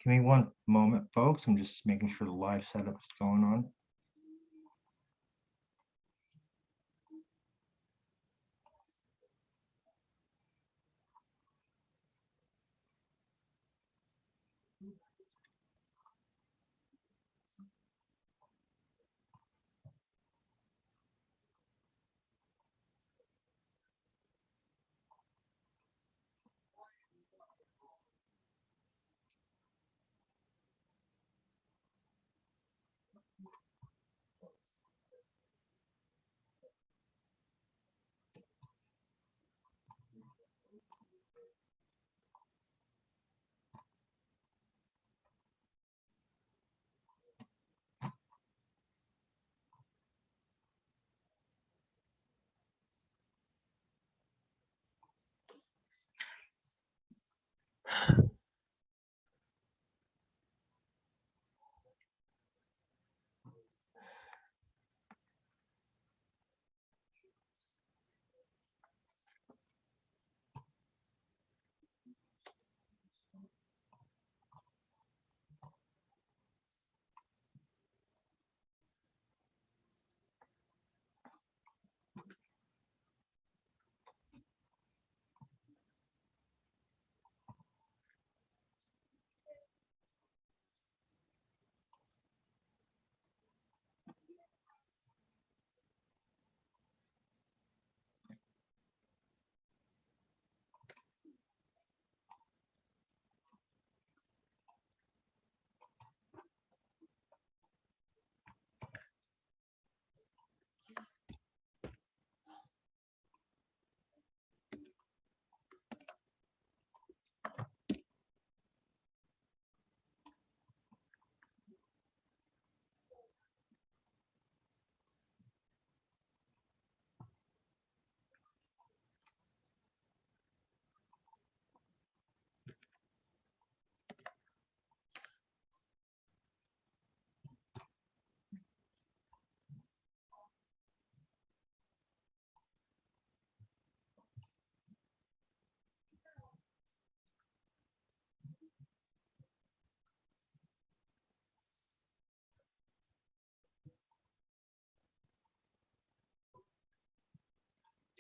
Give me one moment, folks. I'm just making sure the live setup is going on.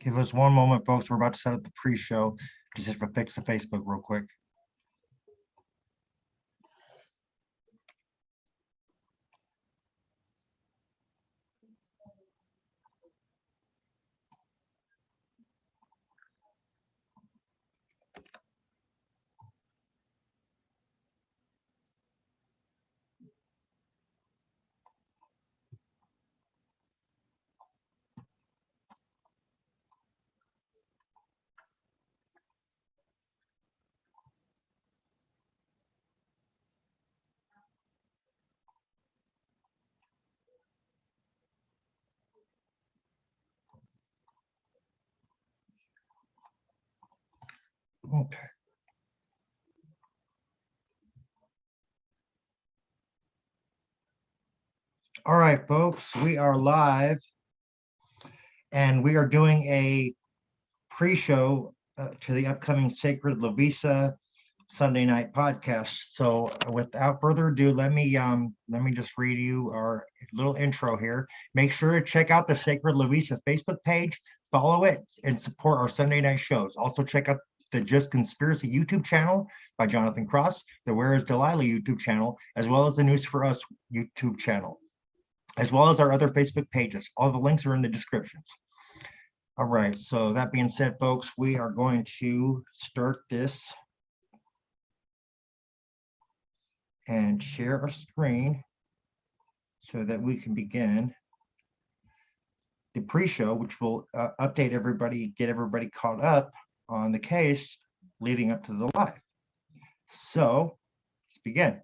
Give us one moment, folks. We're about to set up the pre-show. Just to fix the Facebook real quick. Okay. All right, folks, we are live and we are doing a pre-show to the upcoming Sacred Lavisa Sunday night podcast. So without further ado, let me just read you our little intro here. Make sure to check out the Sacred Lavisa Facebook page, follow it, and support our Sunday night shows. Also check out the Just Conspiracy YouTube channel by Jonathan Cross, the Where is Delilah YouTube channel, as well as the News for Us YouTube channel, as well as our other Facebook pages. All the links are in the descriptions. All right, so that being said, folks, we are going to start this and share our screen so that we can begin the pre-show, which will update everybody, get everybody caught up on the case leading up to the live. So let's begin.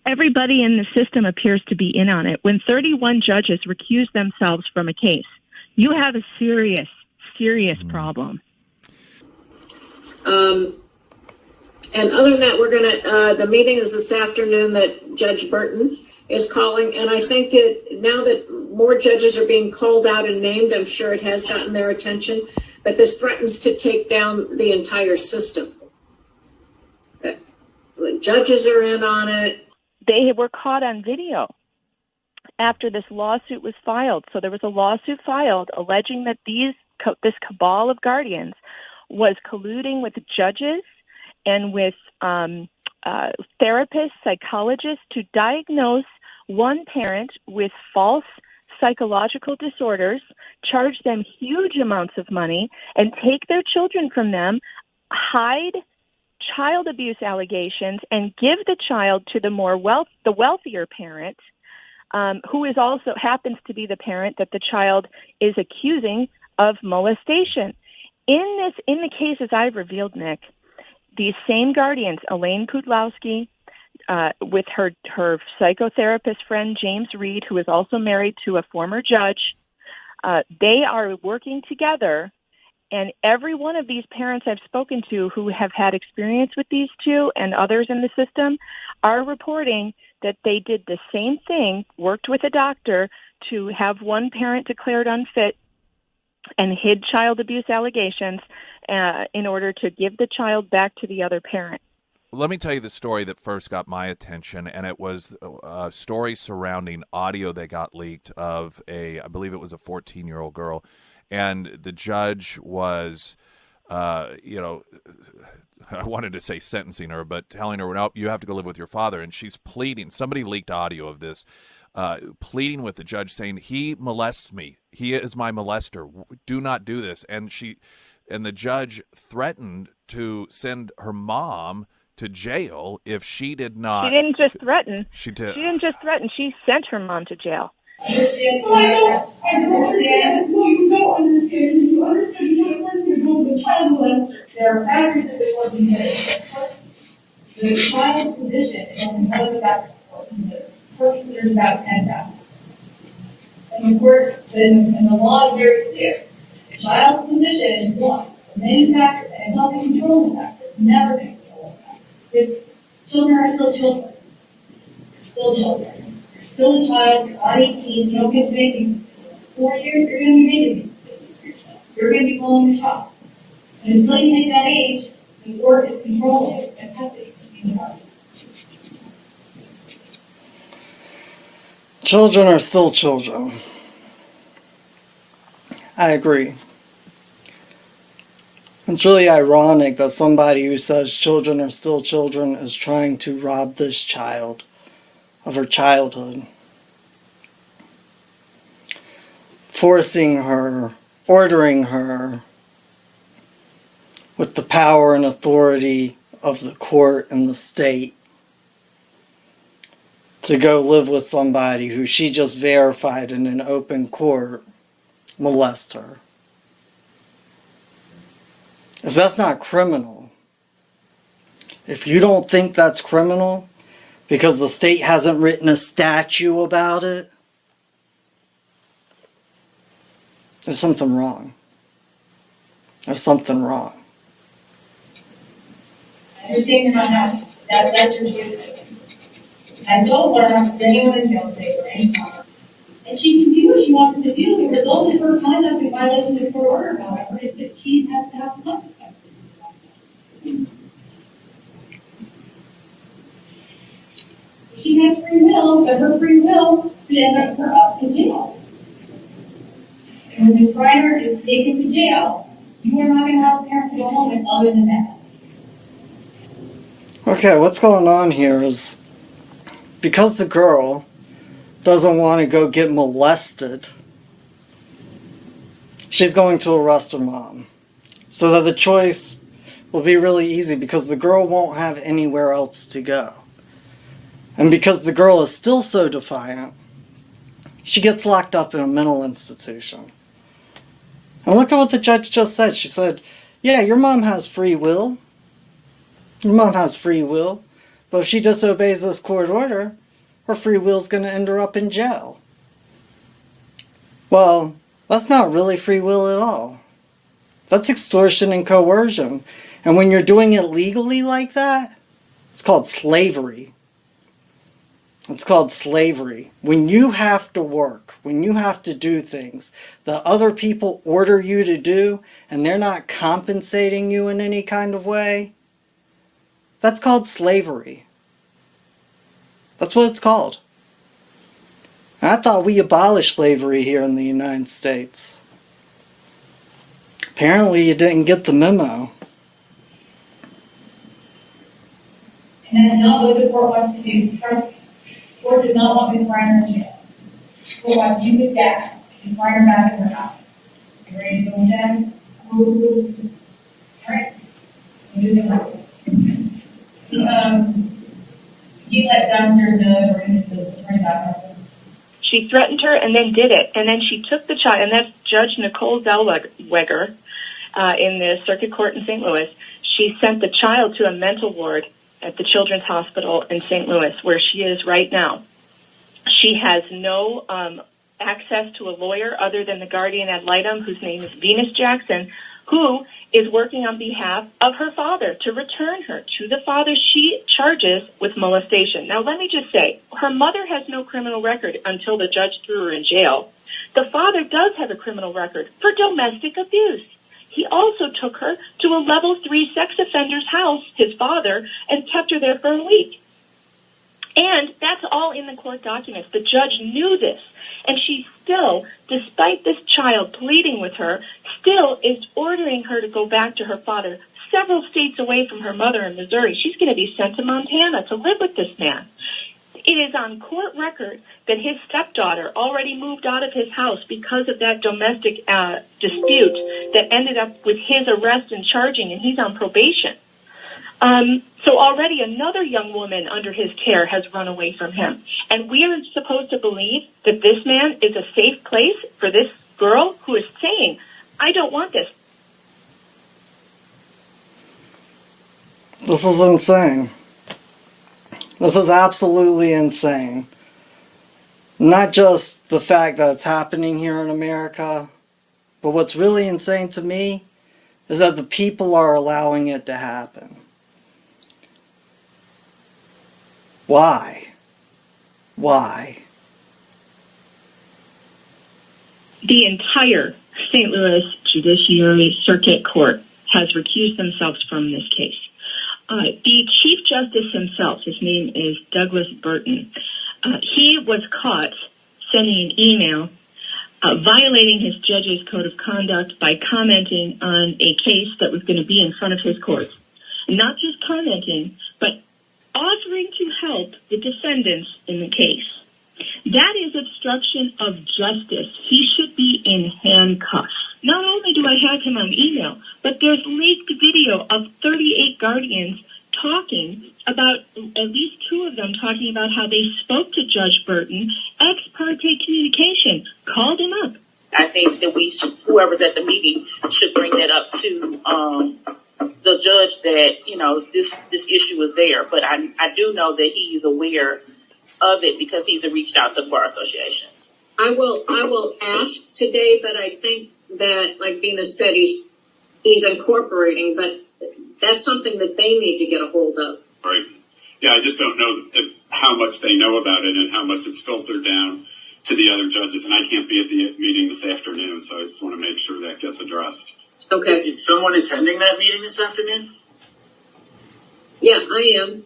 Everybody in the system appears to be in on it. When 31 judges recuse themselves from a case, you have a serious, serious problem. And other than that, we're going to, the meeting is this afternoon that Judge Burton is calling. And I think that now that more judges are being called out and named, I'm sure it has gotten their attention, but this threatens to take down the entire system. The judges are in on it. They were caught on video after this lawsuit was filed. So there was a lawsuit filed alleging that this cabal of guardians was colluding with judges and with therapists, psychologists to diagnose one parent with false psychological disorders, charge them huge amounts of money, and take their children from them, hide child abuse allegations, and give the child to the wealthier parent, who is also happens to be the parent that the child is accusing of molestation. In the cases I've revealed, Nick, these same guardians, Elaine Pudlowski, with her psychotherapist friend James Reed, who is also married to a former judge, they are working together. And every one of these parents I've spoken to who have had experience with these two and others in the system are reporting that they did the same thing, worked with a doctor to have one parent declared unfit and hid child abuse allegations in order to give the child back to the other parent. Let me tell you the story that first got my attention, and it was a story surrounding audio that got leaked of I believe it was a 14-year-old girl, and the judge was, I wanted to say sentencing her, but telling her, no, you have to go live with your father, and she's pleading. Somebody leaked audio of this, pleading with the judge, saying, he molests me. He is my molester. Do not do this. And the judge threatened to send her mom to jail if she did not. She didn't just threaten. She did. She didn't just threaten. She sent her mom to jail. I don't understand. No, you don't understand. You understand you can't work to go with a child molester. There are factors that they want to consider. First, the child's position and one of the factors for consider. First, there's about 10,000. And the courts and the law is very clear. The child's position is one of many factors, and it's not the controlling factor. It's never the controlling factor. Because children are still children. They're still children. You're still a child, you're not 18, you don't get to make these decisions. 4 years, you're going to be making these decisions for yourself. You're going to be pulling the shot. And until you hit that age, the court is controlling and custody between the parties. Children are still children. I agree. It's really ironic that somebody who says children are still children is trying to rob this child of her childhood. Forcing her, ordering her, with the power and authority of the court and the state, to go live with somebody who she just verified in an open court molest her. If that's not criminal, if you don't think that's criminal because the state hasn't written a statute about it, there's something wrong. There's something wrong. I understand you're not happy. That's your choice. I don't want to have to put anyone in jail today for any harm. And she can do what she wants to do. The result of her conduct in violation of the court order, however, is that she has to have consequences. She has free will, but her free will could end up her up in jail. And when Ms. Freiner is taken to jail, you are not going to have a parent to go home with other than that. Okay, what's going on here is because the girl doesn't want to go get molested, she's going to arrest her mom. So that the choice will be really easy because the girl won't have anywhere else to go. And because the girl is still so defiant, she gets locked up in a mental institution. And look at what the judge just said. She said, yeah, your mom has free will. Your mom has free will. But if she disobeys this court order, her free will is going to end her up in jail. Well, that's not really free will at all. That's extortion and coercion. And when you're doing it legally like that, it's called slavery. It's called slavery. When you have to work, when you have to do things that other people order you to do, and they're not compensating you in any kind of way, that's called slavery. That's what it's called. And I thought we abolished slavery here in the United States. Apparently you didn't get the memo. And that's not what the court wants to do. Trust me. The court does not want Ms. Freiner in jail. The court wants you, Ms. Jackson, Ms. Freiner back in her house. You ready to go, Jackson? Alright. You do the right. You let downstairs know that we're going to the attorney back. She threatened her and then did it. And then she took the child, and that's Judge Nicole Zellweger in the Circuit Court in St. Louis. She sent the child to a mental ward at the Children's Hospital in St. Louis, where she is right now. She has no access to a lawyer other than the guardian ad litem, whose name is Venus Jackson, who is working on behalf of her father to return her to the father she charges with molestation. Now, let me just say, her mother has no criminal record until the judge threw her in jail. The father does have a criminal record for domestic abuse. He also took her to a level 3 sex offender's house, his father, and kept her there for a week. And that's all in the court documents. The judge knew this. And she still, despite this child pleading with her, still is ordering her to go back to her father, several states away from her mother in Missouri. She's going to be sent to Montana to live with this man. It is on court record that his stepdaughter already moved out of his house because of that domestic dispute that ended up with his arrest and charging, and he's on probation. So already another young woman under his care has run away from him. And we are supposed to believe that this man is a safe place for this girl who is saying, I don't want this. This is insane. This is absolutely insane. Not just the fact that it's happening here in America, but what's really insane to me is that the people are allowing it to happen. Why? Why? The entire St. Louis Judiciary Circuit Court has recused themselves from this case. The Chief Justice himself, his name is Douglas Burton, he was caught sending an email violating his judge's code of conduct by commenting on a case that was going to be in front of his court. Not just commenting, but offering to help the defendants in the case. That is obstruction of justice. He should be in handcuffs. Not only do I have him on email, but there's leaked video of 38 guardians talking about, at least 2 of them talking about how they spoke to Judge Burton, ex parte communication, called him up. I think that we should, whoever's at the meeting should bring that up to the judge that, you know, this issue is there. But I do know that he's aware of it because he's reached out to bar associations. I will ask today, but I think that, like Venus said, he's incorporating, but that's something that they need to get a hold of. Right. Yeah, I just don't know how much they know about it and how much it's filtered down to the other judges. And I can't be at the meeting this afternoon, so I just want to make sure that gets addressed. Okay. Is someone attending that meeting this afternoon? Yeah, I am.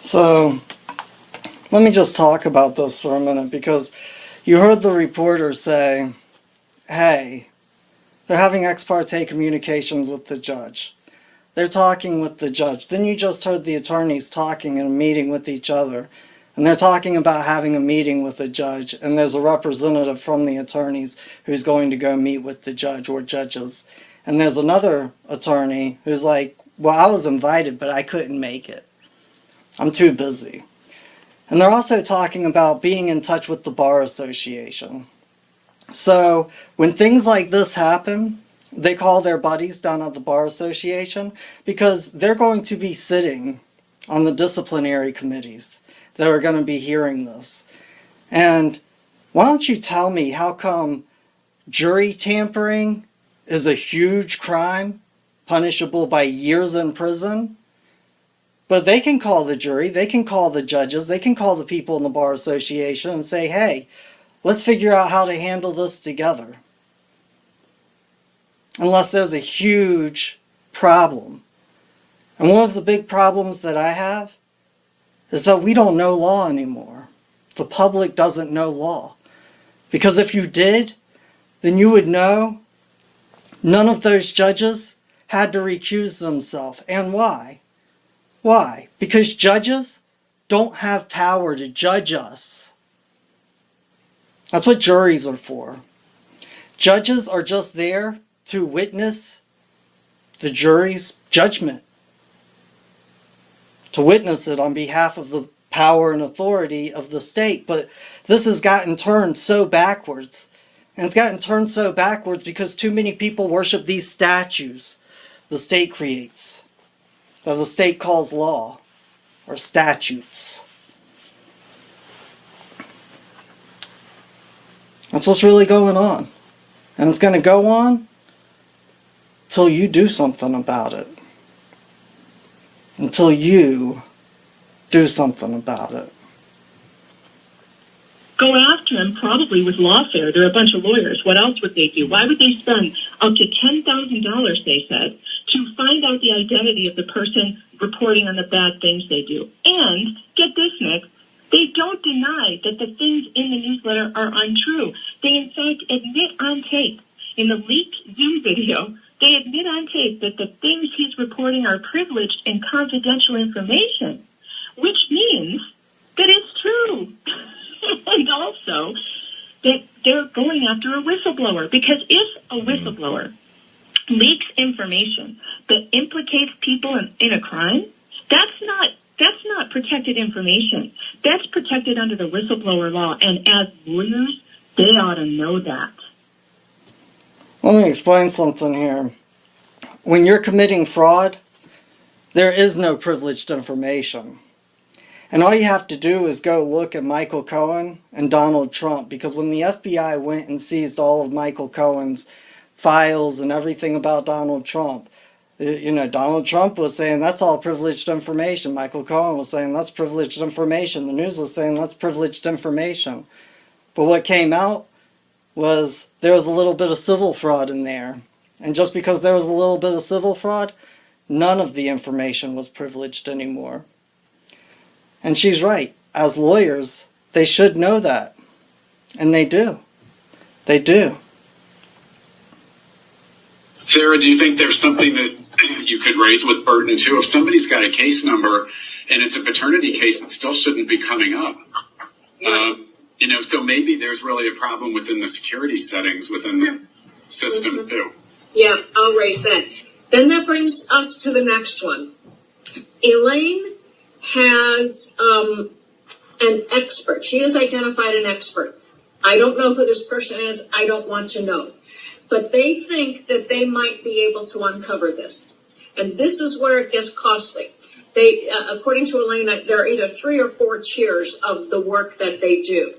So, let me just talk about this for a minute, because you heard the reporter say, hey, they're having ex parte communications with the judge. They're talking with the judge. Then you just heard the attorneys talking in a meeting with each other. And they're talking about having a meeting with the judge. And there's a representative from the attorneys who's going to go meet with the judge or judges. And there's another attorney who's like, well, I was invited, but I couldn't make it. I'm too busy. And they're also talking about being in touch with the Bar Association. So when things like this happen, they call their buddies down at the Bar Association because they're going to be sitting on the disciplinary committees that are going to be hearing this. And why don't you tell me how come jury tampering is a huge crime, punishable by years in prison. But they can call the jury, they can call the judges, they can call the people in the Bar Association and say, hey, let's figure out how to handle this together. Unless there's a huge problem. And one of the big problems that I have is that we don't know law anymore. The public doesn't know law. Because if you did, then you would know none of those judges had to recuse themselves. And why? Why? Because judges don't have power to judge us. That's what juries are for. Judges are just there to witness the jury's judgment. To witness it on behalf of the power and authority of the state. But this has gotten turned so backwards. And it's gotten turned so backwards because too many people worship these statues the state creates, that the state calls law, or statutes. That's what's really going on. And it's going to go on till you do something about it. Until you do something about it. Go after him, probably with lawfare. They're a bunch of lawyers. What else would they do? Why would they spend up to $10,000, they said, to find out the identity of the person reporting on the bad things they do? And, get this, Nick, they don't deny that the things in the newsletter are untrue. They, in fact, admit on tape, in the leaked Zoom video, they admit on tape that the things he's reporting are privileged and confidential information, which means that it's true. And also that they're going after a whistleblower, because if a whistleblower leaks information that implicates people in a crime, that's not protected information. That's protected under the whistleblower law, and as lawyers, they ought to know that. Let me explain something here. When you're committing fraud, there is no privileged information. And all you have to do is go look at Michael Cohen and Donald Trump, because when the FBI went and seized all of Michael Cohen's files and everything about Donald Trump, Donald Trump was saying that's all privileged information. Michael Cohen was saying that's privileged information. The news was saying that's privileged information. But what came out was there was a little bit of civil fraud in there. And just because there was a little bit of civil fraud, none of the information was privileged anymore. And she's right. As lawyers, they should know that. And they do. They do. Sarah, do you think there's something that you could raise with Burton too? If somebody's got a case number and it's a paternity case, it still shouldn't be coming up. So maybe there's really a problem within the security settings within the system too. Yeah, I'll raise that. Then that brings us to the next one. Elaine has an expert. She has identified an expert. I don't know who this person is. I don't want to know. But they think that they might be able to uncover this. And this is where it gets costly. They, according to Elaine, there are either 3 or 4 tiers of the work that they do.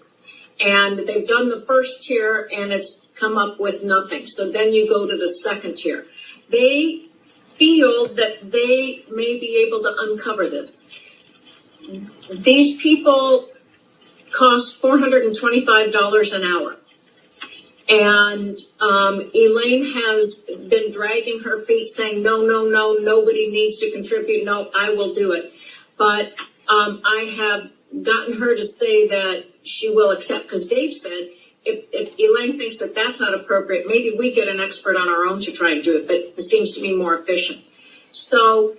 And they've done the first tier and it's come up with nothing. So then you go to the second tier. They feel that they may be able to uncover this. These people cost $425 an hour. And Elaine has been dragging her feet saying, no, nobody needs to contribute. No, I will do it. But I have gotten her to say that she will accept, because Dave said, if Elaine thinks that that's not appropriate, maybe we get an expert on our own to try and do it, but it seems to be more efficient. So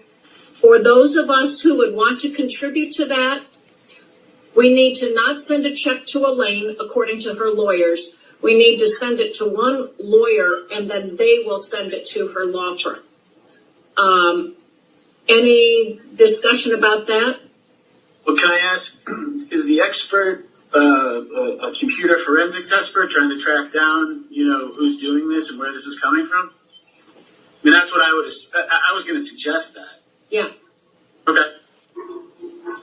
for those of us who would want to contribute to that, we need to not send a check to Elaine, according to her lawyers. We need to send it to one lawyer, and then they will send it to her law firm. Any discussion about that? Well, can I ask, is the expert a computer forensics expert trying to track down, who's doing this and where this is coming from? I mean, that's what I was going to suggest that. Yeah. Okay.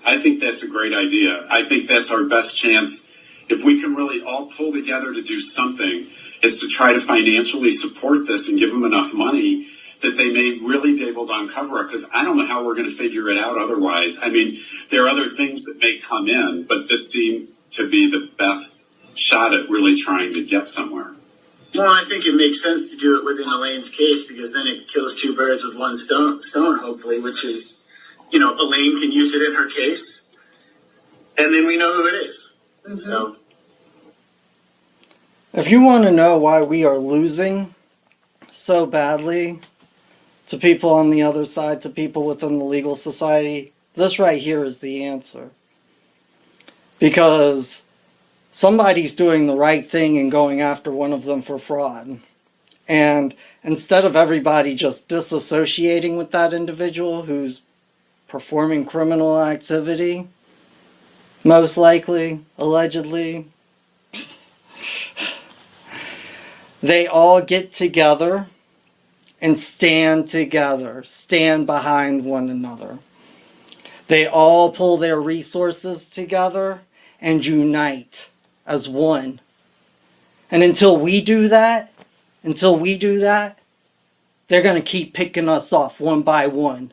I think that's a great idea. I think that's our best chance if we can really all pull together to do something, it's to try to financially support this and give them enough money that they may really be able to uncover it, because I don't know how we're going to figure it out otherwise. I mean, there are other things that may come in, but this seems to be the best shot at really trying to get somewhere. Well, I think it makes sense to do it within Elaine's case, because then it kills two birds with one stone, hopefully, which is, Elaine can use it in her case, and then we know who it is. Mm-hmm. So, if you want to know why we are losing so badly to people on the other side, to people within the legal society, this right here is the answer. Because somebody's doing the right thing and going after one of them for fraud. And instead of everybody just disassociating with that individual who's performing criminal activity, most likely, allegedly, they all get together and stand together, stand behind one another. They all pull their resources together and unite as one. And until we do that, they're going to keep picking us off one by one.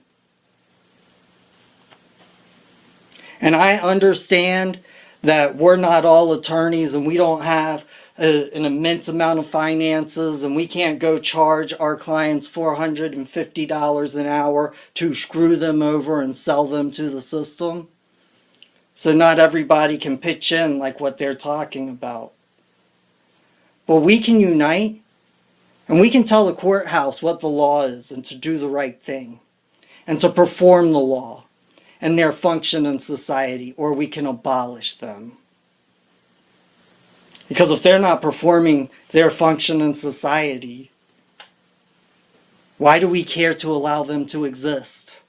And I understand that we're not all attorneys and we don't have an immense amount of finances, and we can't go charge our clients $450 an hour to screw them over and sell them to the system. So not everybody can pitch in like what they're talking about. But we can unite, and we can tell the courthouse what the law is and to do the right thing and to perform the law and their function in society, or we can abolish them. Because if they're not performing their function in society, why do we care to allow them to exist?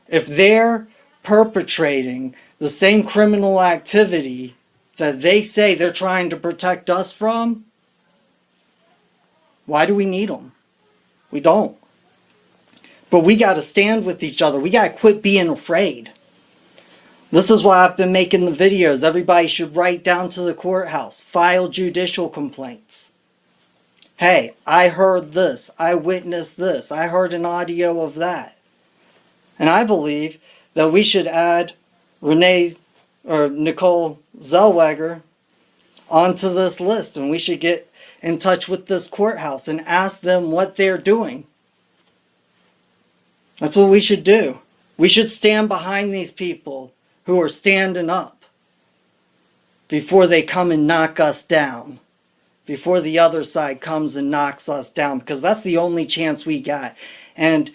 If they're perpetrating the same criminal activity that they say they're trying to protect us from, why do we need them? We don't. But we got to stand with each other. We got to quit being afraid. This is why I've been making the videos. Everybody should write down to the courthouse, file judicial complaints. Hey, I heard this. I witnessed this. I heard an audio of that. And I believe that we should add Nicole Zellweger onto this list, and we should get in touch with this courthouse and ask them what they're doing. That's what we should do. We should stand behind these people who are standing up before they come and knock us down, before the other side comes and knocks us down, because that's the only chance we got. And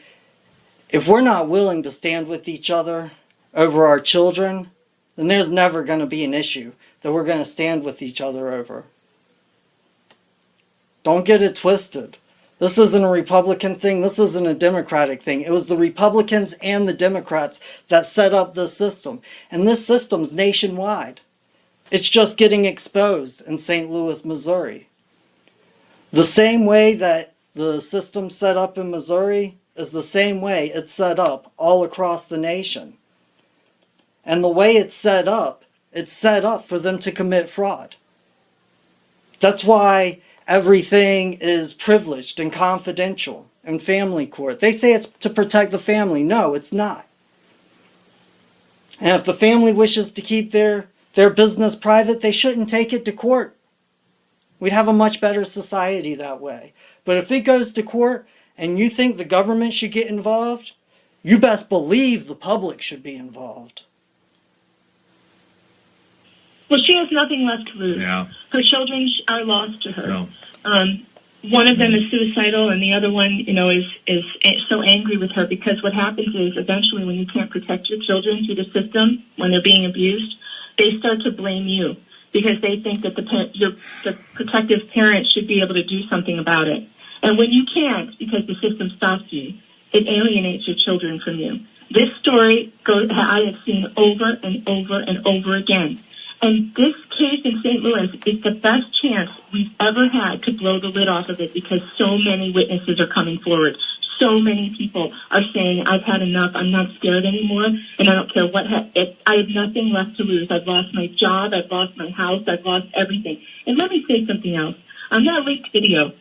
if we're not willing to stand with each other over our children, then there's never going to be an issue that we're going to stand with each other over. Don't get it twisted. This isn't a Republican thing. This isn't a Democratic thing. It was the Republicans and the Democrats that set up this system. And this system's nationwide. It's just getting exposed in St. Louis, Missouri. The same way that the system's set up in Missouri is the same way it's set up all across the nation. And the way it's set up for them to commit fraud. That's why everything is privileged and confidential in family court. They say it's to protect the family. No, it's not. And if the family wishes to keep their business private, they shouldn't take it to court. We'd have a much better society that way. But if it goes to court and you think the government should get involved, you best believe the public should be involved. Well, she has nothing left to lose. Yeah. Her children are lost to her. No. One of them is suicidal, and the other one, is so angry with her, because what happens is eventually when you can't protect your children through the system, when they're being abused, they start to blame you because they think that the protective parent should be able to do something about it. And when you can't, because the system stops you, it alienates your children from you. This story I have seen over and over and over again. And this case in St. Louis is the best chance we've ever had to blow the lid off of it, because so many witnesses are coming forward. so many people are saying, I've had enough, I'm not scared anymore, and I don't care what, I have nothing left to lose. I've lost my job, I've lost my house, I've lost everything. And let me say something else. On that leaked video,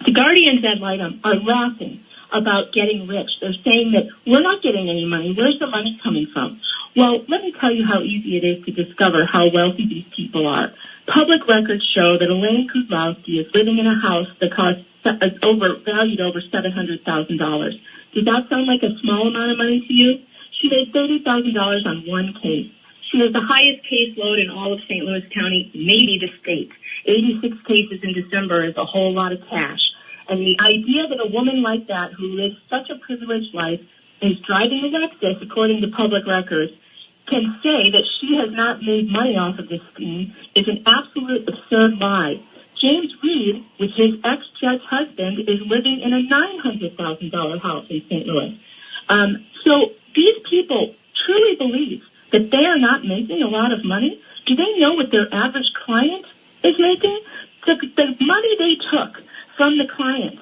the Guardians ad litem are laughing about getting rich. They're saying that we're not getting any money. Where's the money coming from? Well, let me tell you how easy it is to discover how wealthy these people are. Public records show that Elaine Kudlowski is living in a house that costs valued over $700,000. Does that sound like a small amount of money to you? She made $30,000 on one case. She has the highest caseload in all of St. Louis County, maybe the state. 86 cases in December is a whole lot of cash. And the idea that a woman like that, who lives such a privileged life, is driving a Lexus, according to public records, can say that she has not made money off of this scheme is an absolute absurd lie. James Reed, with his ex-judge husband, is living in a $900,000 house in St. Louis. So these people truly believe that they are not making a lot of money. Do they know what their average client is making? The money they took from the clients,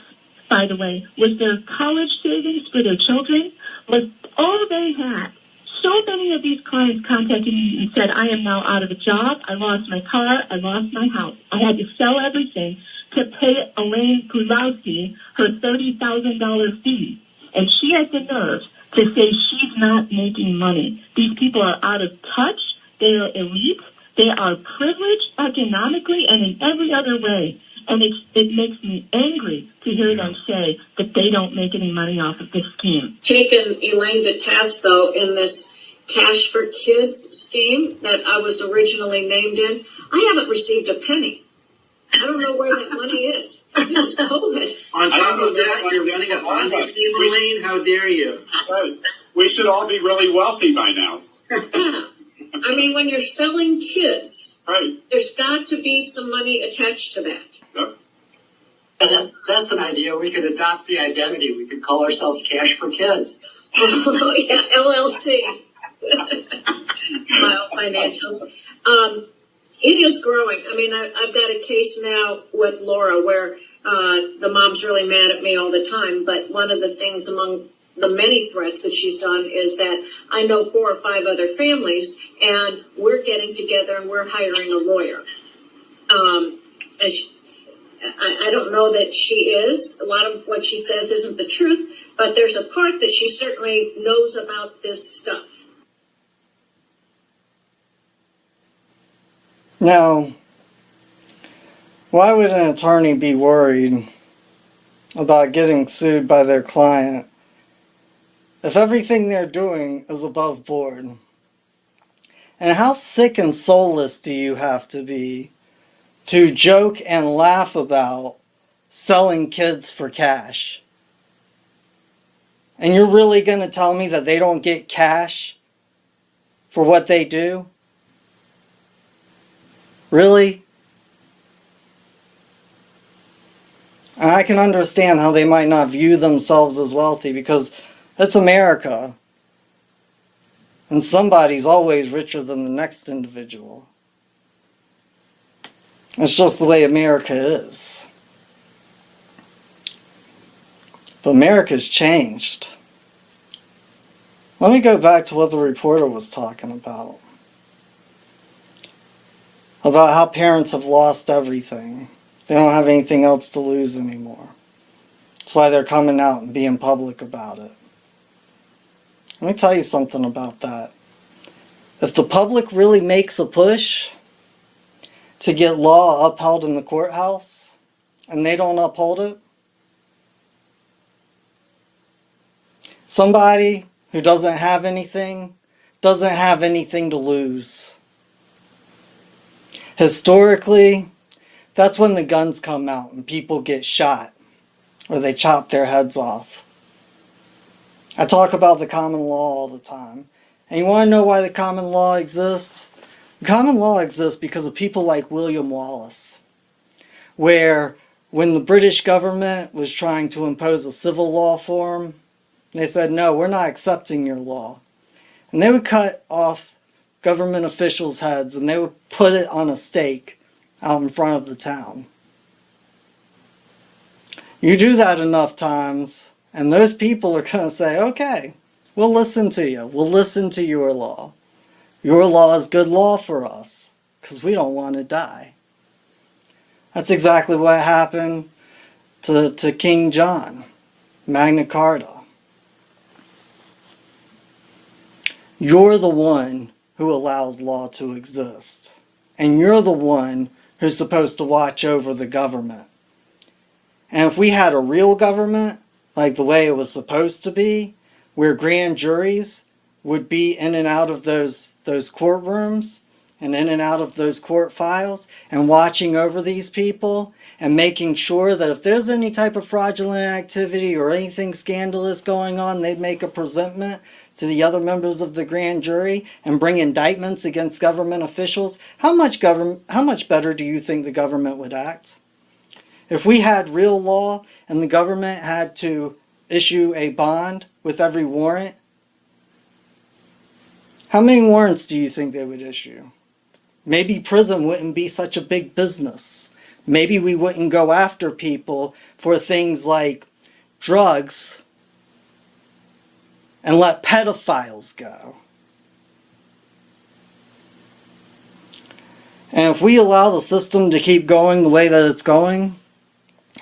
by the way, was their college savings for their children, was all they had. So many of these clients contacted me and said, I am now out of a job, I lost my car, I lost my house. I had to sell everything to pay Elaine Kudlowski her $30,000 fee. And she has the nerve to say she's not making money. These people are out of touch, they are elite, they are privileged economically and in every other way. And it makes me angry to hear them say that they don't make any money off of this scheme. Taken Elaine to task, though, in this Cash for Kids scheme that I was originally named in. I haven't received a penny. I don't know where that money is. It's COVID. On top of that, you're running a Ponzi scheme, Elaine? How dare you? Right. We should all be really wealthy by now. Yeah. I mean, when you're selling kids, Right. there's got to be some money attached to that. Yep. That's an idea. We could adopt the identity. We could call ourselves Cash for Kids. Oh, yeah, LLC. Financials. It is growing. I mean, I've got a case now with Laura where the mom's really mad at me all the time. But one of the things among the many threats that she's done is that I know 4 or 5 other families, and we're getting together and we're hiring a lawyer. And I don't know that she is. A lot of what she says isn't the truth, but there's a part that she certainly knows about this stuff. Now, why would an attorney be worried about getting sued by their client if everything they're doing is above board? And how sick and soulless do you have to be to joke and laugh about selling kids for cash? And you're really going to tell me that they don't get cash for what they do? Really? And I can understand how they might not view themselves as wealthy because it's America. And somebody's always richer than the next individual. It's just the way America is. But America's changed. Let me go back to what the reporter was talking about. About how parents have lost everything. They don't have anything else to lose anymore. That's why they're coming out and being public about it. Let me tell you something about that. If the public really makes a push to get law upheld in the courthouse, and they don't uphold it, somebody who doesn't have anything to lose. Historically, that's when the guns come out and people get shot or they chop their heads off. I talk about the common law all the time. And you want to know why the common law exists? The common law exists because of people like William Wallace, where when the British government was trying to impose a civil law form, they said, no, we're not accepting your law. And they would cut off government officials' heads and they would put it on a stake out in front of the town. You do that enough times And those people are going to say, okay, we'll listen to you. We'll listen to your law. Your law is good law for us because we don't want to die. That's exactly what happened to King John, Magna Carta. You're the one who allows law to exist. And you're the one who's supposed to watch over the government. And if we had a real government, like the way it was supposed to be, where grand juries would be in and out of those courtrooms and in and out of those court files and watching over these people and making sure that if there's any type of fraudulent activity or anything scandalous going on, they'd make a presentment to the other members of the grand jury and bring indictments against government officials. How much better do you think the government would act? If we had real law and the government had to issue a bond with every warrant, how many warrants do you think they would issue? Maybe prison wouldn't be such a big business. Maybe we wouldn't go after people for things like drugs and let pedophiles go. And if we allow the system to keep going the way that it's going,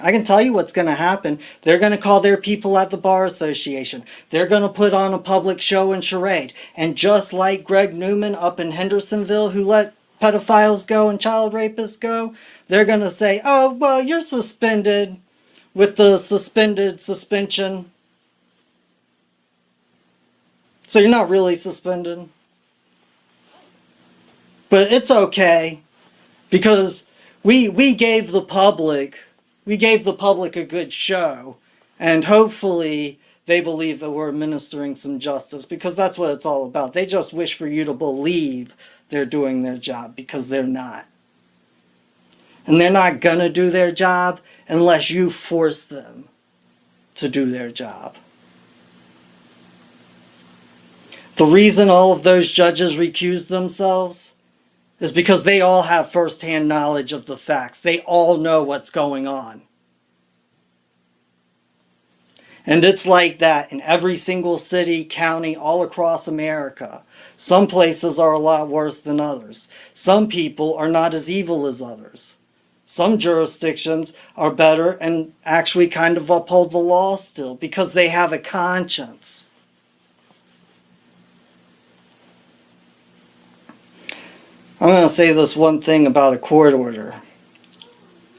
I can tell you what's going to happen. They're going to call their people at the Bar Association. They're going to put on a public show and charade. And just like Greg Newman up in Hendersonville, who let pedophiles go and child rapists go, they're going to say, oh, well, you're suspended with the suspended suspension. So you're not really suspended. But it's okay, because we gave the public a good show, and hopefully they believe that we're administering some justice, because that's what it's all about. They just wish for you to believe they're doing their job, because they're not. And they're not gonna do their job unless you force them to do their job. The reason all of those judges recused themselves is because they all have first-hand knowledge of the facts. They all know what's going on. And it's like that in every single city, county, all across America. Some places are a lot worse than others. Some people are not as evil as others. Some jurisdictions are better and actually kind of uphold the law still because they have a conscience. I'm going to say this one thing about a court order,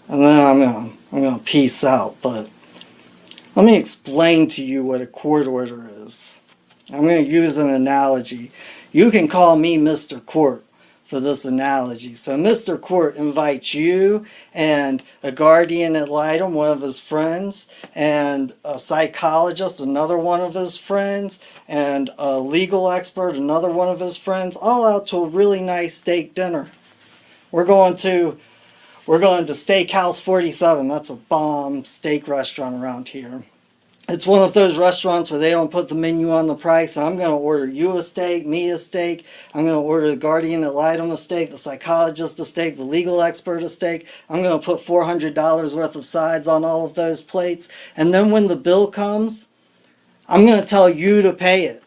and then I'm going to peace out. But let me explain to you what a court order is. I'm going to use an analogy. You can call me Mr. Court for this analogy. So Mr. Court invites you and a guardian ad litem, one of his friends, and a psychologist, another one of his friends, and a legal expert, another one of his friends, all out to a really nice steak dinner. We're going to Steakhouse 47. That's a bomb steak restaurant around here. It's one of those restaurants where they don't put the menu on the price. I'm going to order you a steak, me a steak. I'm going to order the guardian ad litem a steak, the psychologist a steak, the legal expert a steak. I'm going to put $400 worth of sides on all of those plates. And then when the bill comes, I'm going to tell you to pay it.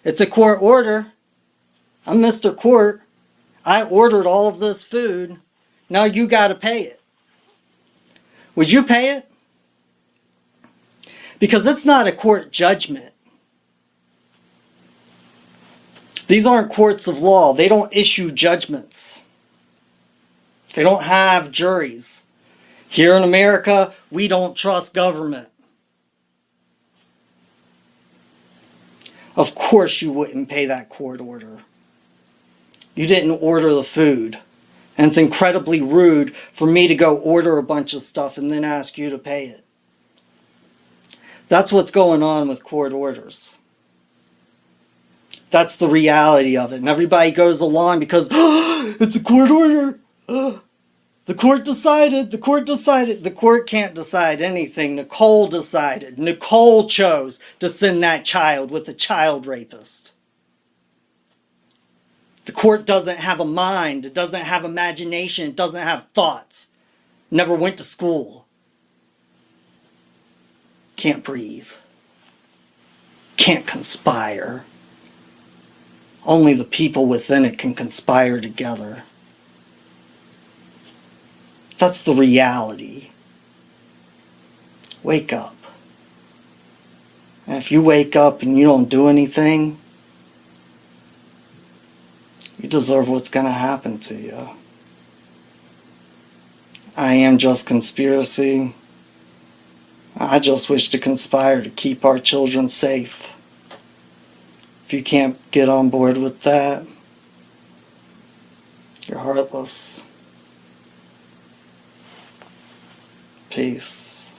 It's a court order. I'm Mr. Court. I ordered all of this food. Now you got to pay it. Would you pay it? Because it's not a court judgment. These aren't courts of law. They don't issue judgments. They don't have juries. Here in America, we don't trust government. Of course you wouldn't pay that court order. You didn't order the food. And it's incredibly rude for me to go order a bunch of stuff and then ask you to pay it. That's what's going on with court orders. That's the reality of it. And everybody goes along because, it's a court order. The court decided. The court decided. The court can't decide anything. Nicole decided. Nicole chose to send that child with a child rapist. The court doesn't have a mind. It doesn't have imagination. It doesn't have thoughts. Never went to school. can't breathe, can't conspire. Only the people within it can conspire together. That's the reality. Wake up. And if you wake up and you don't do anything, you deserve what's going to happen to you. I am just conspiracy. I just wish to conspire to keep our children safe. If you can't get on board with that, you're heartless. Peace.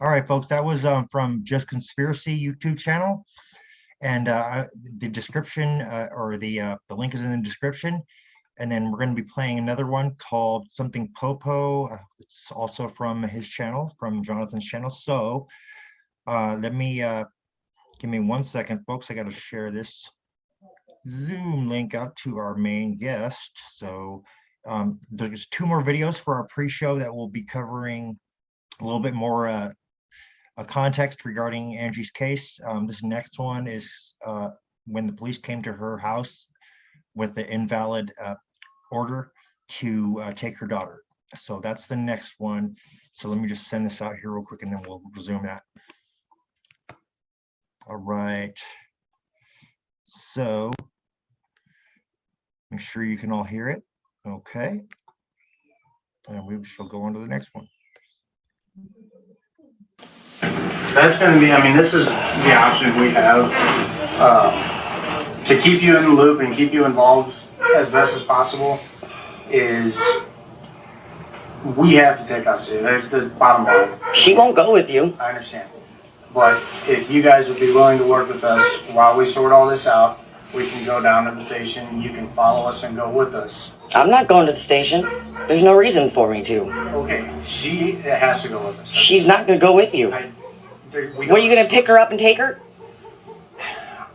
All right, folks, that was from Just Conspiracy YouTube channel. And the description or the link is in the description. And then we're going to be playing another one called something Popo. It's also from his channel, from Jonathan's channel. So let me, give me 1 second, folks. I got to share this Zoom link out to our main guest. So there's 2 more videos for our pre-show that will be covering a little bit more a context regarding Angie's case. This next one is when the police came to her house with the invalid order to take her daughter. So that's the next one. So let me just send this out here real quick and then we'll resume that. All right. So make sure you can all hear it. Okay. And we shall go on to the next one. That's going to be, I mean, this is the option we have to keep you in the loop and keep you involved as best as possible. Is we have to take custody. There's the bottom line. She won't go with you. I understand. But if you guys would be willing to work with us while we sort all this out, we can go down to the station. You can follow us and go with us. I'm not going to the station. There's no reason for me to. Okay, she has to go with us. She's not going to go with you. What, are you going to pick her up and take her?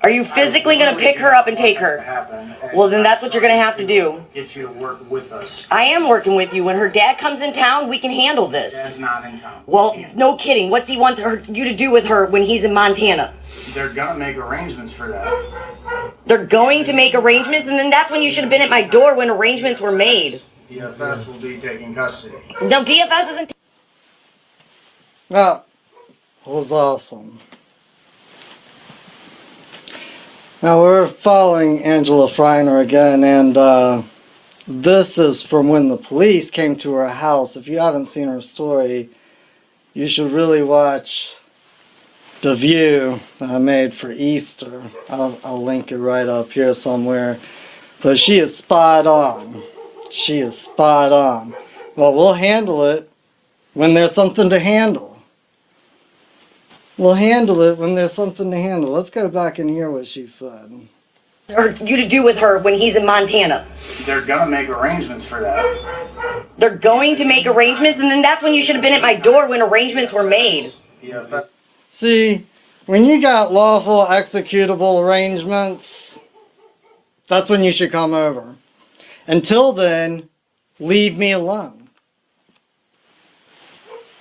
Are you physically going to pick her up and take her? Well, then that's what you're going to have to do. Get you to work with us. I am working with you. When her dad comes in town, we can handle this. Dad's not in town. Well, no kidding. What's he want you to do with her when he's in Montana? They're going to make arrangements for that. They're going to make arrangements, and then that's when you should have been at my door when arrangements were made. DFS will be taking custody. No, DFS isn't. That was awesome. Now we're following Angela Freiner again, and this is from when the police came to her house. If you haven't seen her story, you should really watch the view that I made for Easter. I'll link it right up here somewhere. But she is spot on. She is spot on. Well, we'll handle it when there's something to handle. We'll handle it when there's something to handle. Let's go back and hear what she said. Or you to do with her when he's in Montana. They're going to make arrangements for that. They're going to make arrangements, and then that's when you should have been at my door when arrangements were made. DFS. See, when you got lawful executable arrangements, that's when you should come over. Until then, leave me alone.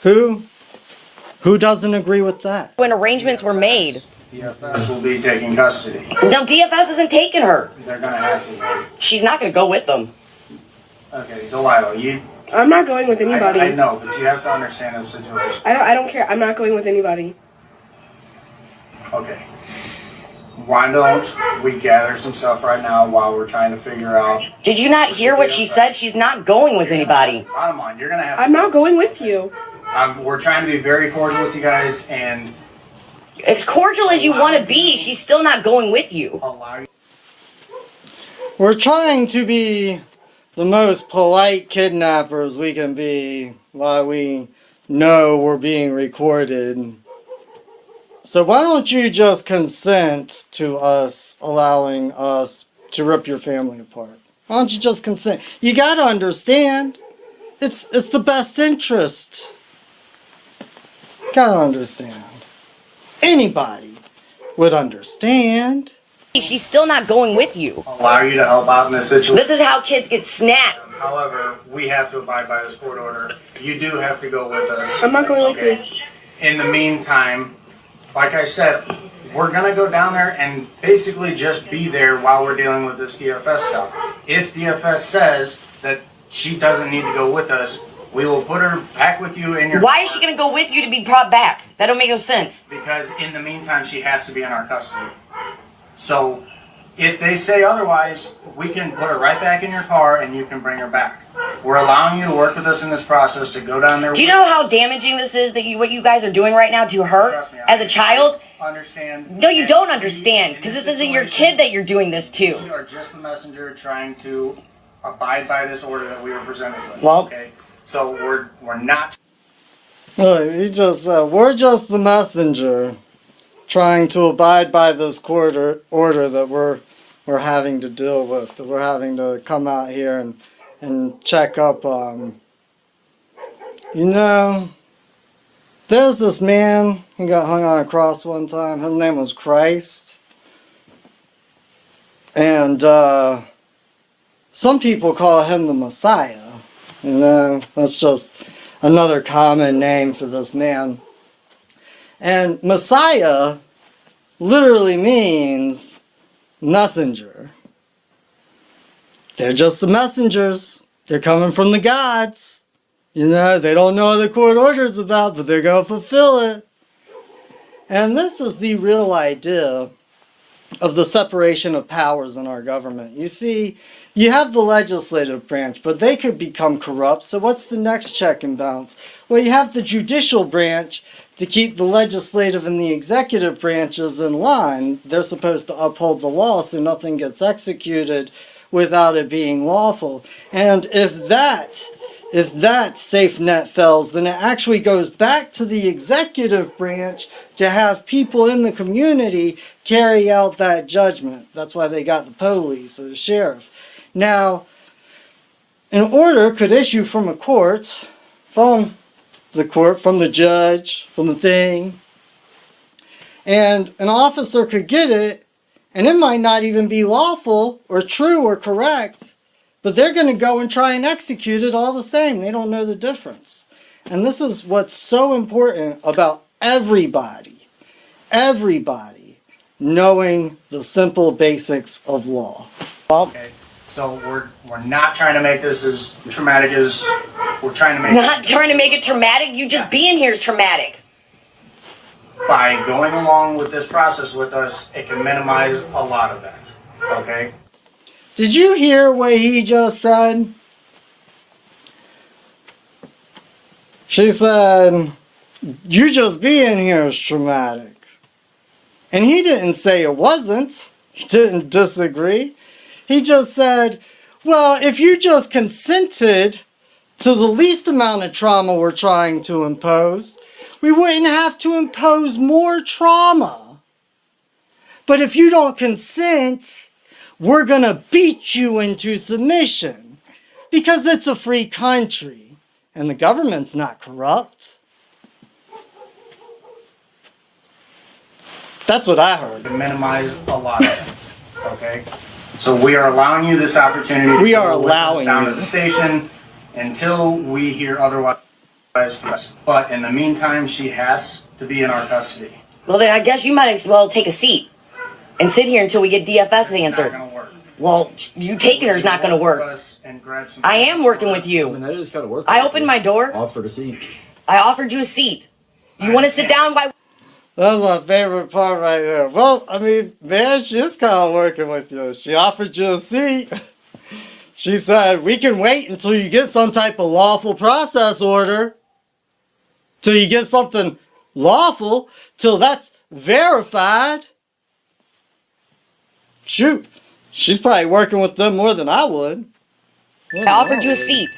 Who doesn't agree with that? When arrangements were made. DFS will be taking custody. No, DFS isn't taking her. They're going to have to. She's not going to go with them. Okay, Delilah, you... I'm not going with anybody. I know, but you have to understand the situation. I don't care. I'm not going with anybody. Okay. Why don't we gather some stuff right now while we're trying to figure out... Did you not hear what she said? She's not going with anybody. Bottom line, you're going to have... I'm not going with you. We're trying to be very cordial with you guys, and... As cordial as you want to be, she's still not going with you. We're trying to be the most polite kidnappers we can be while we know we're being recorded. So why don't you just consent to us allowing us to rip your family apart? Why don't you just consent? You gotta understand, it's the best interest. Gotta understand. Anybody would understand. She's still not going with you. Allow you to help out in this situation. This is how kids get snapped. However, we have to abide by this court order. You do have to go with us. I'm not going with you. In the meantime, like I said, we're going to go down there and basically just be there while we're dealing with this DFS stuff. If DFS says that she doesn't need to go with us, we will put her back with you in your Why is she going to go with you to be brought back? That don't make no sense. Because in the meantime, she has to be in our custody. So if they say otherwise, we can put her right back in your car and you can bring her back. We're allowing you to work with us in this process to go down there. Do you know how damaging this is, what you guys are doing right now to her as a child? Understand? No, you don't understand, because this isn't your kid that you're doing this to. We are just the messenger trying to abide by this order that we were presented with. Well, okay? So we're not. Look, he just said, we're just the messenger trying to abide by this court order that we're having to deal with, that we're having to come out here and check up on. You know, there's this man, he got hung on a cross one time. His name was Christ. And some people call him the Messiah. You know, that's just another common name for this man. And Messiah literally means messenger. They're just the messengers. They're coming from the gods. You know, they don't know what the court order's about, but they're going to fulfill it. And this is the real idea of the separation of powers in our government. You see, you have the legislative branch, but they could become corrupt. So what's the next check and balance? Well, you have the judicial branch to keep the legislative and the executive branches in line. They're supposed to uphold the law so nothing gets executed without it being lawful. And if that safe net fails, then it actually goes back to the executive branch to have people in the community carry out that judgment. That's why they got the police or the sheriff. Now, an order could issue from a court, from the judge, from the thing, and an officer could get it, and it might not even be lawful or true or correct, but they're going to go and try and execute it all the same. They don't know the difference. And this is what's so important about everybody knowing the simple basics of law. Okay. So we're not trying to make this as traumatic as we're trying to make it. Not trying to make it traumatic? You just being here is traumatic. By going along with this process with us, it can minimize a lot of that. Okay? Did you hear what he just said? She said, you just being here is traumatic. And he didn't say it wasn't. He didn't disagree. He just said, well, if you just consented to the least amount of trauma we're trying to impose, we wouldn't have to impose more trauma. But if you don't consent, we're going to beat you into submission because it's a free country and the government's not corrupt. That's what I heard. To minimize a lot of it. Okay? So we are allowing you this opportunity. We are allowing down you at the station until we hear otherwise from us. But in the meantime, she has to be in our custody. Well, then I guess you might as well take a seat and sit here until we get DFS answer. It's not going to work. Well, you taking her is not going to work. I am working with you. I mean, that is kind of work. I opened my door. Offered a seat. I offered you a seat. You want to sit down while... That's my favorite part right there. Well, I mean, man, she is kind of working with you. She offered you a seat. She said, we can wait until you get some type of lawful process order. Till you get something lawful. Till that's verified. Shoot. She's probably working with them more than I would. I offered you a seat.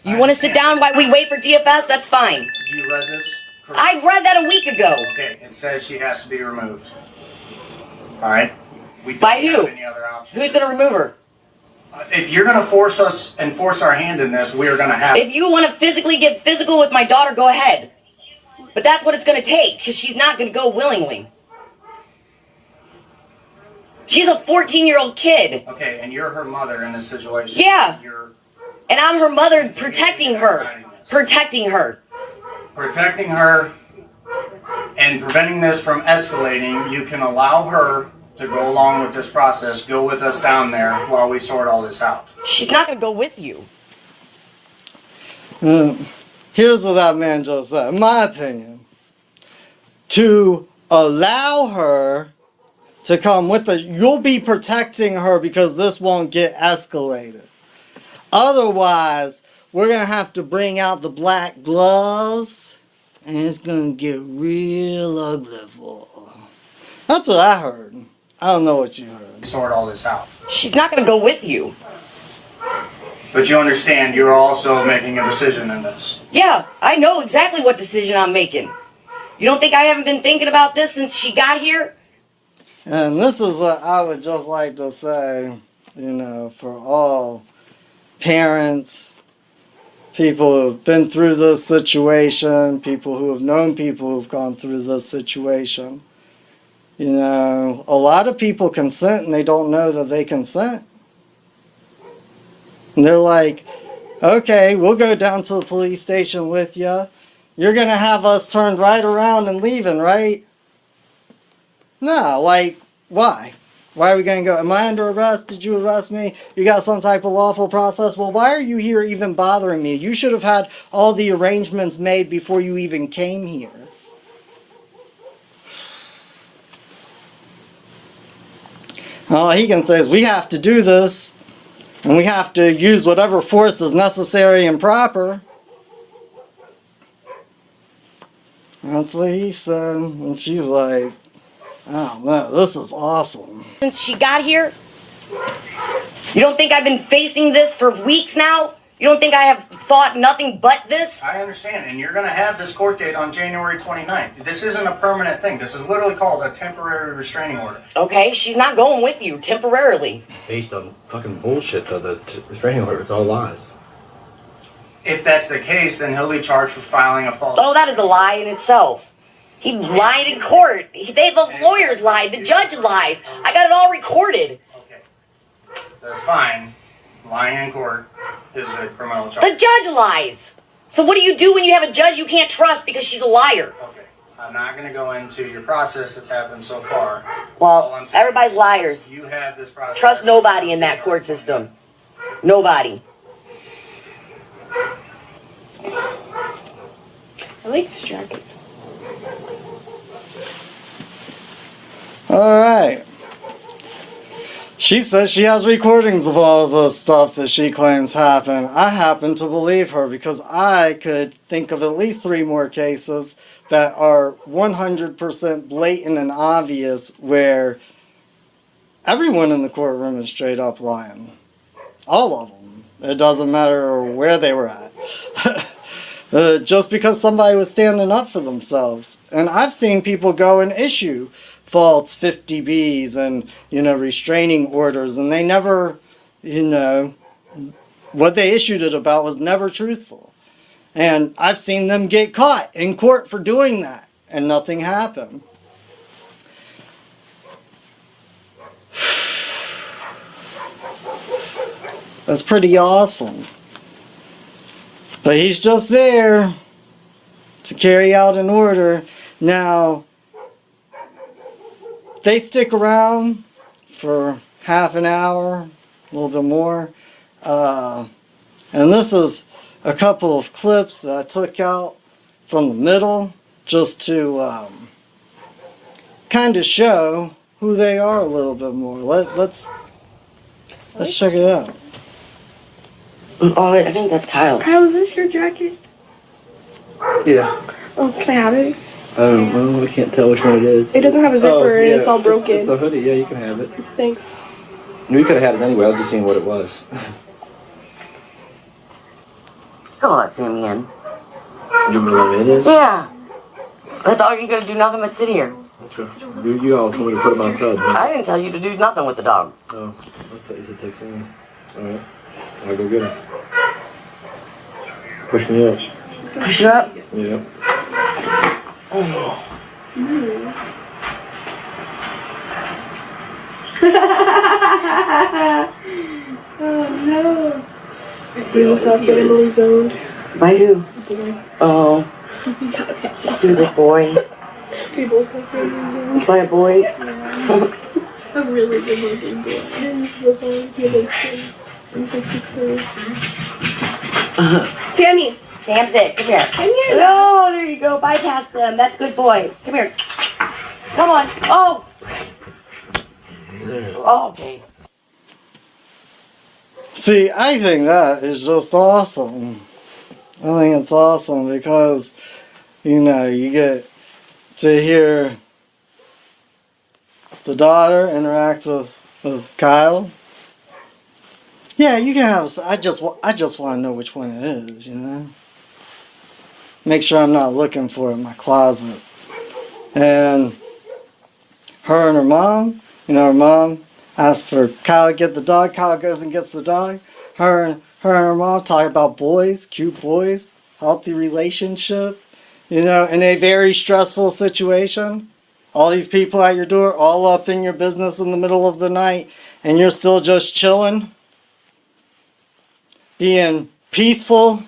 You want to sit down while we wait for DFS? That's fine. You read this? Correct. I read that a week ago. Okay, it says she has to be removed. All right? We don't By who? have any other options. Who's going to remove her? If you're going to force us and force our hand in this, we are going to have... If you want to physically get physical with my daughter, go ahead. But that's what it's going to take, because she's not going to go willingly. She's a 14-year-old kid. Okay, and you're her mother in this situation. Yeah. And I'm her mother protecting her. Protecting her. Protecting her and preventing this from escalating, you can allow her to go along with this process, go with us down there while we sort all this out. She's not going to go with you. Here's what that man just said. In my opinion, to allow her to come with us, you'll be protecting her because this won't get escalated. Otherwise, we're going to have to bring out the black gloves and it's going to get real ugly for her. That's what I heard. I don't know what you heard. Sort all this out. She's not going to go with you. But you understand you're also making a decision in this. Yeah, I know exactly what decision I'm making. You don't think I haven't been thinking about this since she got here? And this is what I would just like to say, you know, for all parents, people who have been through this situation, people who have known people who've gone through this situation. You know, a lot of people consent and they don't know that they consent. And they're like, okay, we'll go down to the police station with you. You're going to have us turned right around and leaving, right? No, like, why? Why are we going to go? Am I under arrest? Did you arrest me? You got some type of lawful process? Well, why are you here even bothering me? You should have had all the arrangements made before you even came here. All he can say is, we have to do this, and we have to use whatever force is necessary and proper. That's what he said, and she's like, I don't know, this is awesome. Since she got here? You don't think I've been facing this for weeks now? You don't think I have thought nothing but this? I understand, and you're going to have this court date on January 29th. This isn't a permanent thing. This is literally called a temporary restraining order. Okay, she's not going with you temporarily. Based on fucking bullshit, though, the restraining order, it's all lies. If that's the case, then he'll be charged for filing a false... Oh, that is a lie in itself. He lied in court. The lawyers lied. The judge lies. I got it all recorded. Okay. That's fine. Lying in court is a criminal charge. The judge lies. So what do you do when you have a judge you can't trust because she's a liar? Okay. I'm not going to go into your process that's happened so far. Well, everybody's liars. You have this process. Trust nobody in that court system. Nobody. I like this jacket. Alright. She says she has recordings of all the stuff that she claims happened. I happen to believe her because I could think of at least 3 more cases that are 100% blatant and obvious where everyone in the courtroom is straight up lying. All of them. It doesn't matter where they were at. Just because somebody was standing up for themselves. And I've seen people go and issue false 50Bs and, restraining orders, and they never, what they issued it about was never truthful. And I've seen them get caught in court for doing that, and nothing happened. That's pretty awesome. But he's just there to carry out an order. Now, they stick around for half an hour, a little bit more. And this is a couple of clips that I took out from the middle just to kind of show who they are a little bit more. Let's check it out. Oh, I think that's Kyle. Kyle, is this your jacket? Yeah. Oh, can I have it? I don't know. I can't tell which one it is. It doesn't have a zipper and it's all broken. It's a hoodie. Yeah, you can have it. Thanks. We could have had it anyway. I was just seeing what it was. Still not seeing me in. You remember what it is? Yeah. That's all you're gonna do, nothing but sit here. Okay. You all told me to put him outside. Huh? I didn't tell you to do nothing with the dog. Oh, I thought you said take some. Alright. I'll go get him. Push me up. Push you up? Yeah. Oh. Oh no. He was got family zoned. By who? Boy. Oh, He got family stupid boy. People got family zoned. By a boy? Yeah. A really good looking boy. He's like 6'3". Sammy! Samson, come here. Come here. Oh, there you go. Bypass them. That's a good boy. Come here. Come on. Oh. Okay. See, I think that is just awesome. I think it's awesome because, you know, you get to hear the daughter interact with Kyle. Yeah, you can have. I just want to know which one it is. You know, make sure I'm not looking for it in my closet. And her and her mom. You know, her mom asks for Kyle to get the dog. Kyle goes and gets the dog. Her and her mom talk about boys, cute boys, healthy relationship. You know, in a very stressful situation. All these people at your door, all up in your business in the middle of the night, and you're still just chilling, being peaceful,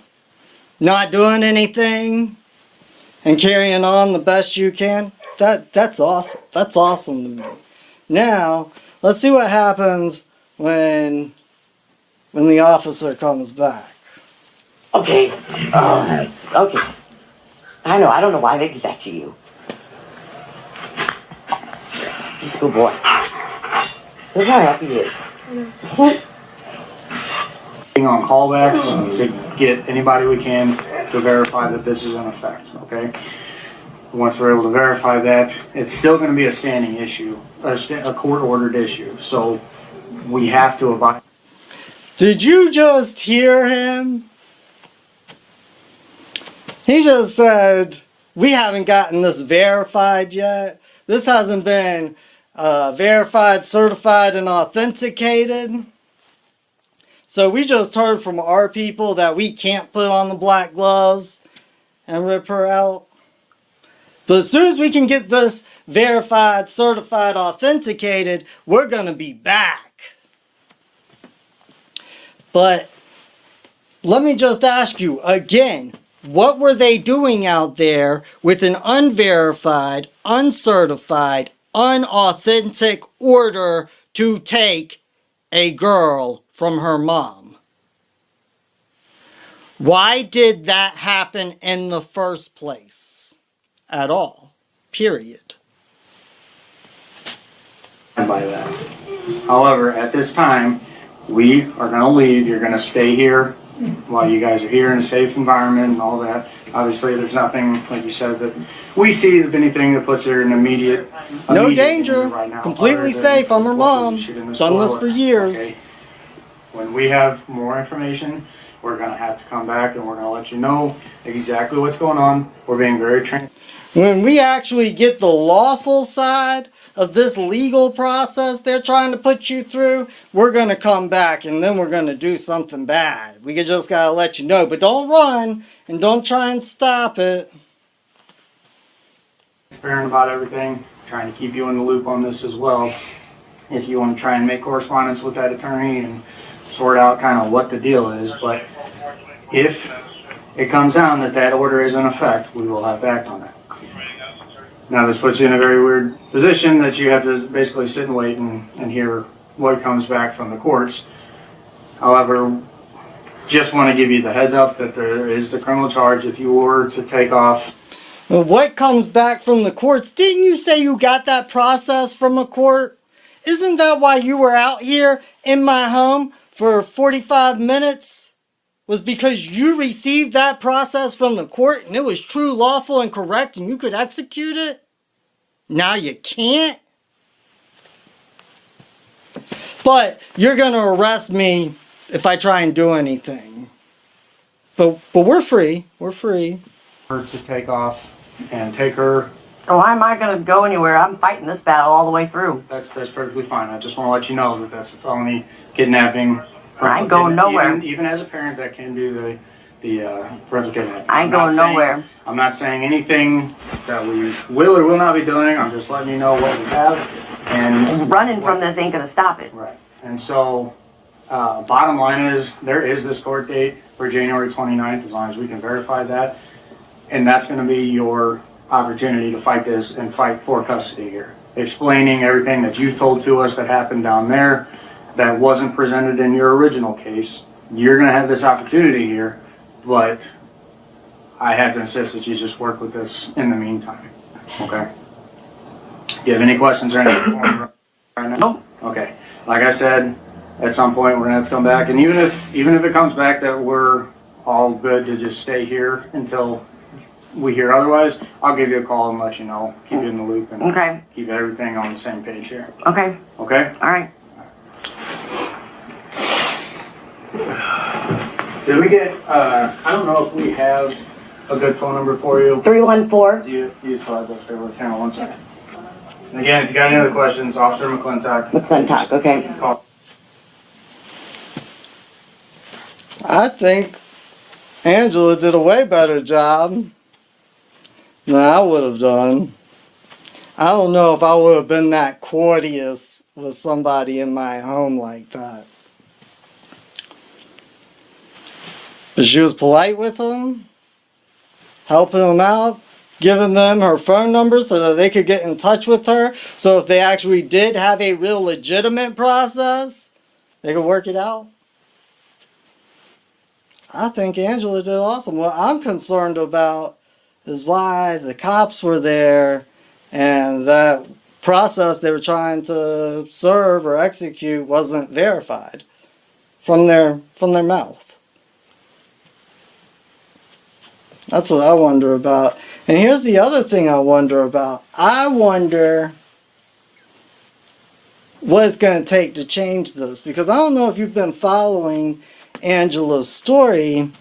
not doing anything, and carrying on the best you can. That's awesome. That's awesome to me. Now, let's see what happens when the officer comes back. Okay. Okay. I know. I don't know why they did that to you. He's a good boy. Look how happy he is. On callbacks to get anybody we can to verify that this is in effect, okay? Once we're able to verify that, it's still going to be a standing issue, a court-ordered issue, so we have to abide. Did you just hear him? He just said, we haven't gotten this verified yet. This hasn't been verified, certified, and authenticated. So we just heard from our people that we can't put on the black gloves and rip her out. But as soon as we can get this verified, certified, authenticated, we're going to be back. But let me just ask you again, what were they doing out there with an unverified, uncertified, unauthentic order to take a girl from her mom? Why did that happen in the first place? At all. Period. By that. However, at this time, we are going to leave. You're going to stay here while you guys are here in a safe environment and all that. Obviously, there's nothing, like you said, that we see of anything that puts her in immediate no danger. Right now, completely safe. I'm her mom. Done this for years. Okay. When we have more information, we're going to have to come back and we're going to let you know exactly what's going on. We're being very transparent. When we actually get the lawful side of this legal process they're trying to put you through, we're going to come back and then we're going to do something bad. We just got to let you know. But don't run and don't try and stop it. Transparent about everything. Trying to keep you in the loop on this as well. If you want to try and make correspondence with that attorney and sort out kind of what the deal is. But if it comes down that that order is in effect, we will have to act on it. Now this puts you in a very weird position that you have to basically sit and wait and hear what comes back from the courts. However, just want to give you the heads up that there is the criminal charge if you were to take off. Well, what comes back from the courts? Didn't you say you got that process from a court? Isn't that why you were out here in my home for 45 minutes? Was because you received that process from the court and it was true, lawful, and correct and you could execute it? Now you can't? But you're going to arrest me if I try and do anything. But we're free. We're free. Her to take off and take her. Oh, why am I going to go anywhere? I'm fighting this battle all the way through. That's perfectly fine. I just want to let you know that that's a felony kidnapping. I ain't going nowhere. Even as a parent, that can do the parental kidnapping. I ain't going nowhere. I'm not saying anything that we will or will not be doing. I'm just letting you know what we have. And running from this ain't going to stop it. Right. And so Bottom line is, there is this court date for January 29th, as long as we can verify that. And that's going to be your opportunity to fight this and fight for custody here. Explaining everything that you told to us that happened down there that wasn't presented in your original case. You're going to have this opportunity here, but I have to insist that you just work with this in the meantime. Okay? Do you have any questions or anything right now? Okay. Like I said, at some point we're going to have to come back, and even if it comes back that we're all good to just stay here until we hear otherwise, I'll give you a call and let you know, keep you in the loop, and keep everything on the same page here. Okay. Okay? All right. Did we get, I don't know if we have a good phone number for you. 314. You slide those paperwork. Hang on one second. And again, if you got any other questions, Officer McClintock. McClintock, okay. Call. I think Angela did a way better job than I would have done. I don't know if I would have been that courteous with somebody in my home like that. But she was polite with them, helping them out, giving them her phone number so that they could get in touch with her. So if they actually did have a real legitimate process, they could work it out. I think Angela did awesome. What I'm concerned about is why the cops were there and that process they were trying to serve or execute wasn't verified from their mouth. That's what I wonder about. And here's the other thing I wonder about. I wonder what it's going to take to change this. Because I don't know if you've been following Angela's story,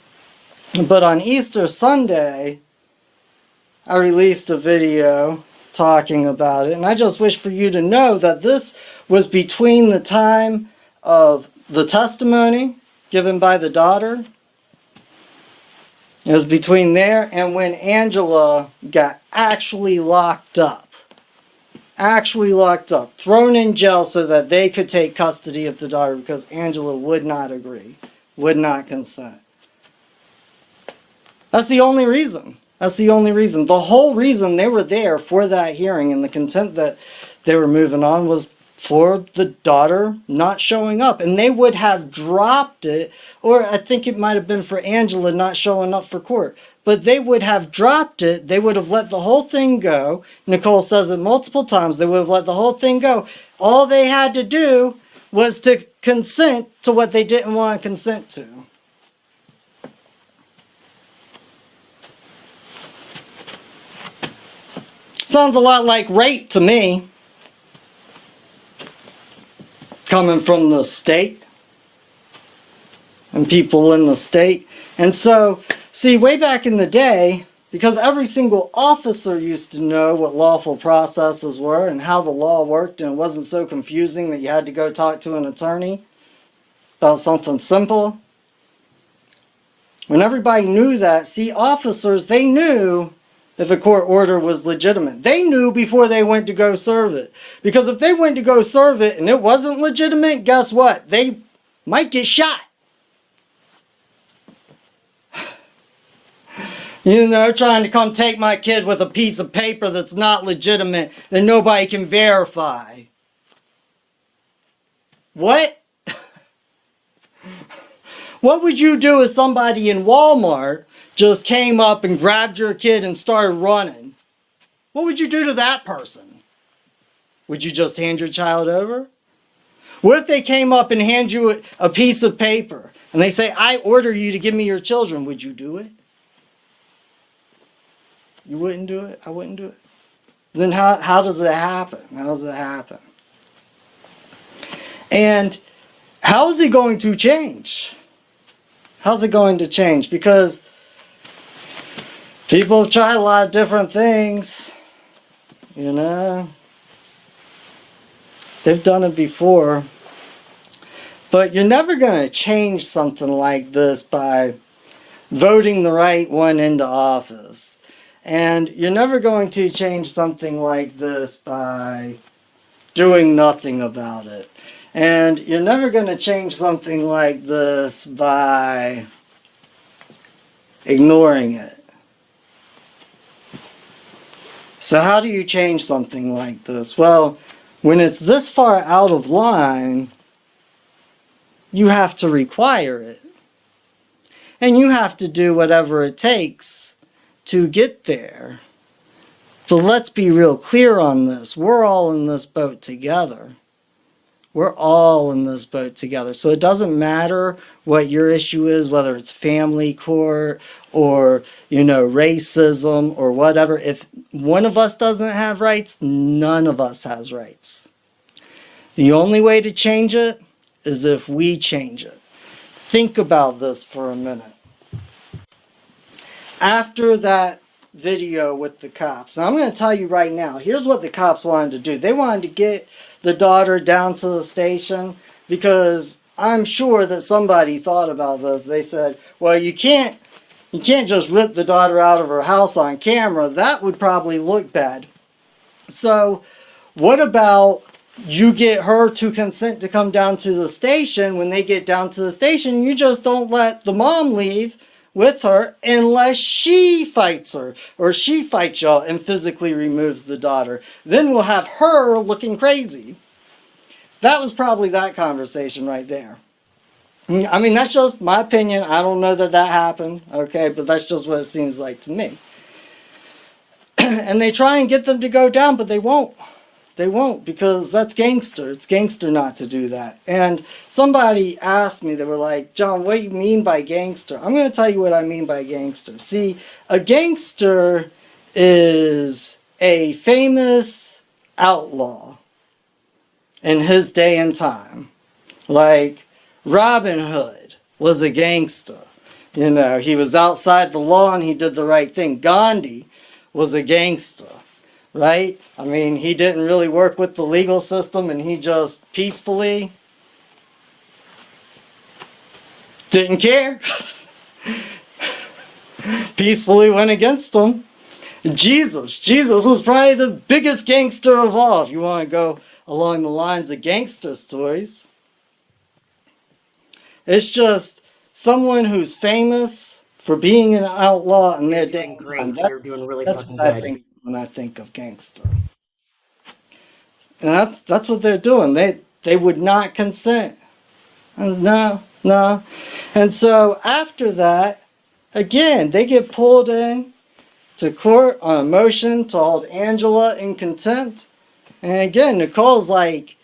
but on Easter Sunday, I released a video talking about it. And I just wish for you to know that this was between the time of the testimony given by the daughter. It was between there and when Angela got actually locked up. Thrown in jail so that they could take custody of the daughter because Angela would not agree, would not consent. That's the only reason. The whole reason they were there for that hearing and the consent that they were moving on was for the daughter not showing up. And they would have dropped it, or I think it might have been for Angela not showing up for court. But they would have dropped it. They would have let the whole thing go. Nicole says it multiple times. They would have let the whole thing go. All they had to do was to consent to what they didn't want to consent to. Sounds a lot like rape to me. Coming from the state and people in the state. And so, see, way back in the day, because every single officer used to know what lawful processes were and how the law worked, and it wasn't so confusing that you had to go talk to an attorney about something simple. When everybody knew that, see, officers, they knew if a court order was legitimate. They knew before they went to go serve it. Because if they went to go serve it and it wasn't legitimate, guess what? They might get shot. You know, trying to come take my kid with a piece of paper that's not legitimate that nobody can verify. What? What would you do if somebody in Walmart just came up and grabbed your kid and started running? What would you do to that person? Would you just hand your child over? What if they came up and hand you a piece of paper and they say, I order you to give me your children? Would you do it? You wouldn't do it? I wouldn't do it. Then how does it happen? How does it happen? And how is it going to change? How's it going to change? Because people have tried a lot of different things, you know. They've done it before. But you're never going to change something like this by voting the right one into office. And you're never going to change something like this by doing nothing about it. And you're never going to change something like this by ignoring it. So how do you change something like this? Well, when it's this far out of line, you have to require it. And you have to do whatever it takes to get there. But let's be real clear on this. We're all in this boat together. We're all in this boat together. So it doesn't matter what your issue is, whether it's family court or, racism or whatever. If one of us doesn't have rights, none of us has rights. The only way to change it is if we change it. Think about this for a minute. After that video with the cops, and I'm going to tell you right now, here's what the cops wanted to do. They wanted to get the daughter down to the station because I'm sure that somebody thought about this. They said, well, you can't just rip the daughter out of her house on camera. That would probably look bad. So what about you get her to consent to come down to the station? When they get down to the station, you just don't let the mom leave with her unless she fights her or she fights y'all and physically removes the daughter. Then we'll have her looking crazy. That was probably that conversation right there. I mean, that's just my opinion. I don't know that happened, okay, but that's just what it seems like to me. And they try and get them to go down, but they won't. They won't, because that's gangster. It's gangster not to do that. And somebody asked me, they were like, John, what do you mean by gangster? I'm going to tell you what I mean by gangster. See, a gangster is a famous outlaw in his day and time. Like Robin Hood was a gangster. He was outside the law and he did the right thing. Gandhi was a gangster. Right? I mean, he didn't really work with the legal system and he just peacefully didn't care. Peacefully went against them. Jesus was probably the biggest gangster of all, if you want to go along the lines of gangster stories. It's just someone who's famous for being an outlaw and they're doing great. You're doing really fucking good. I think when I think of gangster. And that's what they're doing. They would not consent. No. And so after that, again, they get pulled in to court on a motion to hold Angela in contempt. And again, Nicole's like,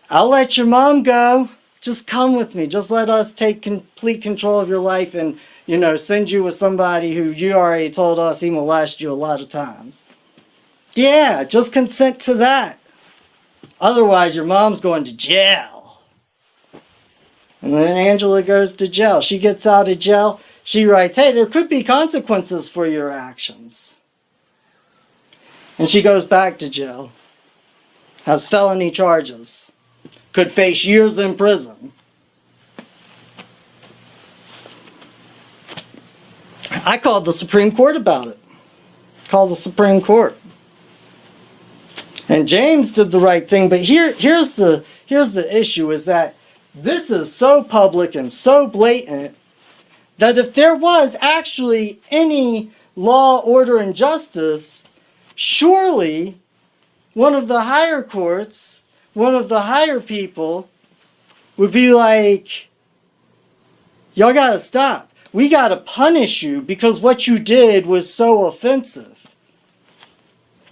I'll let your mom go. Just come with me. Just let us take complete control of your life and, send you with somebody who you already told us he molested you a lot of times. Yeah, just consent to that. Otherwise, your mom's going to jail. And then Angela goes to jail. She gets out of jail. She writes, hey, there could be consequences for your actions. And she goes back to jail. Has felony charges. Could face years in prison. I called the Supreme Court about it. Called the Supreme Court. And James did the right thing, but here's the issue is that this is so public and so blatant that if there was actually any law, order, and justice, surely one of the higher courts, one of the higher people would be like, y'all gotta stop. We gotta punish you because what you did was so offensive.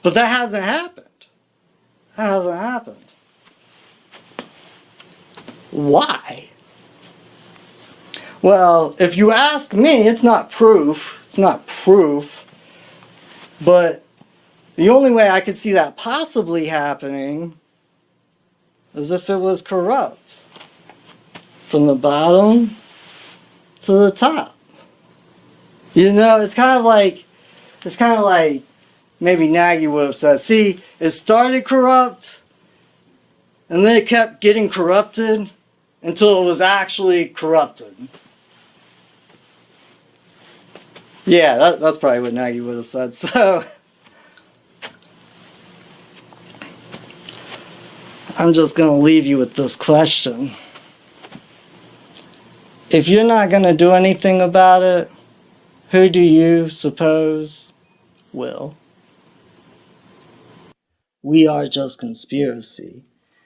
But that hasn't happened. That hasn't happened. Why? Well, if you ask me, it's not proof. It's not proof. But the only way I could see that possibly happening is if it was corrupt. From the bottom to the top. It's kind of like maybe Nagy would have said, see, it started corrupt, and then it kept getting corrupted until it was actually corrupted. Yeah, that's probably what Nagy would have said. So, I'm just going to leave you with this question. If you're not going to do anything about it, who do you suppose will? We are just conspiracy,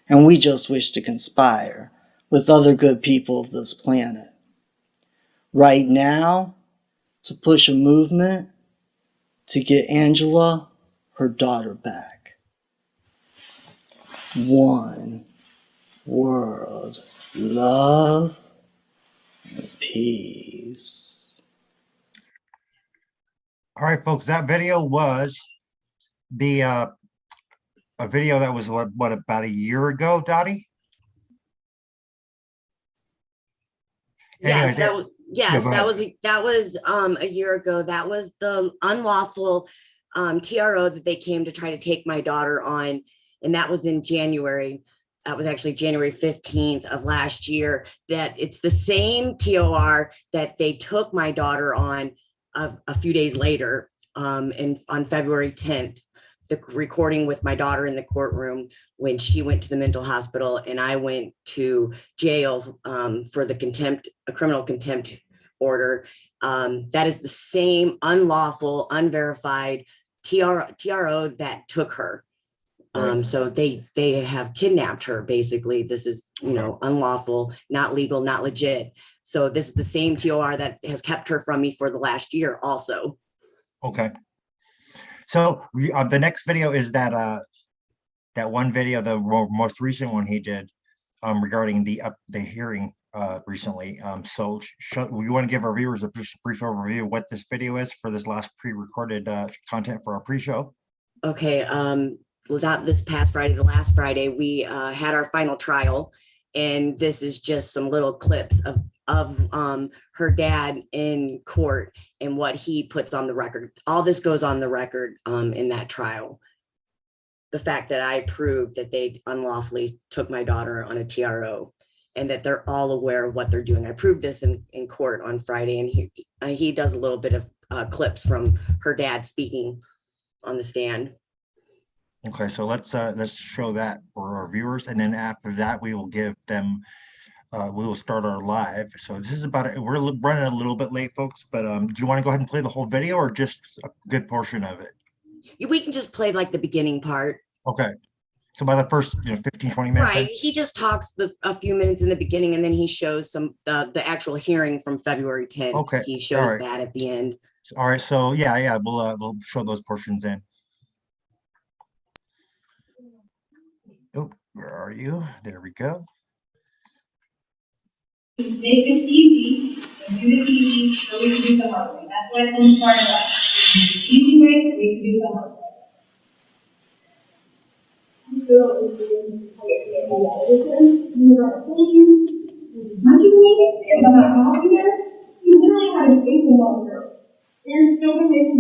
and we just wish to conspire with other good people of this planet. Right now, to push a movement to get Angela her daughter back. One world, love, and peace. All right, folks, that video was the a video that was what about a year ago, Dottie? Yes, Anyway, that was a year ago. That was the unlawful TRO that they came to try to take my daughter on, and that was in January. That was actually January 15th of last year. That it's the same TOR that they took my daughter on a few days later, and on February 10th. The recording with my daughter in the courtroom when she went to the mental hospital and I went to jail for the criminal contempt order. That is the same unlawful, unverified TRO that took her. So they have kidnapped her. Basically, this is, unlawful, not legal, not legit. So this is the same TOR that has kept her from me for the last year also. Okay. So the next video is that one video, the most recent one he did regarding the hearing recently. So we want to give our viewers a brief overview of what this video is for this last pre-recorded content for our pre-show. Okay. Not this past Friday, the last Friday, we had our final trial, and this is just some little clips of her dad in court and what he puts on the record. All this goes on the record in that trial. The fact that I proved that they unlawfully took my daughter on a TRO and that they're all aware of what they're doing. I proved this in court on Friday, and he does a little bit of clips from her dad speaking on the stand. Okay, so let's show that for our viewers, and then after that we will give them we will start our live. So this is about it. We're running a little bit late, folks, but do you want to go ahead and play the whole video or just a good portion of it? We can just play like the beginning part. Okay. So by the first 15, 20 minutes. Right. He just talks a few minutes in the beginning, and then he shows the actual hearing from February 10th. Okay. He shows that at the end. All right. So yeah, we'll show those portions in. Oh, where are you? There we go. Make this easy and do this easy so we can do the hard way. That's why it's part of us. The easy way so we can do the hard way. There's no evidence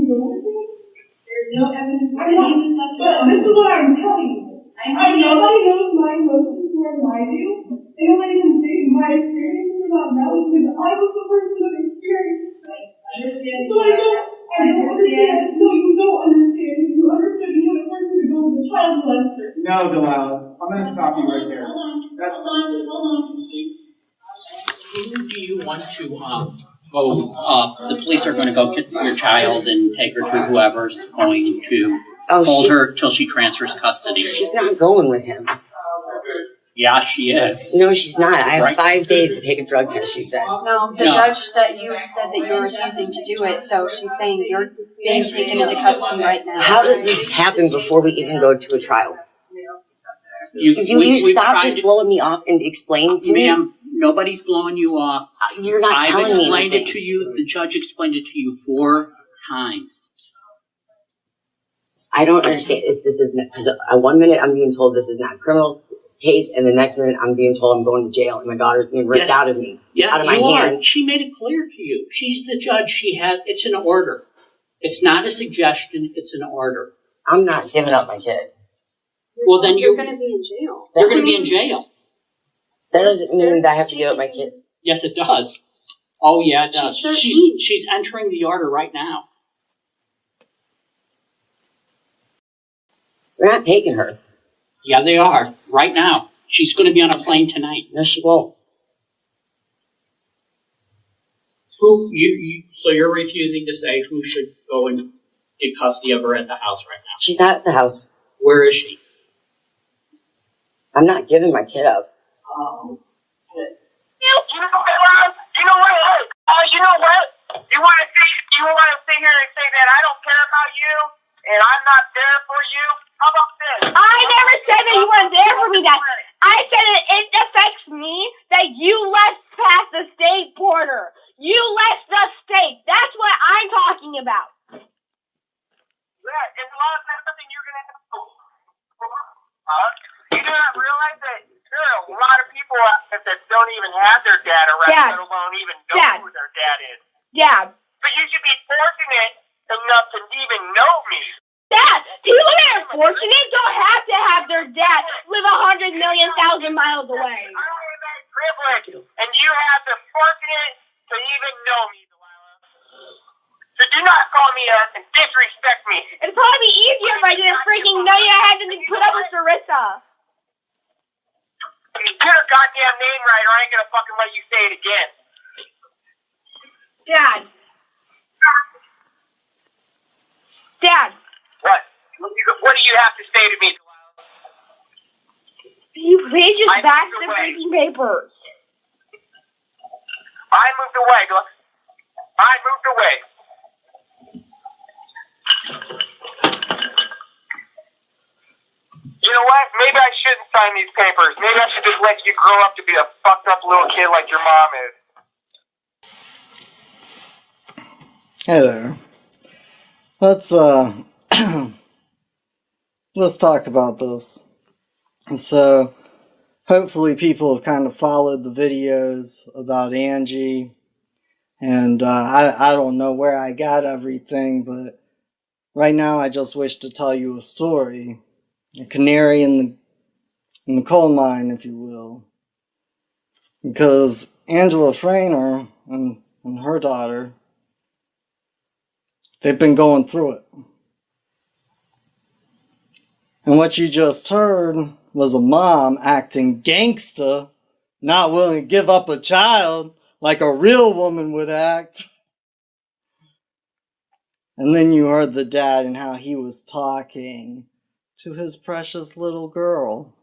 for anything. There's no evidence for anything. But this is what I'm telling you. Nobody knows my emotions more than I do. And nobody can say my experiences about Melly because I was the person who experienced it. So I don't understand. No, you don't understand. If you understood, you would have learned to go to the child molester. No, Delilah. I'm going to stop you right there. Hold on. Who do you want to go? The police are going to go get your child and take her to whoever's going to hold her till she transfers custody. She's not going with him. Yeah, she is. No, she's not. I have 5 days to take a drug test, she said. No, the judge said you said that you're refusing to do it, so she's saying you're being taken into custody right now. How does this happen before we even go to a trial? You stop just blowing me off and explain to me? Ma'am, nobody's blowing you off. You're not telling me anything. I've explained it to you. The judge explained it to you 4 times. I don't understand if this is, because 1 minute I'm being told this is not a criminal case, and the next minute I'm being told I'm going to jail, and my daughter's being ripped out of me, out of my hands. She made it clear to you. She's the judge. It's an order. It's not a suggestion. It's an order. I'm not giving up my kid. Well, then you're going to be in jail. You're going to be in jail. That doesn't mean that I have to give up my kid. Yes, it does. Oh, yeah, it does. She's 13. She's entering the order right now. They're not taking her. Yeah, they are. Right now. She's going to be on a plane tonight. Yes, she won't. So you're refusing to say who should go and get custody of her at the house right now? She's not at the house. Where is she? I'm not giving my kid up. You know what? You want to sit here and say that I don't care about you and I'm not there for you? How about this? I never said that you weren't there for me. That I said it affects me that you left past the state border. You left the state. That's what I'm talking about. Yeah, as long as that's something you're going to have to do. You do not realize that there are a lot of people out there that don't even have their dad around, let alone even know who their dad is. Dad. But you should be fortunate enough to even know me. Dad, people that are fortunate don't have to have their dad live 100,000,000 miles away. I don't have that privilege, and you have the fortunate to even know me, Delilah. So do not call me up and disrespect me. It'd probably be easier if I didn't freaking know you had to put up with Sarissa. Get her goddamn name right, or I ain't gonna fucking let you say it again. Dad. Dad. What? What do you have to say to me, Delilah? You please just back the freaking papers. I moved away. I moved away. You know what? Maybe I shouldn't sign these papers. Maybe I should just let you grow up to be a fucked up little kid like your mom is. Hey there. Let's talk about this. So, hopefully people have kind of followed the videos about Angie. And I don't know where I got everything, but right now I just wish to tell you a story. A canary in the coal mine, if you will. Because Angela Freiner and her daughter, they've been going through it. And what you just heard was a mom acting gangsta, not willing to give up a child like a real woman would act. And then you heard the dad and how he was talking to his precious little girl.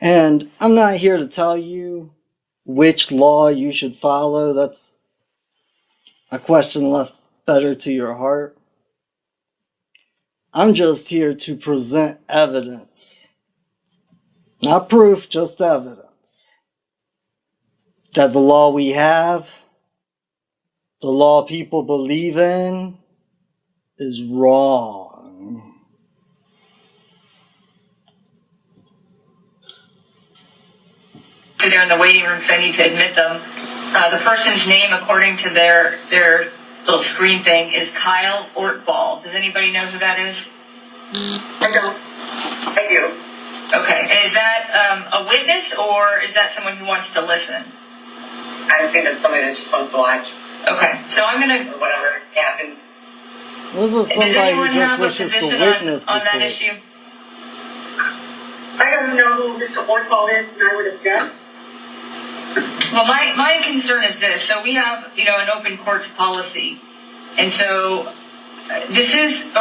And I'm not here to tell you which law you should follow. That's a question left better to your heart. I'm just here to present evidence. Not proof, just evidence. That the law we have, the law people believe in, is wrong. They're in the waiting room, so I need to admit them. The person's name, according to their little screen thing, is Kyle Ortball. Does anybody know who that is? I don't. I do. Okay, and is that a witness, or is that someone who wants to listen? I think that's somebody that just wants to watch. Okay, so I'm gonna... Or whatever happens. This is somebody who just wishes to witness on that court. issue? I don't know who Mr. Ortball is, and I would object. Well, my concern is this. So we have, an open courts policy. And so this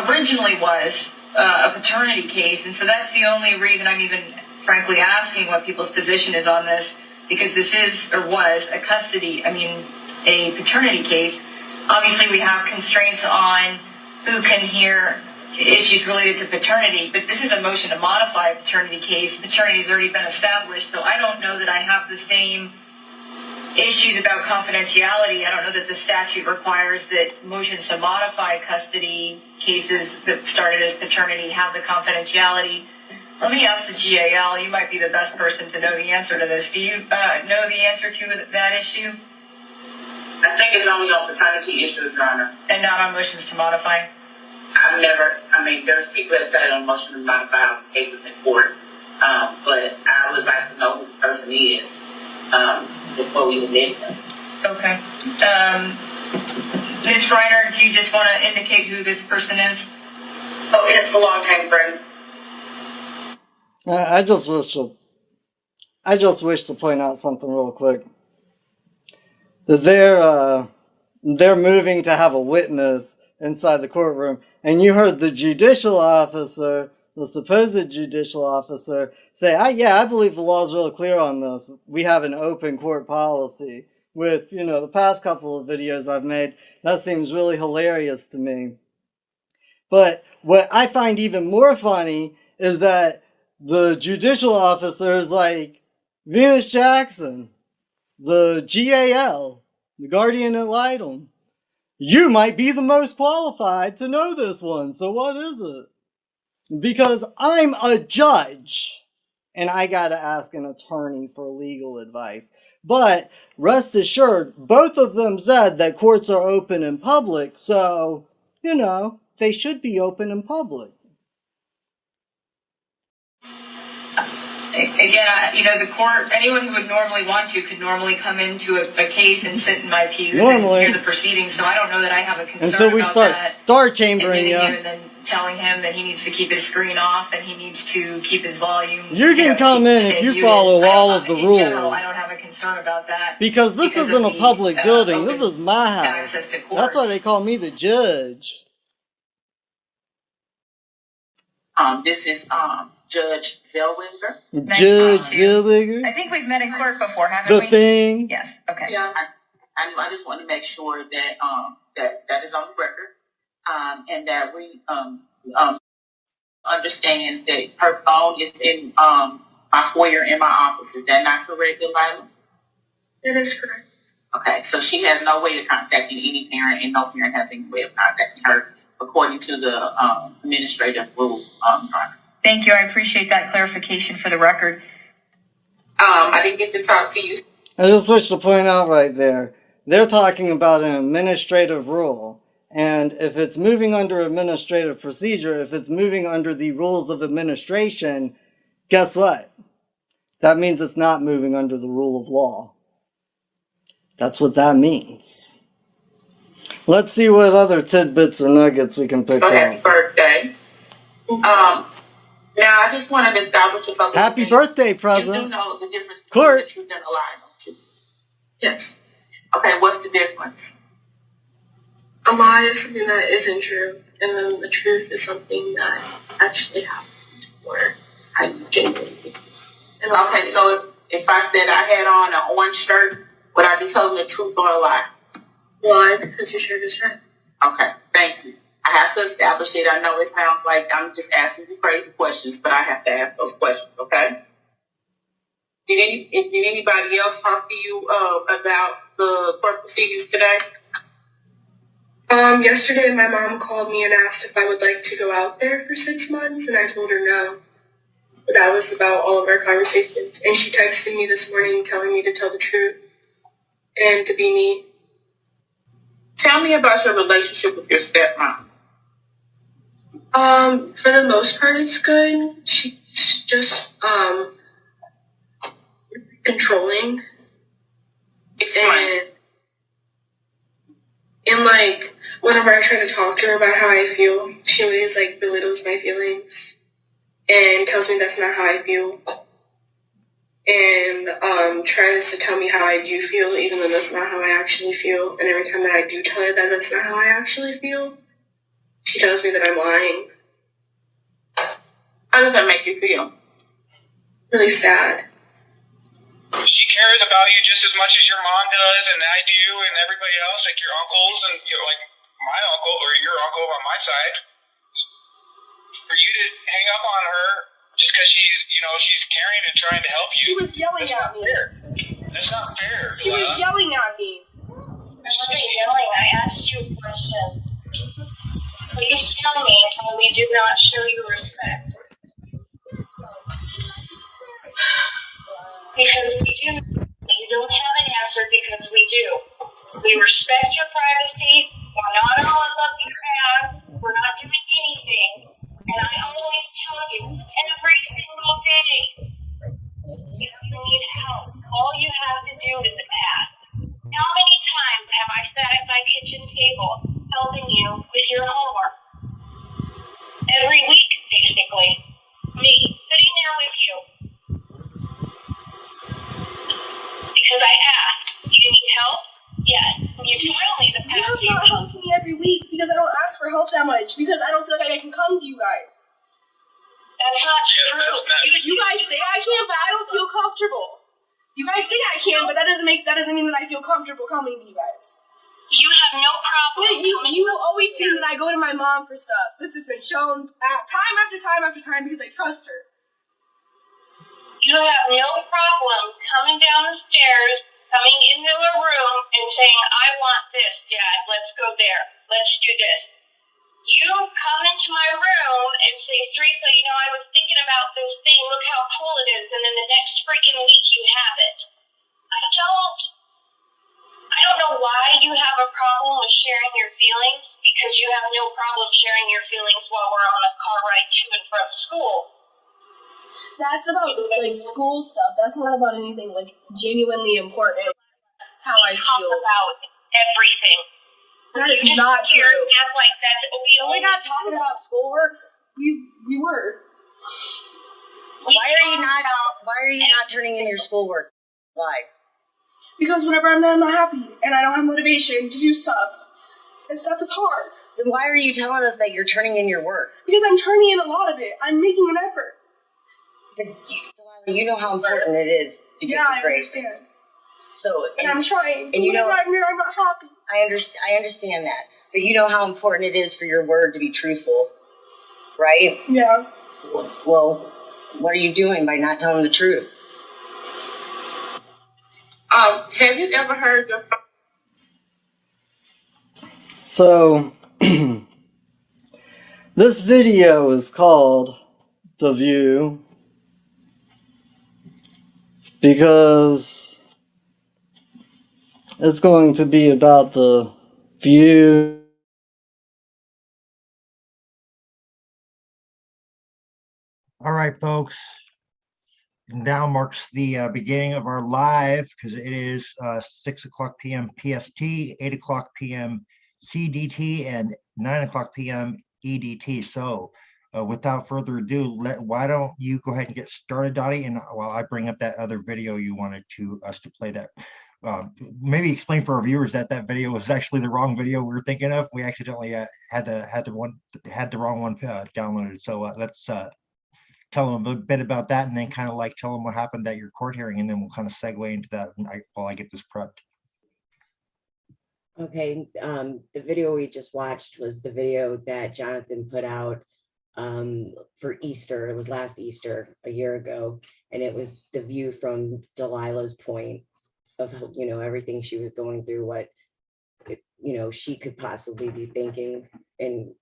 originally was a paternity case. And so that's the only reason I'm even, frankly, asking what people's position is on this. Because this is, or was, a paternity case. Obviously, we have constraints on who can hear issues related to paternity. But this is a motion to modify a paternity case. Paternity has already been established. So I don't know that I have the same issues about confidentiality. I don't know that the statute requires that motions to modify custody cases that started as paternity have the confidentiality. Let me ask the GAL. You might be the best person to know the answer to this. Do you know the answer to that issue? I think it's only on paternity issues, Your Honor. And not on motions to modify? There's people that said it on motion to modify on cases in court. But I would like to know who the person is. Before we admit them. Okay. Ms. Freiner, do you just want to indicate who this person is? Oh, it's a long-time friend. I just wish to point out something real quick. That they're moving to have a witness inside the courtroom, and you heard the judicial officer, the supposed judicial officer, say, I believe the law is real clear on this. We have an open court policy. With, the past couple of videos I've made, that seems really hilarious to me. But what I find even more funny is that the judicial officer is like Venus Jackson, the GAL, the guardian ad litem. You might be the most qualified to know this one, so what is it? Because I'm a judge, and I gotta ask an attorney for legal advice. But rest assured, both of them said that courts are open in public, so, they should be open in public. Again, the court, anyone who would normally want to could normally come into a case and sit in my pews and hear the proceedings, so I don't know that I have a concern until we about start that. star chambering you. And then telling him that he needs to keep his screen off and he needs to keep his volume. You can come in if you follow all of the rules. In general, I don't have a concern about that. Because this isn't a public building. This is my house. That's why they call me the judge. This is Judge Zellweger. Judge Zellweger. I think we've met in court before, haven't we? The thing. Yes. Okay. Yeah, I just want to make sure that that is on the record, and that we understands that her phone is in my foyer in my office. Is that not correct, Delilah? That is correct. Okay, so she has no way of contacting any parent, and no parent has any way of contacting her, according to the administrative rule. Thank you. I appreciate that clarification for the record. I didn't get to talk to you. I just wish to point out right there, they're talking about an administrative rule. And if it's moving under administrative procedure, if it's moving under the rules of administration, guess what? That means it's not moving under the rule of law. That's what that means. Let's see what other tidbits or nuggets we can pick So up. happy birthday. Now I just wanted to establish a couple Happy of things. birthday, You do President. know the difference between Court. the truth and a lie, don't you? Yes. Okay, what's the difference? A lie is something that isn't true, and then the truth is something that actually happened, or I genuinely. Okay, so if I said I had on an orange shirt, would I be telling the truth or a lie? Lie, because your shirt is red. Okay, thank you. I have to establish it. I know it sounds like I'm just asking you crazy questions, but I have to ask those questions, okay? Did anybody else talk to you about the court proceedings today? Yesterday my mom called me and asked if I would like to go out there for 6 months, and I told her no. But that was about all of our conversations. And she texted me this morning telling me to tell the truth and to be me. Tell me about your relationship with your stepmom. For the most part, it's good. She's just, controlling. Explain. And like, whenever I try to talk to her about how I feel, she always like belittles my feelings and tells me that's not how I feel. And tries to tell me how I do feel, even though that's not how I actually feel. And every time that I do tell her that that's not how I actually feel, she tells me that I'm lying. How does that make you feel? Really sad. She cares about you just as much as your mom does, and I do, and everybody else, like your uncles, and like my uncle or your uncle on my side. For you to hang up on her just because she's caring and trying to help you. She was yelling at me. That's not fair. She was yelling at me. I wasn't yelling. I asked you a question. Please tell me how we do not show you respect. Because we do. You don't have an answer because we do. We respect your privacy. We're not all up your ass. We're not doing anything. And I always tell you every single day, if you need help, all you have to do is ask. How many times have I sat at my kitchen table helping you with your homework? Every week, basically. Me sitting there with Because I asked, do you need help? Yes. You told me the You past have few not helped me every week because I don't ask for help that much because I don't feel like I can come to you guys. That's not true. You guys say I can, but I don't feel comfortable. You guys say I can, but that doesn't mean that I feel comfortable coming to you guys. You have no problem. But you always say that I go to my mom for stuff. This has been shown time after time after time because I trust her. You have no problem coming down the stairs, coming into a room and saying, I want this, Dad. Let's go there. Let's do this. You come into my room and say, Teresa, you know, I was thinking about this thing. Look how cool it is. And then the next freaking week you have it. I don't know why you have a problem with sharing your feelings, because you have no problem sharing your feelings while we're on a car ride to and from school. That's about like school stuff. That's not about anything like genuinely important. How I talk feel about everything. That is You just not sit here true. and act like that's We're not talking about schoolwork. We were. Why are you not turning in your schoolwork? Why? Because whenever I'm there, I'm not happy, and I don't have motivation to do stuff. And stuff is hard. Then why are you telling us that you're turning in your work? Because I'm turning in a lot of it. I'm making an effort. But you know how important it is to get I the grades. understand. So And I'm trying. And you know, whenever I'm there, I'm not happy. I understand that, but you know how important it is for your word to be truthful, right? Yeah. Well, what are you doing by not telling the truth? Have you ever heard the... So, this video is called The View because it's going to be about the view All right, folks. Now marks the beginning of our live because it is 6 o'clock p.m. PST, 8 o'clock p.m. CDT, and 9 o'clock p.m. EDT. So without further ado, why don't you go ahead and get started, Dottie, and while I bring up that other video you wanted us to play that. Maybe explain for our viewers that video was actually the wrong video we were thinking of. We accidentally had the wrong one downloaded. So let's tell them a bit about that, and then kind of like tell them what happened at your court hearing, and then we'll kind of segue into that while I get this prepped. Okay, the video we just watched was the video that Jonathan put out for Easter. It was last Easter, a year ago, and it was the view from Delilah's point of, you know, everything she was going through, what, you know, she could possibly be thinking, and,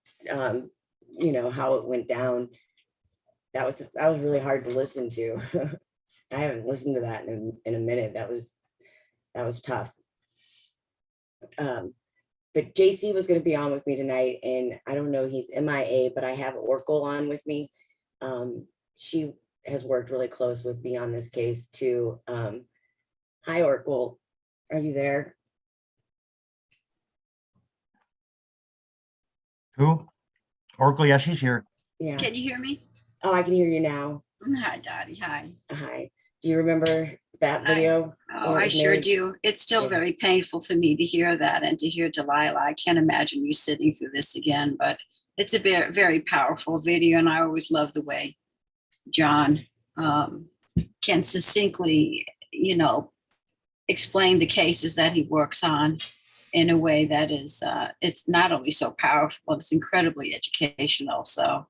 you know, how it went down. That was really hard to listen to. I haven't listened to that in a minute. That was tough. But JC was going to be on with me tonight, and I don't know, he's MIA, but I have Oracle on with me. She has worked really close with me on this case too. Hi, Oracle. Are you there? Who? Oracle? Yeah, she's here. Yeah. Can you hear me? Oh, I can hear you now. Hi, Dottie. Hi. Hi. Do you remember that video? I sure do. It's still very painful for me to hear that and to hear Delilah. I can't imagine you sitting through this again, but it's a very, very powerful video, and I always love the way John can succinctly, you know, explain the cases that he works on in a way that is, it's not only so powerful, it's incredibly educational. So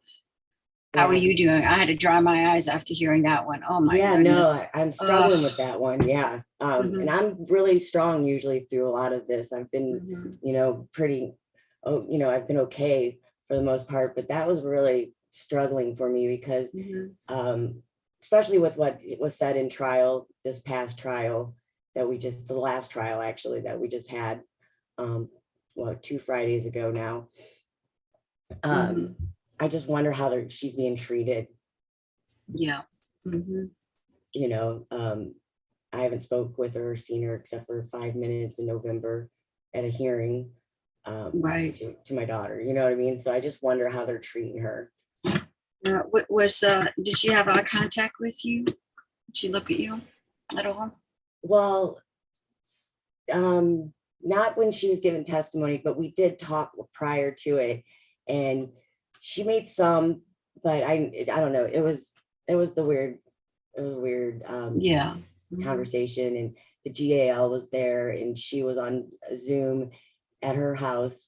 how are you doing? I had to dry my eyes after hearing that one. Oh my goodness. No, I'm struggling with that one. Yeah. And I'm really strong usually through a lot of this. I've been, you know, you know, I've been okay for the most part, but that was really struggling for me because, especially with what was said in trial, this past trial that the last trial actually that we just had, 2 Fridays ago now. I just wonder how she's being treated. Yeah. You know, I haven't spoke with her or seen her except for 5 minutes in November at a hearing right. to my daughter. You know what I mean? So I just wonder how they're treating her. Did she have eye contact with you? Did she look at you at all? Well, Not when she was giving testimony, but we did talk prior to it, and she made some, but I don't know. It was a weird Yeah. conversation, and the GAL was there, and she was on Zoom at her house,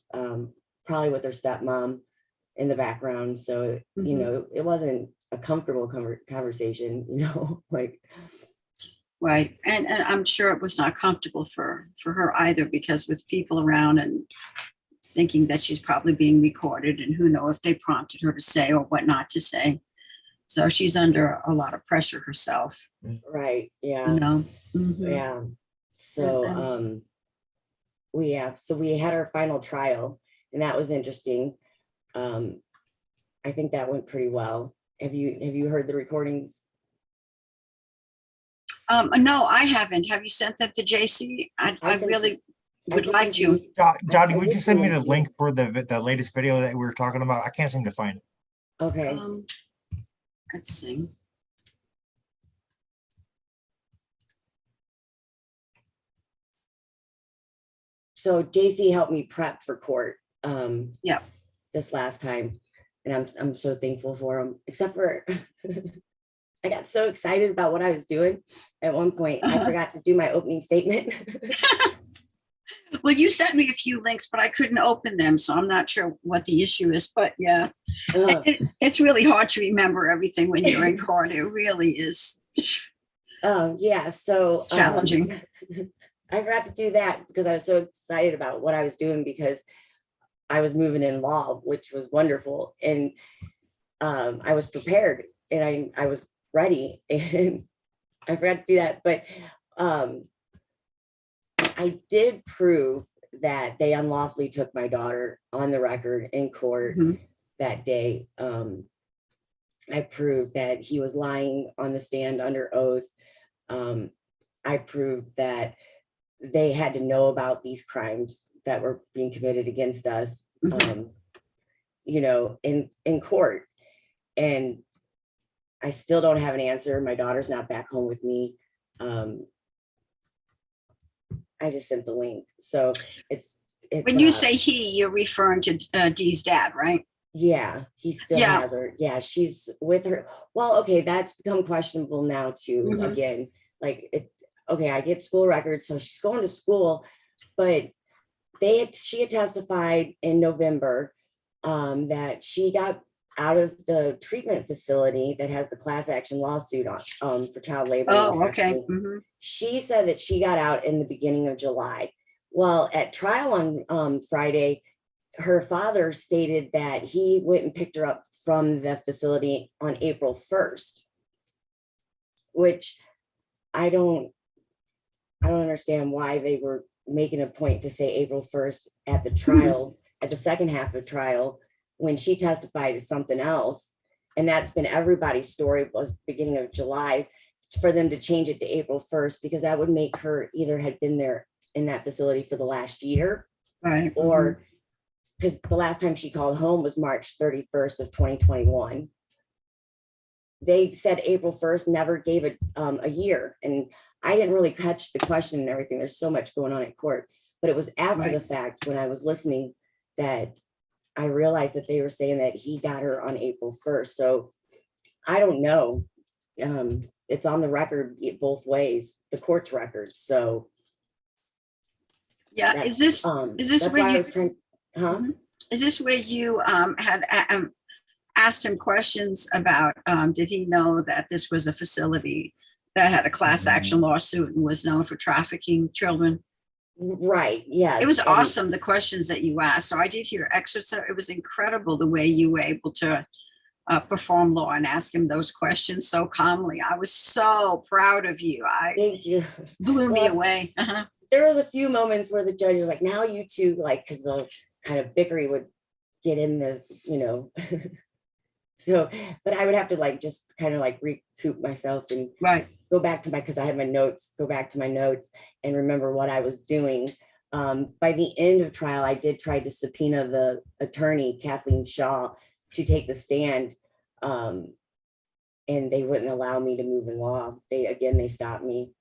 probably with her stepmom in the background. So, you know, it wasn't a comfortable conversation, you know, like. Right. And I'm sure it was not comfortable for her either, because with people around and thinking that she's probably being recorded, and who knows if they prompted her to say or what not to say. So she's under a lot of pressure herself. Right. Yeah. You know? Yeah. So, we had our final trial, and that was interesting. I think that went pretty well. Have you heard the recordings? No, I haven't. Have you sent them to JC? I really would like to. Dottie, would you send me the link for the latest video that we were talking about? I can't seem to find it. Okay. Let's see. So JC helped me prep for court. Yeah. This last time, and I'm so thankful for him. Except for I got so excited about what I was doing at one point, I forgot to do my opening statement. Well, you sent me a few links, but I couldn't open them, so I'm not sure what the issue is. But yeah, it's really hard to remember everything when you're in court. It really is. Yeah, so challenging. I forgot to do that because I was so excited about what I was doing, because I was moving in law, which was wonderful, and I was prepared, and I was ready, and I forgot to do that. But I did prove that they unlawfully took my daughter on the record in court that day. I proved that he was lying on the stand under oath. I proved that they had to know about these crimes that were being committed against us, you know, in court. And I still don't have an answer. My daughter's not back home with me. I just sent the link. So it's when you say he, you're referring to Dee's dad, right? Yeah, he still has her. Yeah, she's with her. Well, okay, that's become questionable now too. Again, like okay, I get school records, so she's going to school, but she had testified in November that she got out of the treatment facility that has the class action lawsuit on for child labor. Oh, okay. She said that she got out in the beginning of July. Well, at trial on Friday, her father stated that he went and picked her up from the facility on April 1st, which I don't understand why they were making a point to say April 1st at the trial, at the second half of trial, when she testified to something else. And that's been everybody's story, was beginning of July, for them to change it to April 1st, because that would make her either had been there in that facility for the last year, right? Or because the last time she called home was March 31st of 2021. They said April 1st, never gave it a year. And I didn't really catch the question and everything. There's so much going on at court, but it was after the fact, when I was listening, that I realized that they were saying that he got her on April 1st. So I don't know. It's on the record both ways, the court's record. So yeah, is this where you is this where you had asked him questions about did he know that this was a facility that had a class action lawsuit and was known for trafficking children? Right. Yes. It was awesome, the questions that you asked. So I did hear excerpts. It was incredible the way you were able to perform law and ask him those questions so calmly. I was so proud of you. Thank you. Blew me away. There was a few moments where the judge was like, now you two, like, because the kind of bickery would get in the, you know, so, but I would have to like, just kind of like recoup myself and go back to because I had my notes, go back to my notes and remember what I was doing. By the end of trial, I did try to subpoena the attorney, Kathleen Shaw, to take the stand. And they wouldn't allow me to move in law. They stopped me.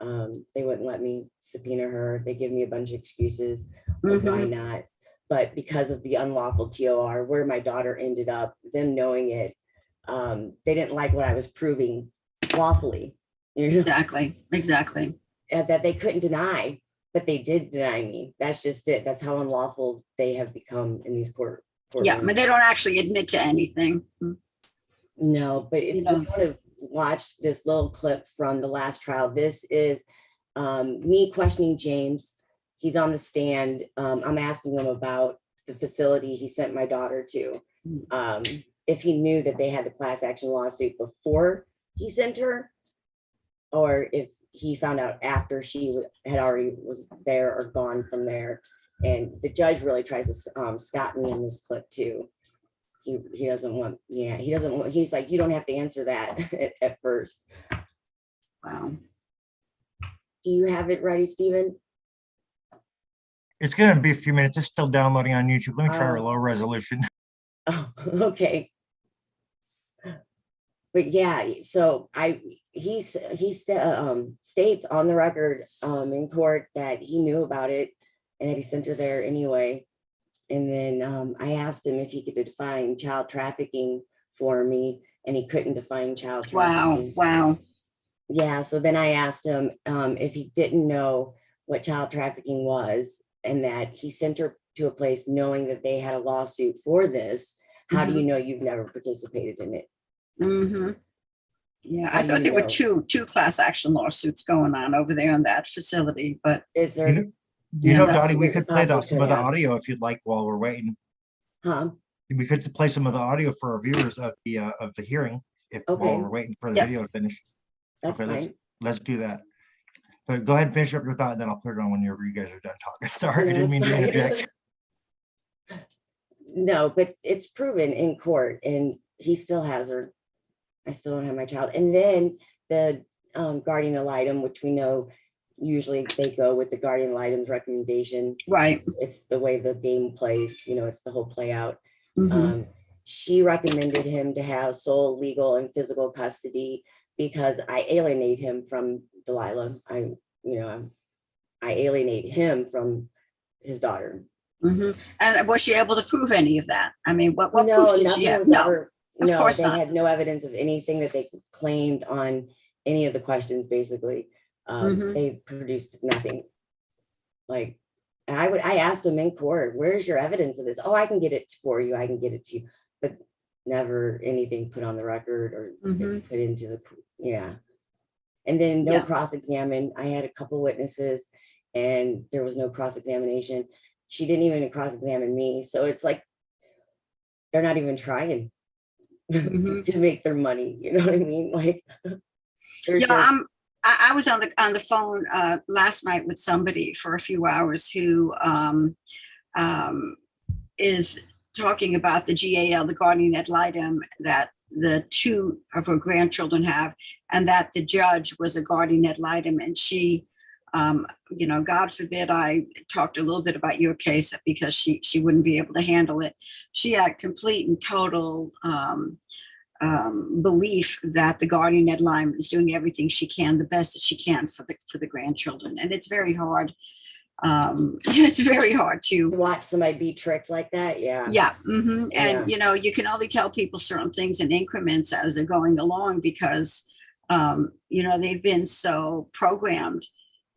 They wouldn't let me subpoena her. They give me a bunch of excuses of why not. But because of the unlawful TOR, where my daughter ended up, them knowing it, they didn't like what I was proving lawfully. You know? Exactly. That they couldn't deny, but they did deny me. That's just it. That's how unlawful they have become in these court. Yeah, but they don't actually admit to anything. No, but if you want to watch this little clip from the last trial, this is me questioning James. He's on the stand. I'm asking him about the facility he sent my daughter to. If he knew that they had the class action lawsuit before he sent her, or if he found out after she had already was there or gone from there. And the judge really tries to stop me in this clip too. He doesn't want, he doesn't want, he's like, you don't have to answer that at first. Wow. Do you have it ready, Stephen? It's going to be a few minutes. It's still downloading on YouTube. Let me try our low resolution. Oh, okay. But yeah, so he states on the record in court that he knew about it and that he sent her there anyway. And then I asked him if he could define child trafficking for me, and he couldn't define child trafficking. Wow. Yeah, so then I asked him if he didn't know what child trafficking was, and that he sent her to a place knowing that they had a lawsuit for this. How do you know you've never participated in it? Yeah, I thought there were two class action lawsuits going on over there in that facility, but is there? You know, Dottie, we could play some of the audio if you'd like while we're waiting. We could play some of the audio for our viewers of the hearing while we're waiting for the video to finish. That's fine. Let's do that. But go ahead and finish up your thought, and then I'll put it on whenever you guys are done talking. Sorry, I didn't mean to interject. No, but it's proven in court, and he still has her. I still don't have my child. And then the guardian ad litem, which we know usually they go with the guardian ad litem's recommendation. Right. It's the way the game plays, it's the whole play out. She recommended him to have sole legal and physical custody because I alienate him from Delilah. I alienate him from his daughter. And was she able to prove any of that? I mean, what no, proof did she have? No, of course they not. had no evidence of anything that they claimed on any of the questions, basically. They produced nothing. Like, I asked them in court, where's your evidence of this? Oh, I can get it for you. I can get it to you. But never anything put on the record or put into the, And then no cross-examine. I had a couple witnesses and there was no cross-examination. She didn't even cross-examine me. So it's like, they're not even trying to make their money. You know what I mean? Like, I was on the phone last night with somebody for a few hours who is talking about the GAL, the guardian ad litem, that the two of her grandchildren have, and that the judge was a guardian ad litem, and she, God forbid I talked a little bit about your case because she wouldn't be able to handle it. She had complete and total belief that the guardian ad litem is doing everything she can, the best that she can for the grandchildren, and it's very hard. It's very hard to watch somebody be tricked like that. And you can only tell people certain things in increments as they're going along because they've been so programmed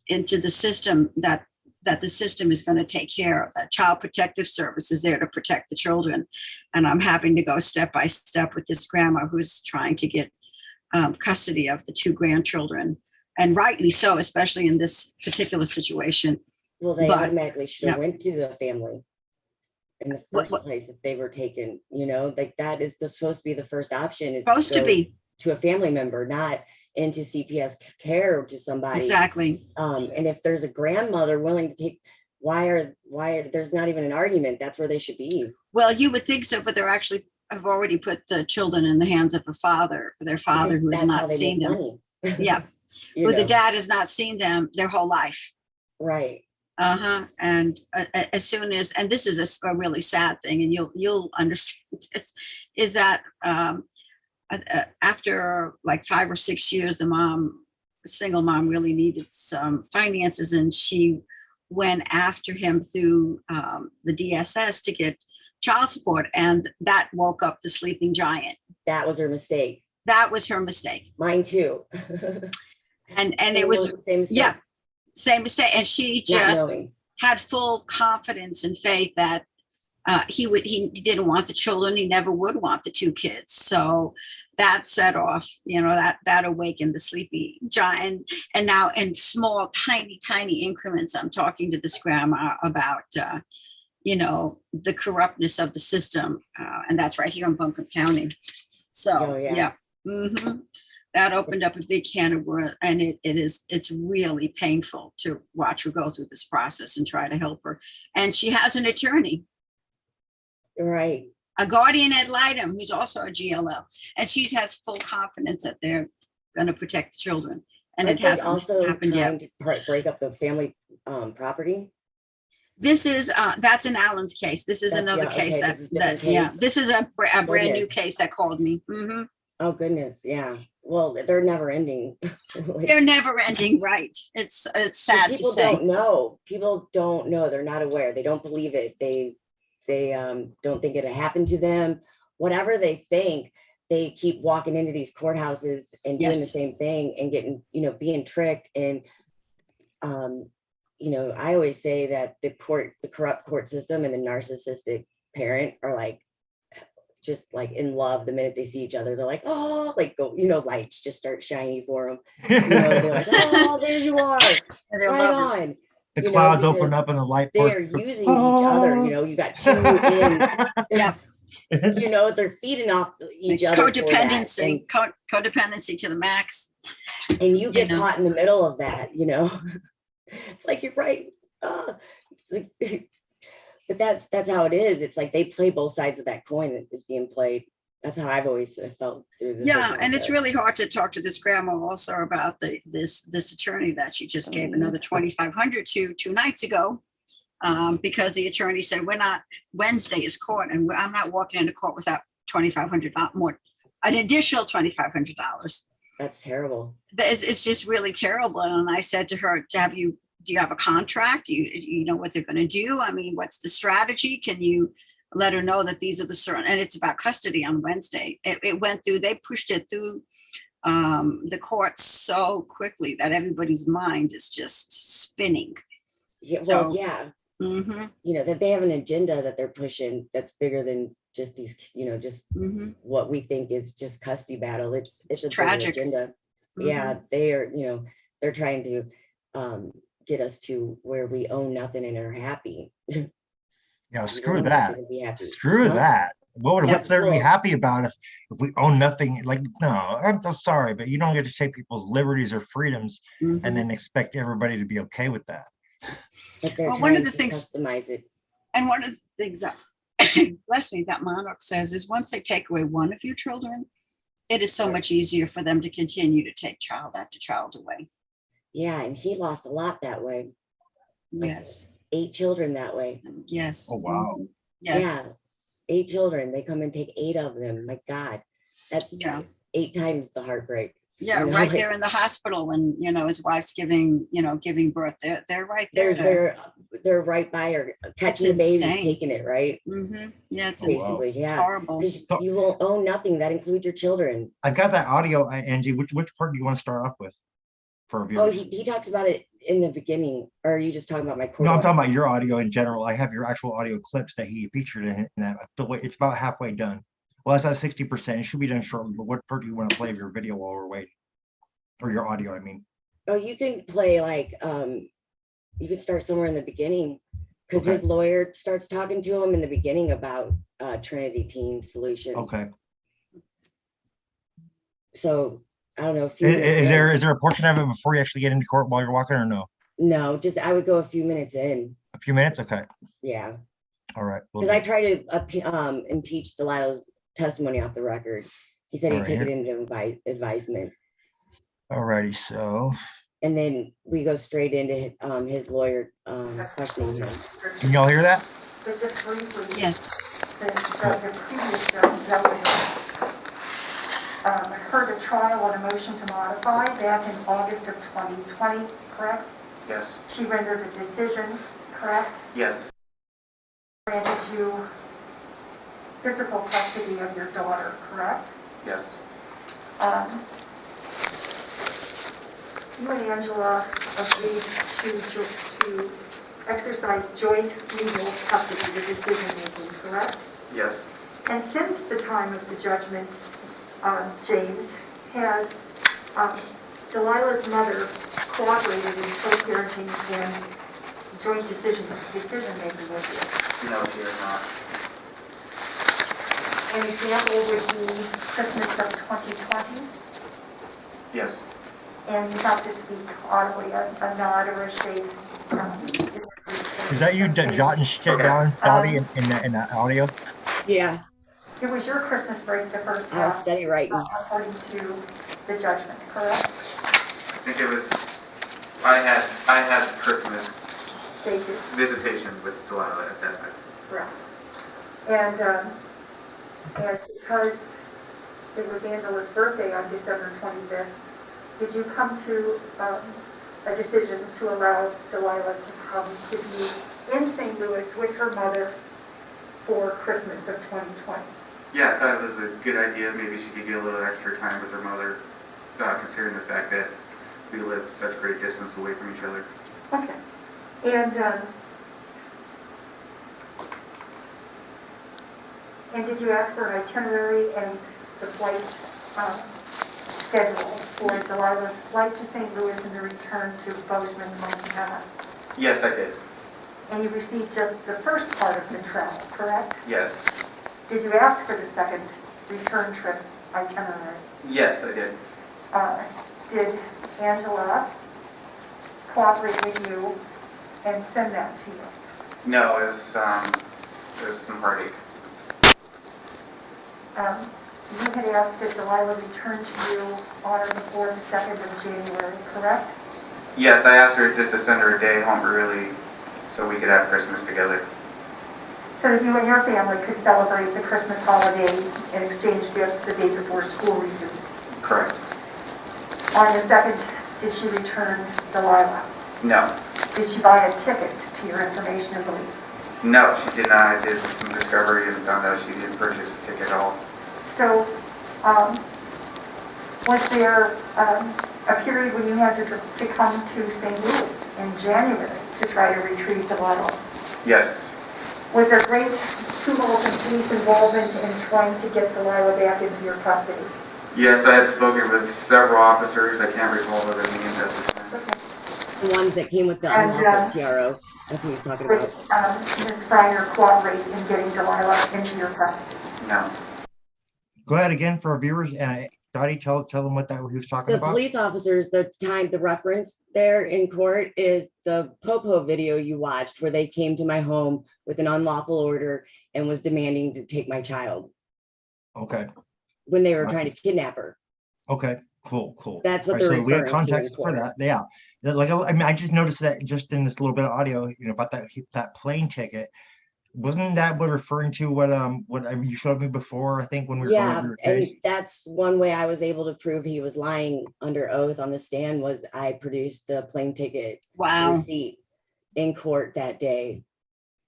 into the system that the system is going to take care of. That Child Protective Service is there to protect the children. And I'm having to go step by step with this grandma who's trying to get custody of the two grandchildren. And rightly so, especially in this particular situation. Well, they automatically should have went to the family in the first place if they were taken, like that is supposed to be the first option. Is supposed to be to a family member, not into CPS care to somebody. Exactly. And if there's a grandmother willing to take, why there's not even an argument. That's where they should be. Well, you would think so, but they're actually have already put the children in the hands of their father who has not seen them. Yeah. The dad has not seen them their whole life. Right. And as soon as, and this is a really sad thing, and you'll understand this, is that after like 5 or 6 years, the mom single mom really needed some finances, and she went after him through the DSS to get child support, and that woke up the sleeping giant. That was her mistake. That was her mistake. Mine too. and it was same mistake. Yeah, same mistake. And she just had full confidence and faith that he didn't want the children. He never would want the 2 kids. So that set off, that awakened the sleepy giant. And now in small, tiny increments, I'm talking to this grandma about, the corruptness of the system. And that's right here in Buncombe County. So, yeah. That opened up a big can of worms, and it's really painful to watch her go through this process and try to help her. And she has an attorney. Right. A guardian ad litem who's also a GLL, and she has full confidence that they're going to protect the children. And it hasn't also happened trying yet. to break up the family property. This is that's an Allen's case. This is another case this is a brand new case that called me. Oh goodness, yeah. Well, they're never ending. They're never ending, right? It's sad to say. People don't know. They're not aware. They don't believe it. They don't think it'll happen to them. Whatever they think, they keep walking into these courthouses and doing the same thing and getting, being tricked. And I always say that the corrupt court system and the narcissistic parent are just in love the minute they see each other. They're like, oh, lights just start shining for them. They're like, oh, there you are. And they're right lovers. on. The clouds open up and the light. They're using each other. You got 2 ends. Yeah. They're feeding off each other. Codependency, codependency to the max. And you get caught in the middle of that, It's like, you're right. But that's how it is. It's like they play both sides of that coin that is being played. That's how I've always felt through this. Yeah, and it's really hard to talk to this grandma also about this attorney that she just gave another $2,500 to 2 nights ago, because the attorney said Wednesday is court, and I'm not walking into court without $2,500 more, an additional $2,500. That's terrible. It's just really terrible. And I said to her, do you have a contract? Do you know what they're going to do? I mean, what's the strategy? Can you let her know that these are the certain, and it's about custody on Wednesday. It went through, they pushed it through the courts so quickly that everybody's mind is just spinning. Yeah, that they have an agenda that they're pushing that's bigger than just these, what we think is just custody battle. It's a tragic agenda. Yeah, they are, they're trying to get us to where we own nothing and are happy. Yeah, screw that. Screw that. What's there to be happy about if we own nothing? No, I'm so sorry, but you don't get to take people's liberties or freedoms and then expect everybody to be okay with that. But they're one of the things, customize it. And one of the things that, bless me, that Monarch says is once they take away one of your children, it is so much easier for them to continue to take child after child away. Yeah, and he lost a lot that way. Yes. 8 children that way. Yes. Oh, wow. Yes. Yeah. 8 children. They come and take 8 of them. My God. That's 8 times the heartbreak. Yeah, right there in the hospital when, his wife's giving birth. They're right there. They're right by her, catching the baby, taking it, right? Yeah, it's basically, horrible. You will own nothing. That includes your children. I've got that audio, Angie. Which part do you want to start off with for a viewer? Oh, he talks about it in the beginning, or are you just talking about my court? No, I'm talking about your audio in general. I have your actual audio clips that he featured in that. It's about halfway done. Well, it's at 60%. It should be done shortly, but what part do you want to play of your video while we're waiting? Or your audio, I mean. Oh, you can play you can start somewhere in the beginning, because his lawyer starts talking to him in the beginning about Trinity Teen Solutions. Okay. So I don't know if is there a portion of it before you actually get into court while you're walking, or no? No, just I would go a few minutes in. A few minutes, okay. Yeah. All right. Because I try to impeach Delilah's testimony off the record. He said he'd take it into advisement. Alrighty, so. And then we go straight into his lawyer questioning him. Can y'all hear that? Yes. heard a trial on a motion to modify back in August of 2020, correct? Yes. She rendered a decision, correct? Yes. Granted you physical custody of your daughter, correct? Yes. You and Angela agreed to exercise joint legal custody, the decision making, correct? Yes. And since the time of the judgment, James, has Delilah's mother cooperated in co-parenting and joint decision making with you? No, she has not. An example would be Christmas of 2020, Yes. and you have to speak audibly, a nod or a shake. Is that you jotting shit down, Dottie, in the audio? Yeah, It was your Christmas break the first I was half, study writing. according to the judgment, correct? I think it was, I had Christmas Stated, visitation with Delilah at that time. correct. And because it was Angela's birthday on December 25th, did you come to a decision to allow Delilah to come to be in St. Louis with her mother for Christmas of 2020? Yeah, I thought it was a good idea. Maybe she could get a little extra time with her mother, considering the fact that we live such great distance away from each other. Okay. And did you ask for an itinerary and the flight schedule for Delilah's flight to St. Louis and the return to Bozeman, Montana? Yes, I did. And you received just the first part of the travel, correct? Yes. Did you ask for the second return trip itinerary? Yes, I did. Did Angela cooperate with you and send that to you? No, it was some heartache. You had asked that Delilah return to you on or before the 2nd of January, correct? Yes, I asked her just to send her a day home early so we could have Christmas together. So that you and your family could celebrate the Christmas holiday and exchange gifts the day before school resumed. Correct. On the 2nd, did she return Delilah? No. Did she buy a ticket to your information and belief? No, she did not. I did some discovery and found out she didn't purchase a ticket at all. So, was there a period when you had to come to St. Louis in January to try to retrieve Delilah? Yes. Was there great tumult and police involvement in trying to get Delilah back into your custody? Yes, I had spoken with several officers. I can't recall their names at the time. Okay. The ones that came with the unlawful TRO. That's what he's talking about. Did Ms. Freiner cooperate in getting Delilah into your custody? No. Go ahead again for our viewers. Dottie, tell them what he was talking The about. police officers, the reference there in court is the Popo video you watched where they came to my home with an unlawful order and was demanding to take my child. Okay. When they were trying to kidnap her. Okay, cool. That's what Right, they're so we had referring to in context for court. that. Yeah. Like, I mean, I just noticed that just in this little bit of audio, about that plane ticket. Wasn't that what referring to what you showed me before? I think when we were going over your and case. that's one way I was able to prove he was lying under oath on the stand was I produced the plane ticket receipt in court that day,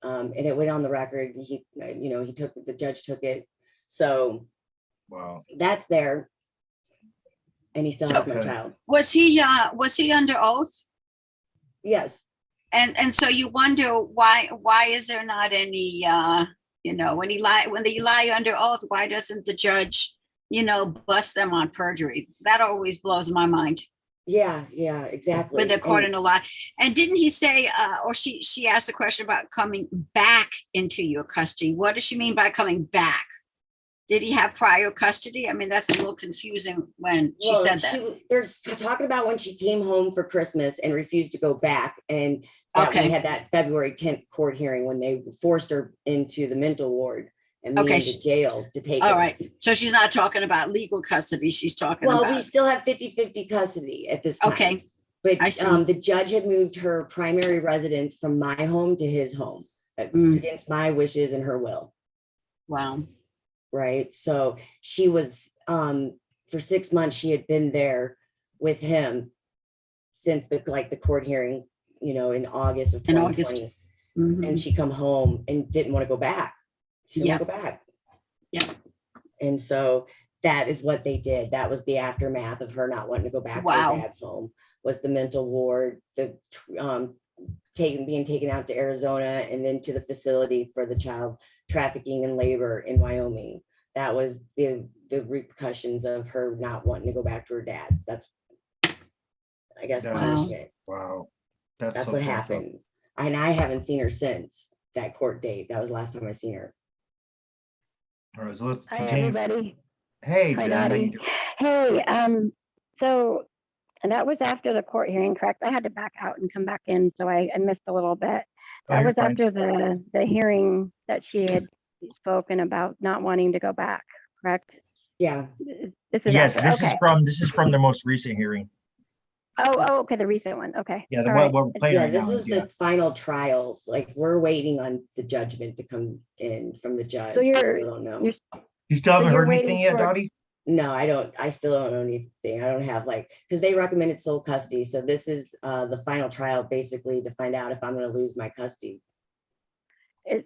and it went on the record. The judge took it, so wow, that's there, and he still has my child. Was he under oath? Yes. And so you wonder why is there not any when they lie under oath, why doesn't the judge bust them on perjury? That always blows my mind. Yeah, exactly. When they're caught in a lie. And didn't he say or she asked a question about coming back into your custody? What does she mean by coming back? Did he have prior custody? I mean, that's a little confusing when she said that. There's talking about when she came home for Christmas and refused to go back. And we had that February 10th court hearing when they forced her into the mental ward and me into jail to take all her. right. So she's not talking about legal custody. She's talking about. Well, we still have 50-50 custody at this time. Okay. But the judge had moved her primary residence from my home to his home against my wishes and her will. Wow. Right. So she was for 6 months, she had been there with him since the court hearing, in August of 2020. And she come home and didn't want to go back. She didn't want to go back. Yeah. And so that is what they did. That was the aftermath of her not wanting to go back to her dad's home, was the mental ward, the being taken out to Arizona and then to the facility for the child trafficking and labor in Wyoming. That was the repercussions of her not wanting to go back to her dad's. That's, I guess, punishment. Wow. That's what happened. And I haven't seen her since that court date. That was the last time I seen her. All right, so let's Hi, continue. everybody. Hey, Hi, Jen, how you Dottie. doing? Hey, so, and that was after the court hearing, correct? I had to back out and come back in, so I missed a little bit. Oh, That you're was fine. after the hearing that she had spoken about not wanting to go back, correct? Yeah. This is Yes, after, okay. this is from the most recent hearing. Oh, okay, the recent one, okay. Yeah, the All one right. we're playing right This now. was the final trial. Like, we're waiting on the judgment to come in from the judge. So We still don't know. You still haven't heard anything yet, Dottie? No, I don't. I still don't know anything. I don't have because they recommended sole custody. So this is the final trial, basically, to find out if I'm going to lose my custody. Is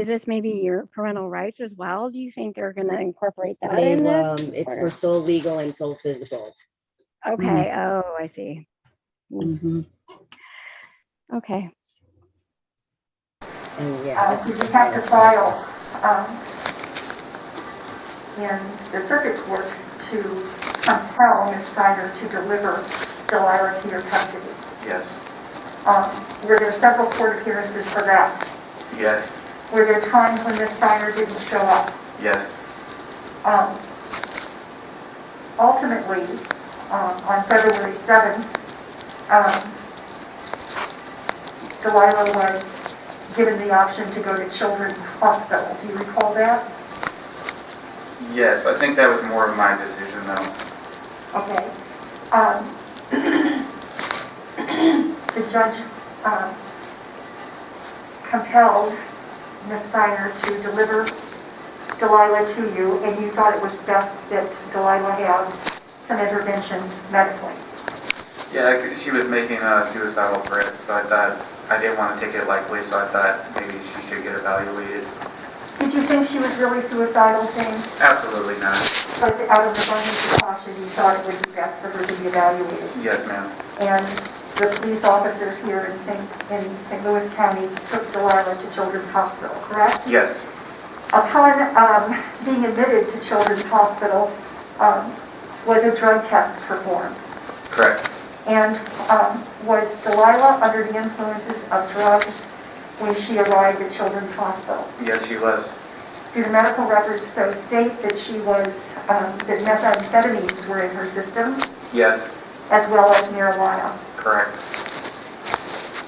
this maybe your parental rights as well? Do you think they're going to incorporate that in this? It's for sole legal and sole physical. Okay. Oh, I see. Okay. And yeah, You just have to file in the circuit court to compel Ms. Freiner to deliver Delilah to your custody. Yes. Were there several court appearances for that? Yes. Were there times when Ms. Freiner didn't show up? Yes. Ultimately, on February 7th, Delilah was given the option to go to Children's Hospital. Do you recall that? Yes, I think that was more of my decision, though. Okay. The judge compelled Ms. Freiner to deliver Delilah to you, and you thought it was best that Delilah have some intervention medically. Yeah, she was making a suicidal threat, so I thought I didn't want to take it lightly, so I thought maybe she should get evaluated. Did you think she was really suicidal, James? Absolutely not. But out of the abundance of caution, you thought it would be best for her to be evaluated. Yes, ma'am. And the police officers here in St. Louis County took Delilah to Children's Hospital, correct? Yes. Upon being admitted to Children's Hospital, was a drug test performed. Correct. And was Delilah under the influences of drugs when she arrived at Children's Hospital? Yes, she was. Do the medical records so state that she was, that methamphetamines were in her system? Yes. As well as marijuana? Correct.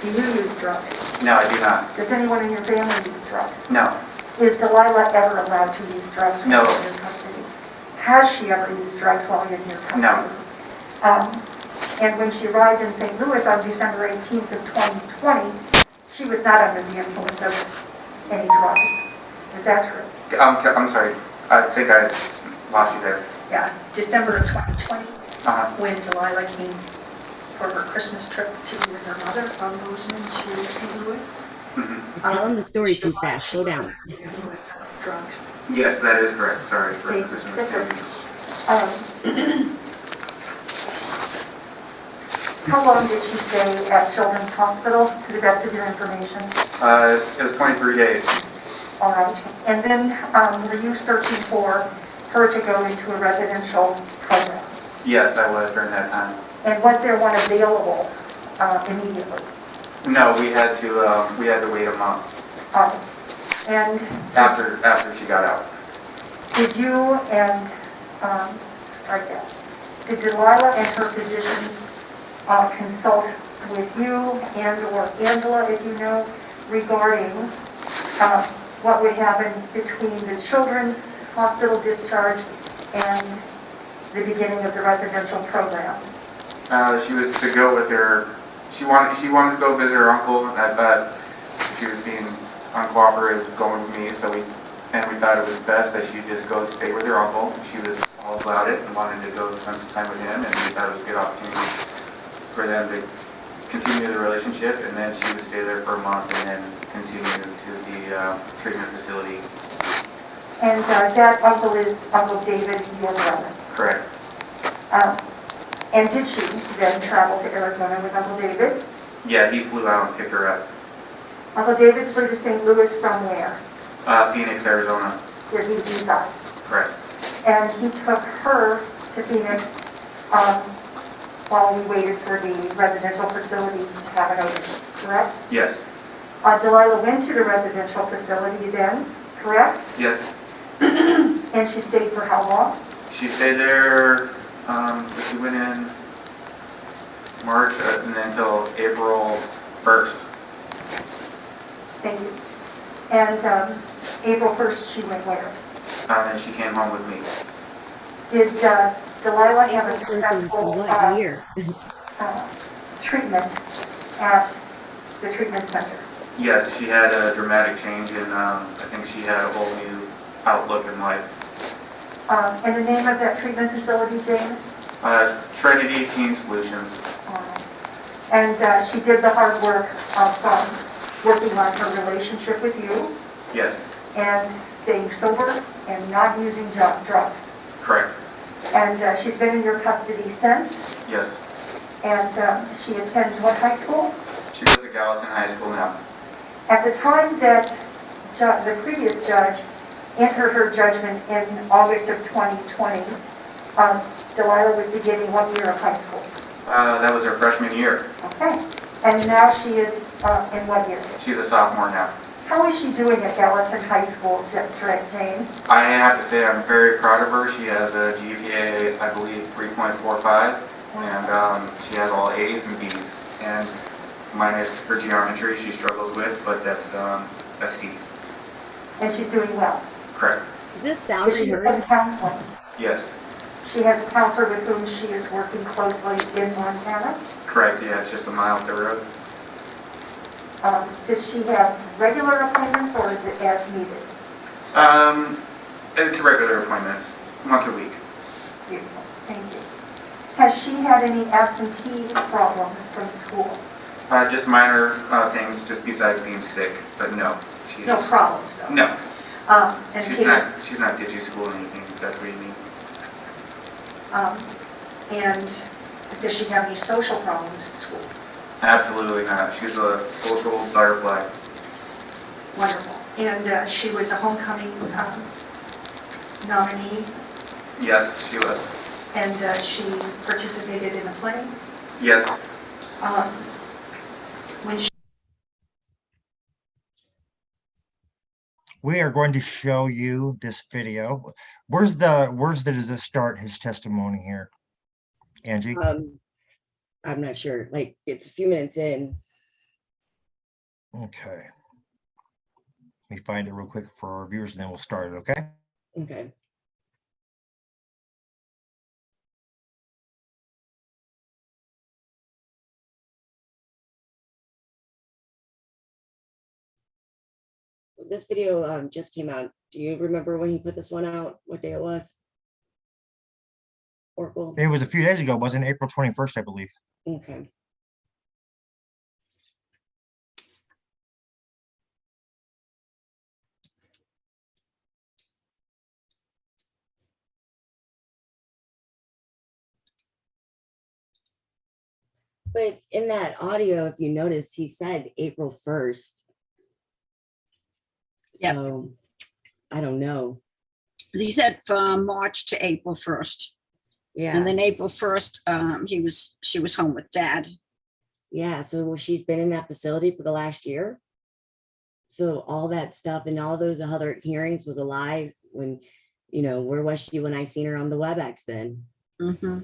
Do you use drugs? No, I do not. Does anyone in your family use drugs? No. Is Delilah ever allowed to use drugs while No. in custody? Has she ever used drugs while in your custody? No. And when she arrived in St. Louis on December 18th of 2020, she was not under the influence of any drugs. Is that true? I'm sorry. I think I lost you there. Yeah, December of 2020, when Delilah came for her Christmas trip to be with her mother from Bozeman to St. Louis. Telling the story too fast. Slow down. Drugs. Yes, that is correct. Sorry for the misunderstanding. How long did she stay at Children's Hospital, to the best of your information? It was 23 days. All right. And then were you searching for her to go into a residential program? Yes, I was during that time. And was there one available immediately? No, we had to wait a month. And After she got out. did you and did Delilah and her physicians consult with you and or Angela, if you know, regarding what would happen between the Children's Hospital discharge and the beginning of the residential program? She was to go with her. She wanted to go visit her uncle, and I thought she was being uncooperative going with me, so we thought it was best that she just go stay with her uncle. She was all about it and wanted to go spend some time with him, and we thought it was a good opportunity for them to continue the relationship, and then she would stay there for a month and then continue to the treatment facility. And that uncle is Uncle David, your brother. Correct. And did she then travel to Arizona with Uncle David? Yeah, he flew out and picked her up. Uncle David flew to St. Louis from where? Phoenix, Arizona. Where he resides. Correct. And he took her to Phoenix while we waited for the residential facility to have an opening, correct? Yes. Delilah went to the residential facility then, correct? Yes. And she stayed for how long? She stayed there, so she went in March and then until April 1st. Thank you. And April 1st, she went where? And she came home with me. Did Delilah have a successful year? treatment at the treatment center? Yes, she had a dramatic change, and I think she had a whole new outlook in life. And the name of that treatment facility, James? Trinity Teen Solutions. And she did the hard work of working on her relationship with you. Yes. And staying sober and not using drugs. Correct. And she's been in your custody since. Yes. And she attends what high school? She goes to Gallatin High School now. At the time that the previous judge entered her judgment in August of 2020, Delilah was beginning what year of high school? That was her freshman year. Okay. And now she is in what year? She's a sophomore now. How is she doing at Gallatin High School, James? I have to say I'm very proud of her. She has a GPA, I believe, 3.45, and she has all A's and B's. And minus her geometry she struggles with, but that's a C. And she's doing well? Correct. Is this sound She rehearsed? has a counselor. Yes. She has a counselor with whom she is working closely in Montana? Correct, yeah, it's just a mile up the road. Does she have regular appointments or is it as needed? It's regular appointments, once a week. Beautiful, thank you. Has she had any absentee problems from school? Just minor things, just besides being sick, but no. She No is, problems though? No. And She's not ditchy school or anything, if that's what you mean. And does she have any social problems at school? Absolutely not. She's a social butterfly. Wonderful. And she was a homecoming nominee? Yes, she was. And she participated in a play? Yes. When she We are going to show you this video. Does this start his testimony here? Angie? I'm not sure. Like, it's a few minutes in. Okay. Let me find it real quick for our viewers and then we'll start it, okay? Okay. This video just came out. Do you remember when he put this one out? What day it was? Oracle? It was a few days ago. It was in April 21st, I believe. Okay. But in that audio, if you noticed, he said April 1st. Yep. So I don't know. He said from March to April 1st. Yeah. And then April 1st, she was home with Dad. Yeah. So she's been in that facility for the last year. So all that stuff and all those other hearings was a lie when, where was she when I seen her on the WebEx then? Mm-hmm.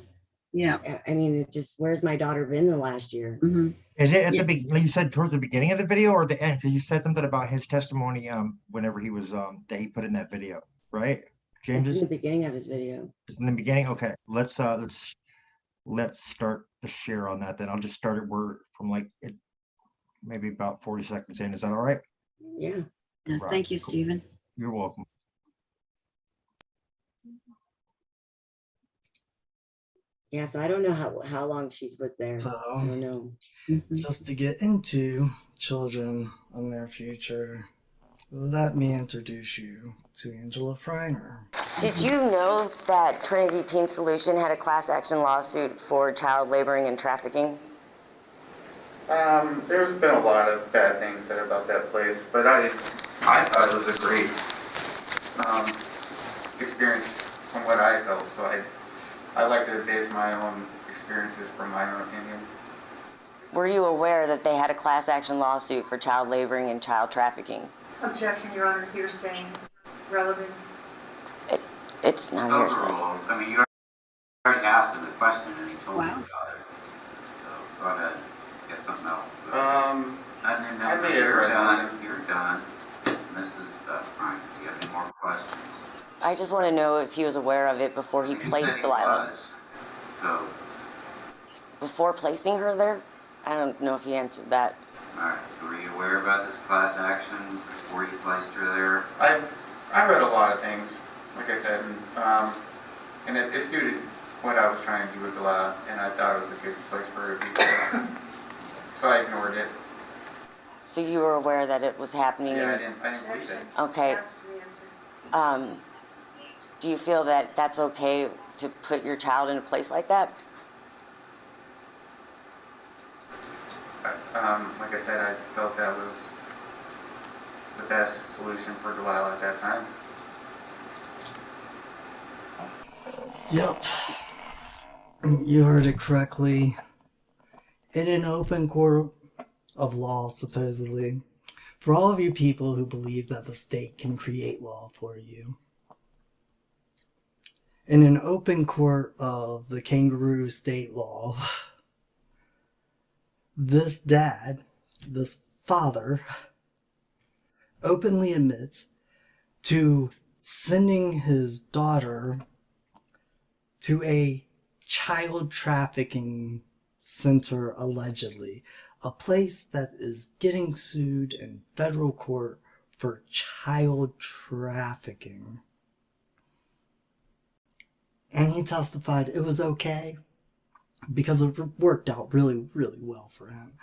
Yeah. I mean, it just, where's my daughter been the last year? Mm-hmm. Is it at the beginning? You said towards the beginning of the video or the end? Because you said something about his testimony whenever he was that he put in that video, right? James? It's in the beginning of his video. It's in the beginning. Okay, let's start the share on that. Then I'll just start it from like maybe about 40 seconds in. Is that all right? Yeah. Right. Thank you, Stephen. You're welcome. Yeah, so I don't know how long she was there. So, I don't know. just to get into children and their future, let me introduce you to Angela Freiner. Did you know that Trinity Teen Solution had a class action lawsuit for child laboring and trafficking? There's been a lot of bad things said about that place, but I thought it was a great experience from what I felt, so I like to base my own experiences from my own opinion. Were you aware that they had a class action lawsuit for child laboring and child trafficking? Objection, Your Honor, hearsay, relevant. It's not hearsay. Overruled. I mean, you already asked him the question and he told you about it. So go ahead, get something else. You're done. And this is fine. If you have any more questions. I just want to know if he was aware of it before he placed Delilah. So, Before placing her there? I don't know if he answered that. alright, were you aware about this class action before you placed her there? I read a lot of things, like I said, and it suited what I was trying to do with Delilah, and I thought it was a good place for her to be. So I ignored it. So you were aware that it was happening? Yeah, I didn't believe it. Okay. Do you feel that that's okay to put your child in a place like that? Like I said, I felt that was the best solution for Delilah at that time. Yep. You heard it correctly. In an open court of law, supposedly, for all of you people who believe that the state can create law for you, in an open court of the kangaroo state law, this dad, this father, openly admits to sending his daughter to a child trafficking center, allegedly, a place that is getting sued in federal court for child trafficking. And he testified it was okay because it worked out really, really well for him.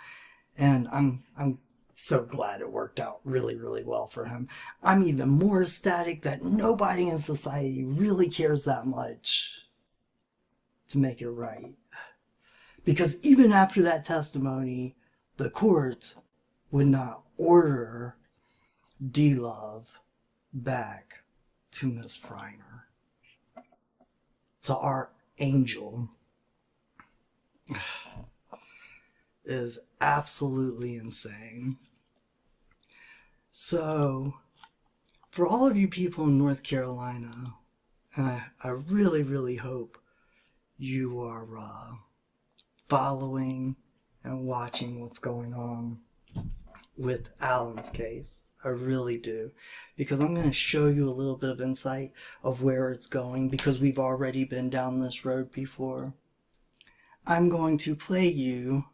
And I'm so glad it worked out really, really well for him. I'm even more ecstatic that nobody in society really cares that much to make it right. Because even after that testimony, the court would not order D-Love back to Miss Freiner, to our angel. Is absolutely insane. So, for all of you people in North Carolina, and I really, really hope you are following and watching what's going on with Alan's case. I really do. Because I'm going to show you a little bit of insight of where it's going, because we've already been down this road before. I'm going to play you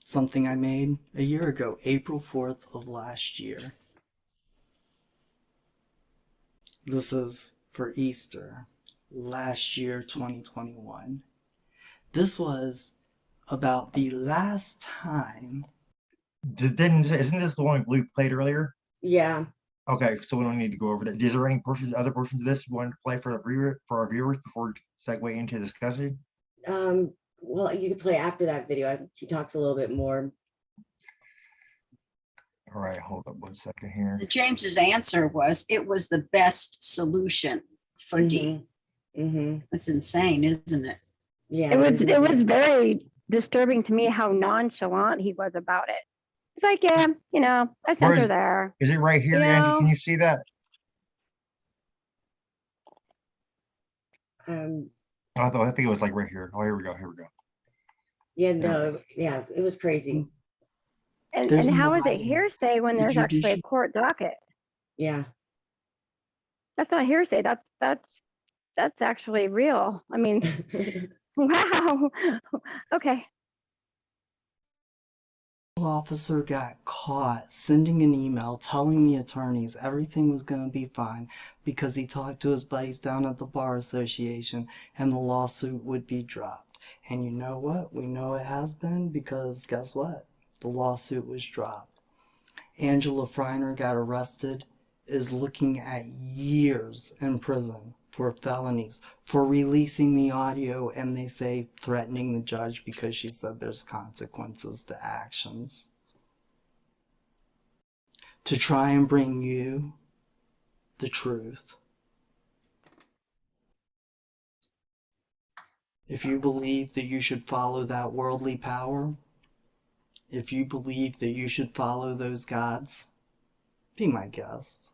something I made a year ago, April 4th of last year. This is for Easter, last year, 2021. This was about the last time. Isn't this the one we played earlier? Yeah. Okay, so we don't need to go over that. Is there any other portions of this you wanted to play for our viewers before we segue into discussion? Well, you could play after that video. He talks a little bit more. All right, hold up 1 second here. James's answer was it was the best solution for D. That's insane, isn't it? Yeah. It was very disturbing to me how nonchalant he was about it. It's like, yeah, I sent her there. Is it right here, Angie? Can you see that? I think it was like right here. Oh, here we go. Yeah, no, yeah, it was crazy. And how is it hearsay when there's actually a court docket? Yeah. That's not hearsay. That's actually real. I mean, wow. Okay. Officer got caught sending an email telling the attorneys everything was going to be fine, because he talked to his buddies down at the Bar Association and the lawsuit would be dropped. And you know what? We know it has been because guess what? The lawsuit was dropped. Angela Freiner got arrested, is looking at years in prison for felonies, for releasing the audio, and they say threatening the judge because she said there's consequences to actions. To try and bring you the truth. If you believe that you should follow that worldly power, if you believe that you should follow those gods, be my guest.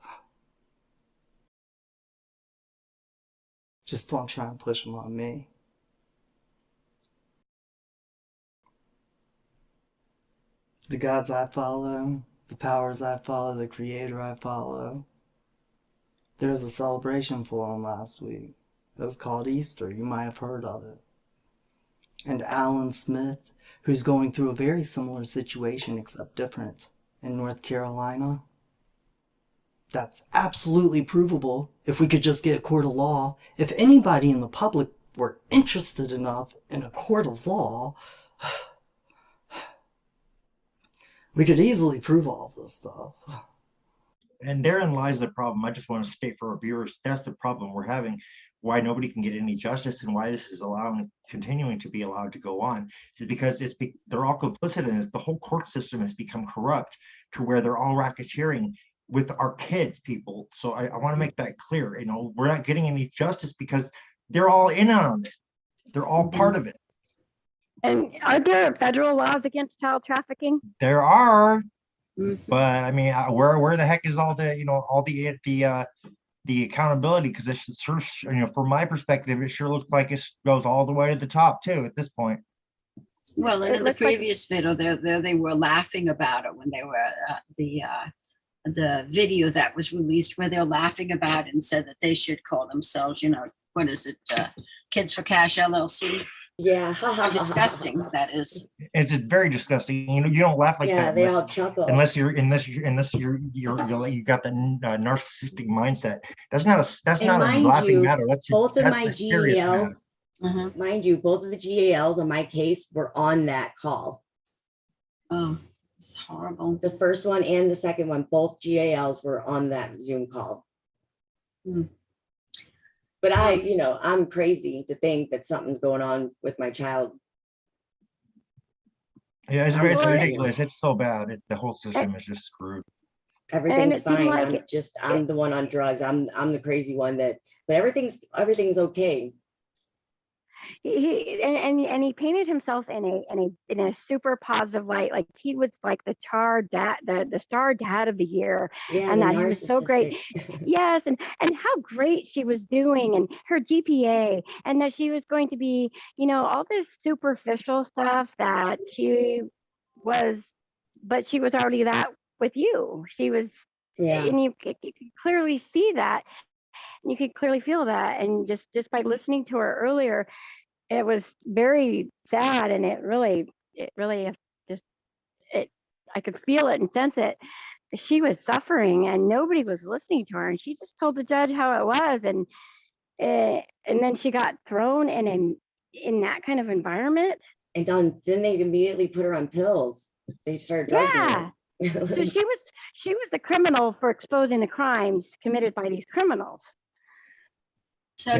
Just don't try and push them on me. The gods I follow, the powers I follow, the creator I follow. There was a celebration for them last week. It was called Easter. You might have heard of it. And Alan Smith, who's going through a very similar situation except different in North Carolina. That's absolutely provable if we could just get a court of law. If anybody in the public were interested enough in a court of law, we could easily prove all of this stuff. And therein lies the problem. I just want to state for our viewers, that's the problem we're having, why nobody can get any justice and why this is continuing to be allowed to go on, is because they're all complicit in it. The whole court system has become corrupt to where they're all racketeering with our kids, people. So I want to make that clear. You know, we're not getting any justice because they're all in on it. They're all part of it. And are there federal laws against child trafficking? There are, but I mean, where the heck is all the, you know, all the accountability? Because it's sure, you know, from my perspective, it sure looks like it goes all the way to the top too at this point. Well, and in the previous video, they were laughing about it when they were the video that was released where they're laughing about it and said that they should call themselves, you know, what is it, Kids for Cash LLC. Yeah. How disgusting that is. It's very disgusting. You know, you don't laugh like that they all chuckle. unless you got the narcissistic mindset. That's not a laughing matter. That's both of my a serious matter. GALs. Mind you, both of the GALs on my case were on that call. Oh, it's horrible. The first one and the second one, both GALs were on that Zoom call. But I'm crazy to think that something's going on with my child. Yeah, it's ridiculous. It's so bad. The whole system is just screwed. Everything's fine. I'm the one on drugs. I'm the crazy one but everything's okay. He painted himself in a super positive light, like he was like the star dad of the year, and that he was so great. Yes, and how great she was doing, and her GPA, and that she was going to be, you know, all this superficial stuff that she was, but she was already that with you. She was, and you could clearly see that, and you could clearly feel that, and just by listening to her earlier. It was very sad, and it really just I could feel it and sense it. She was suffering, and nobody was listening to her. And she just told the judge how it was, and then she got thrown in that kind of environment. And then they immediately put her on pills. They started drugging her. So she was the criminal for exposing the crimes committed by these criminals. So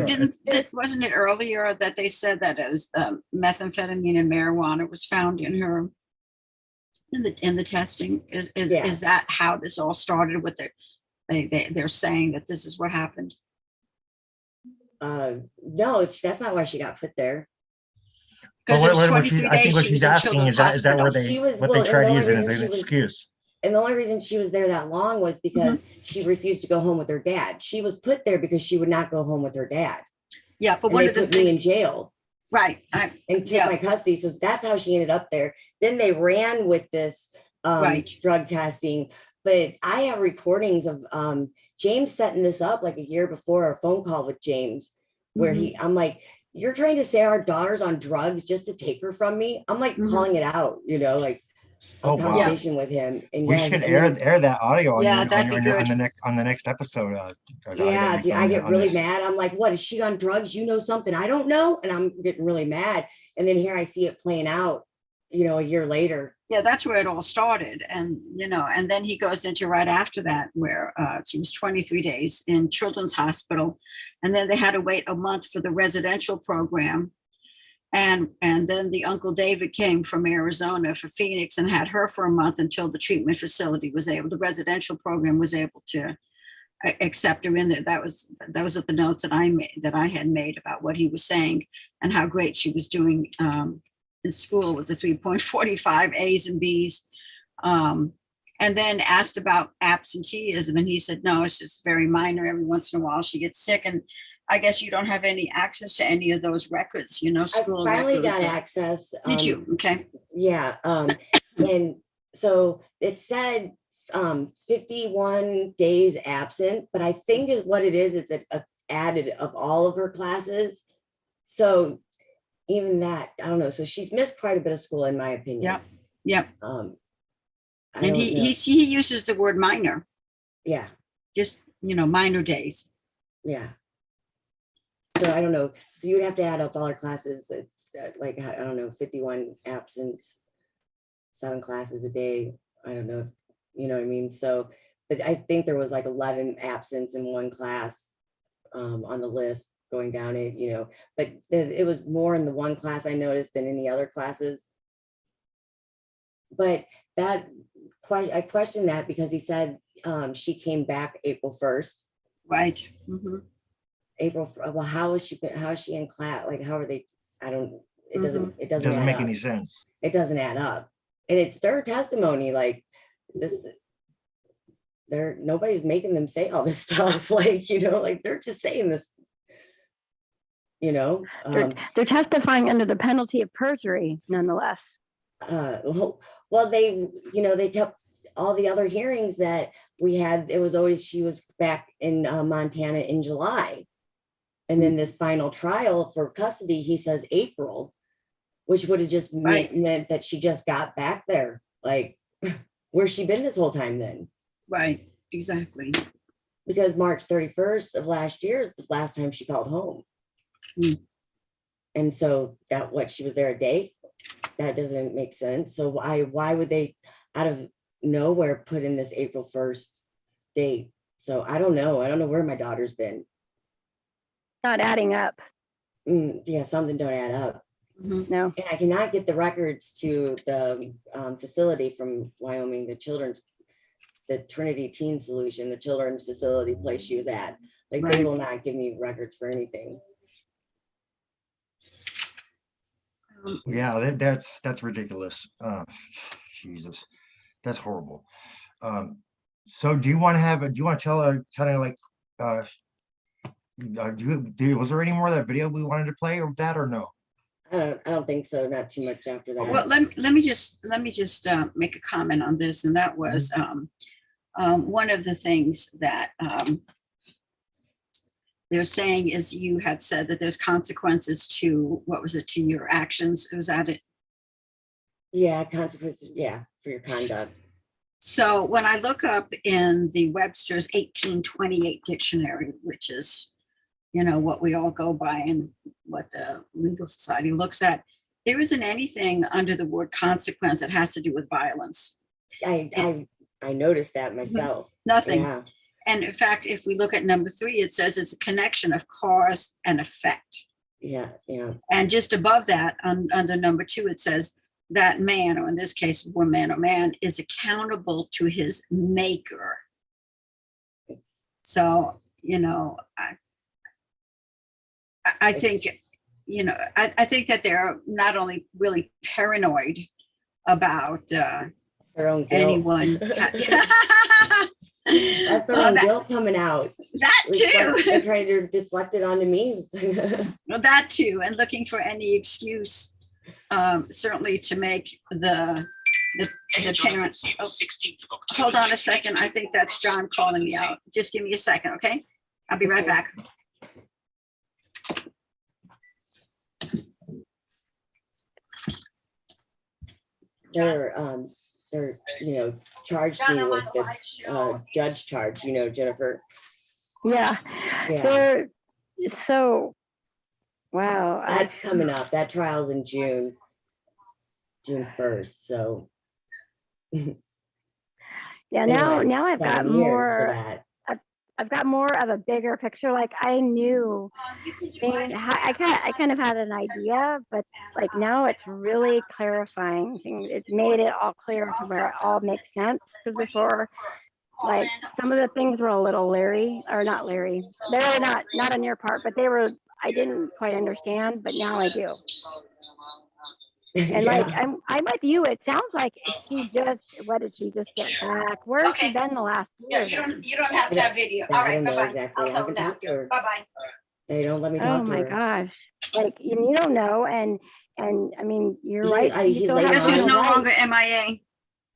wasn't it earlier that they said that it was methamphetamine and marijuana was found in her in the testing? Is that how this all started with they're saying that this is what happened? No, that's not why she got put there. Because it was 23 days she was in children's hospital. What they tried to use it as an excuse. And the only reason she was there that long was because she refused to go home with her dad. She was put there because she would not go home with her dad. Yeah, but one of the things, put me in jail, right? And took my custody. So that's how she ended up there. Then they ran with this drug testing. But I have recordings of James setting this up like a year before our phone call with James, where I'm like, "You're trying to say our daughter's on drugs just to take her from me?" I'm like calling it out, you know, like. Oh, wow. conversation with him. And We yeah, should and then- air that audio on, Yeah, your, that'd be on, your, good. on the next episode. Yeah, dude, I get on really this. mad. I'm like, what, is she on drugs? You know something I don't know? And I'm getting really mad. And then here I see it playing out, you know, a year later. Yeah, that's where it all started. And, you know, and then he goes into right after that where she was 23 days in Children's Hospital. And then they had to wait a month for the residential program. And then the Uncle David came from Arizona for Phoenix and had her for a month until the treatment facility was able, the residential program was able to accept her in there. That was what the notes that I had made about what he was saying and how great she was doing in school with the 3.45 A's and B's. And then asked about absenteeism, and he said, no, it's just very minor. Every once in a while she gets sick, and I guess you don't have any access to any of those records, you know, school I finally records. got access. Did you? Okay. Yeah. And so it said 51 days absent, but I think is what it is. It's added of all of her classes. So even that, I don't know. So she's missed quite a bit of school, in my opinion. Yep. Yep. And he uses the word minor. Yeah. Just, you know, minor days. Yeah. So I don't know. So you'd have to add up all our classes. It's like, I don't know, 51 absence, 7 classes a day. I don't know if, you know what I mean? So, but I think there was like 11 absence in one class on the list going down it, you know, but it was more in the one class I noticed than any other classes. But that, I questioned that because he said she came back April 1st. Right. Mm-hmm. April, well, how is she in class? Like, how are they? I don't, it doesn't make add any up. sense. It doesn't add up. And it's their testimony, like this, nobody's making them say all this stuff. Like, you know, like they're just saying this, you know. They're testifying under the penalty of perjury, nonetheless. Well, they, you know, they kept all the other hearings that we had. It was always, she was back in Montana in July. And then this final trial for custody, he says April, which would have just meant that she just got back there. Like, where's she been this whole time then? Right, exactly. Because March 31st of last year is the last time she called home. Mm. And so she was there a day? That doesn't make sense. So why would they out of nowhere put in this April 1st date? So I don't know. I don't know where my daughter's been. Not adding up. Yeah, something don't add up. Mm-hmm. No. And I cannot get the records to the facility from Wyoming, the Trinity Teen Solution, the children's facility place she was at. Like, they will not give me records for anything. Yeah, that's ridiculous. Jesus, that's horrible. So do you want to tell kind of like, was there any more of that video we wanted to play or that, or no? I don't think so. Not too much after that. Well, let me just make a comment on this, and that was one of the things that they're saying is you had said that there's consequences to, what was it, to your actions? Was that it? Yeah, consequences. Yeah, for your conduct. So when I look up in the Webster's 1828 dictionary, which is, you know, what we all go by and what the legal society looks at, there isn't anything under the word consequence that has to do with violence. I noticed that myself. Nothing. Yeah. And in fact, if we look at number 3, it says it's a connection of cause and effect. Yeah, yeah. And just above that, under number 2, it says that man, or in this case, woman or man, is accountable to his maker. So, you know, I think, you know, I think that they're not only really paranoid about their own guilt. anyone. That's their own guilt coming out. That too. They're trying to deflect it onto me. Well, that too, and looking for any excuse, certainly to make the parents. Oh, hold on a second. I think that's John calling me out. Just give me a second, okay? I'll be right back. They're they're, charged me with the judge charge, Jennifer. Yeah. Yeah. So, wow. That's coming up. That trial's in June 1st. So yeah, now I've got more. I've got more of a bigger picture. Like I knew, I kind of had an idea, but like now it's really clarifying things. It's made it all clear to where it all makes sense. Because before, like some of the things were a little leery, or not leery. They were not on your part, but I didn't quite understand. But now I do. And like I'm with you. It sounds like what did she just get back? Where has she been the last year? Yeah, you don't have to have video. All right, bye bye. Exactly. I'll tell them after. Bye bye. They don't let me talk to her. Oh my gosh! Like you don't know, and I mean you're right. Guess who's no longer MIA?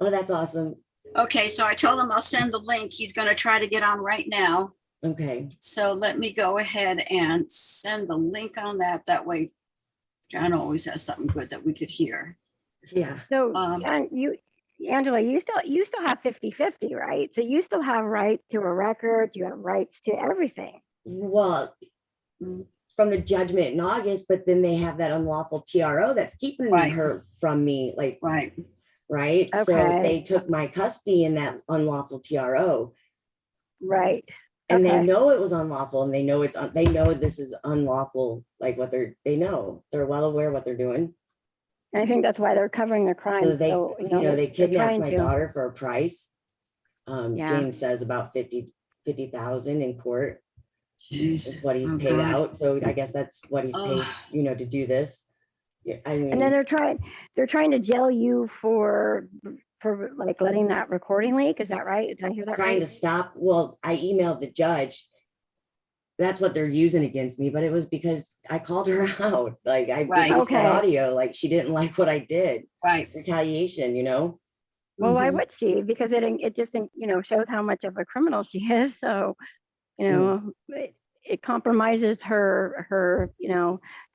Oh, that's awesome. Okay, so I told him I'll send the link. He's going to try to get on right now. Okay. So let me go ahead and send the link on that. That way, John always has something good that we could hear. Yeah. So Angela, you still have 50-50, right? So you still have rights to a record. You have rights to everything. Well, from the judgment in August, but then they have that unlawful TRO that's keeping her from me. Like right. Okay. So they took my custody in that unlawful TRO. Right. And they know it was unlawful, and they know they know this is unlawful. Like they know, they're well aware what they're doing. I think that's why they're covering their crimes. So they kidnapped my daughter for a price. James says about 50,000 in court. Jeez. Is what he's paid out. So I guess that's what he's paid, to do this. Yeah, I mean, and then they're trying to jail you for like letting that recording leak. Is that right? Did I hear that right? Trying to stop. Well, I emailed the judge. That's what they're using against me, but it was because I called her out. Like I released that audio. Like she didn't like what I did. Right. Retaliation, Well, why would she? Because it just shows how much of a criminal she is. So, it compromises her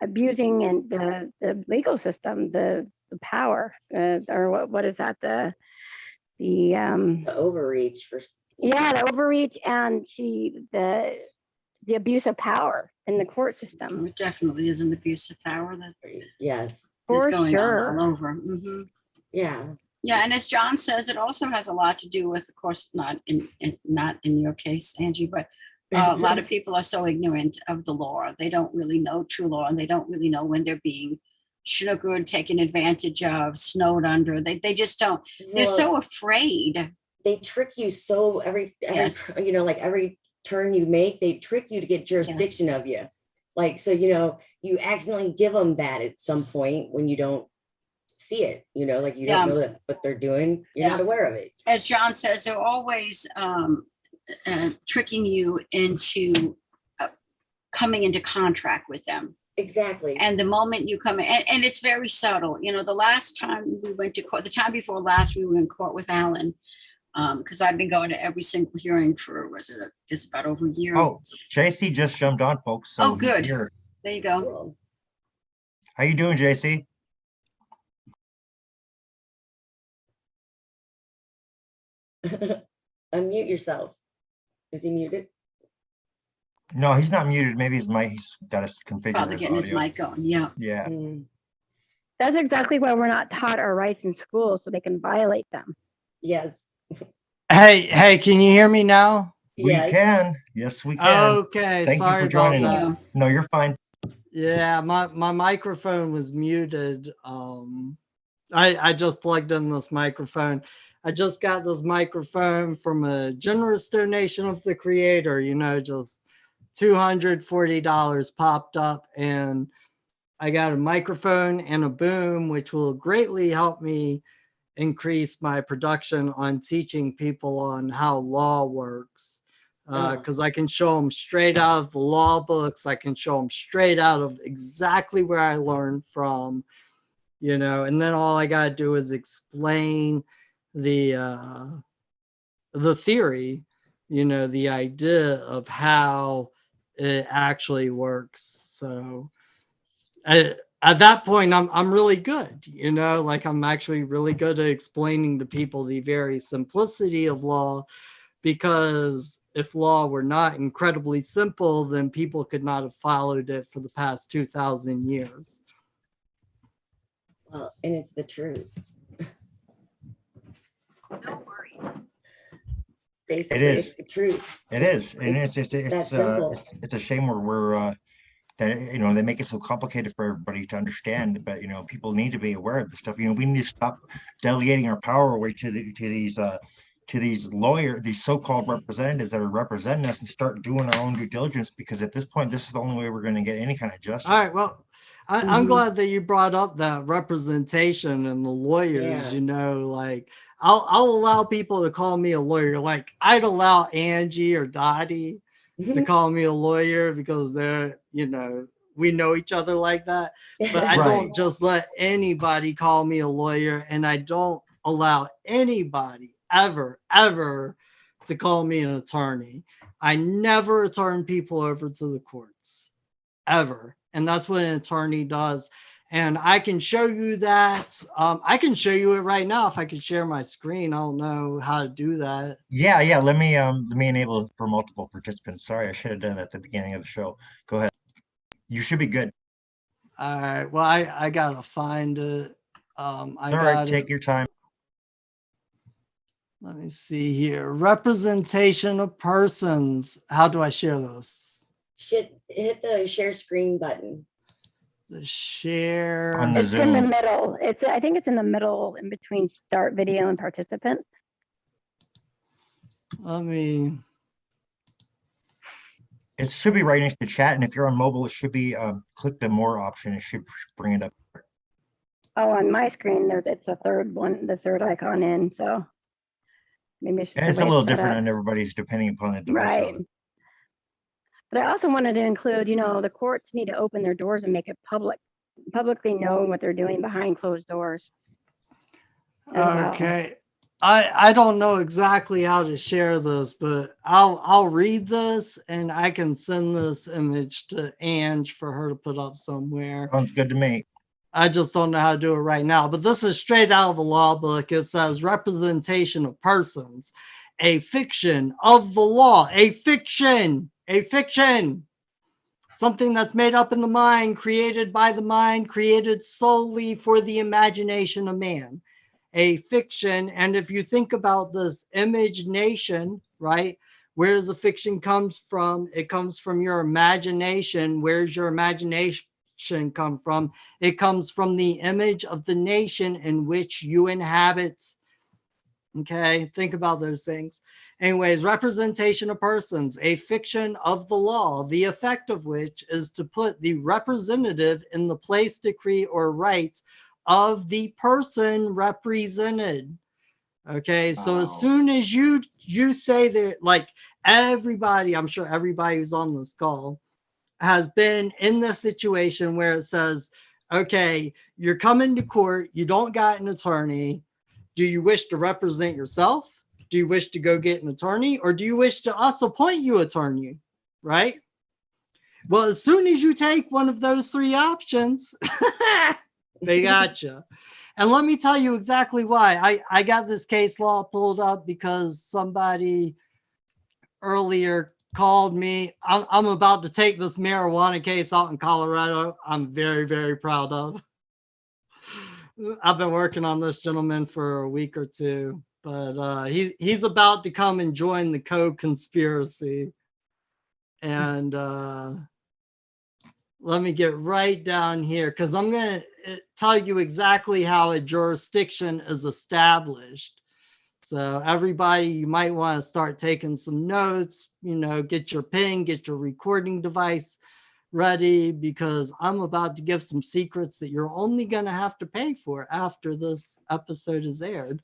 abusing and the legal system, the power, or what is that? The overreach the overreach, and the abuse of power in the court system. It definitely is an abuse of power that yes is going on all over. Mm-hmm. Yeah. Yeah, and as John says, it also has a lot to do with, of course, not in your case, Angie, but a lot of people are so ignorant of the law. They don't really know true law, and they don't really know when they're being sugared, taken advantage of, snowed under. They just don't. They're so afraid. They trick you so every like every turn you make, they trick you to get jurisdiction of you. Like, so, you accidentally give them that at some point when you don't see it, like you don't know that what they're doing. You're not aware of it. As John says, they're always tricking you into coming into contract with them. Exactly. And the moment you come in, and it's very subtle. The last time we went to court, the time before last, we were in court with Alan. Because I've been going to every single hearing for, about over a year. Oh, JC just jumped on, folks. So good. There you go. How you doing, JC? Unmute yourself. Is he muted? No, he's not muted. Maybe his mic, he's got to configure probably getting his mic going. Yeah. Yeah. That's exactly why we're not taught our rights in school, so they can violate them. Yes. Hey, can you hear me now? We can. Yes, we can. Okay. Thank you for joining us. No, you're fine. Yeah, my microphone was muted. I just plugged in this microphone. I just got this microphone from a generous donation of the creator, just $240 popped up, and I got a microphone and a boom, which will greatly help me increase my production on teaching people on how law works. Because I can show them straight out of the law books. I can show them straight out of exactly where I learned from, and then all I got to do is explain the theory, the idea of how it actually works. So at that point, I'm really good, you know, like I'm actually really good at explaining to people the very simplicity of law, because if law were not incredibly simple, then people could not have followed it for the past 2,000 years. Well, and it's the truth. Basically, it's the truth. It is, and that simple. it's a shame we're that, you know, they make it so complicated for everybody to understand. But you know, people need to be aware of this stuff. You know, we need to stop delegating our power away to these lawyers, these so-called representatives that are representing us, and start doing our own due diligence. Because at this point, this is the only way we're going to get any kind of justice. All right, well, I'm glad that you brought up that representation and the lawyers. Yeah. You know, like I'll allow people to call me a lawyer. Like I'd allow Angie or Dottie to call me a lawyer because they're, you know, we know each other like that. But I don't just let anybody call me a lawyer, and I don't allow anybody ever to call me an attorney. I never turn people over to the courts, ever. And that's what an attorney does. And I can show you that. I can show you it right now if I could share my screen. I don't know how to do that. Yeah. Let me enable it for multiple participants. Sorry, I should have done that at the beginning of the show. Go ahead. You should be good. All right. Well, I gotta find it. All right. Take your time. Let me see here. Representation of persons. How do I share this? Hit the share screen button. The share. On the It's Zoom. in the middle. I think it's in the middle, in between start video and participants. Let me. It should be right next to chat, and if you're on mobile, it should be click the more option. It should bring it up. Oh, on my screen, it's the third one, the third icon in. So maybe it's, And it's a little different on everybody's, depending upon the device. Right. But I also wanted to include, you know, the courts need to open their doors and make it publicly known what they're doing behind closed doors. Okay. I don't know exactly how to share this, but I'll read this and I can send this image to Ange for her to put up somewhere. Sounds good to me. I just don't know how to do it right now, but this is straight out of the law book. It says representation of persons, a fiction of the law, a fiction, something that's made up in the mind, created by the mind, created solely for the imagination of man. A fiction. And if you think about this image nation, right? Where does the fiction comes from? It comes from your imagination. Where's your imagination come from? It comes from the image of the nation in which you inhabit. Okay, think about those things. Anyways, representation of persons, a fiction of the law, the effect of which is to put the representative in the place, decree, or right of the person represented. Okay, so as soon as you say that, like everybody, I'm sure everybody who's on this call has been in this situation where it says, okay, you're coming to court, you don't got an attorney. Do you wish to represent yourself? Do you wish to go get an attorney? Or do you wish to us appoint you attorney? Right? Well, as soon as you take one of those three options, they got you. And let me tell you exactly why. I got this case law pulled up because somebody earlier called me. I'm about to take this marijuana case out in Colorado. I'm very, very proud of. I've been working on this gentleman for a week or two, but he's about to come and join the co-conspiracy. And let me get right down here because I'm going to tell you exactly how a jurisdiction is established. So everybody, you might want to start taking some notes, you know, get your pen, get your recording device ready, because I'm about to give some secrets that you're only going to have to pay for after this episode is aired.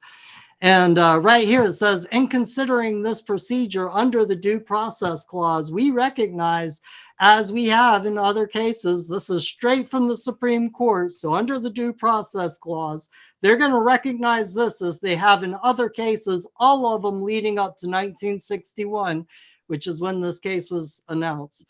And right here it says, in considering this procedure under the due process clause, we recognize, as we have in other cases, this is straight from the Supreme Court. So under the due process clause, they're going to recognize this as they have in other cases, all of them leading up to 1961, which is when this case was announced.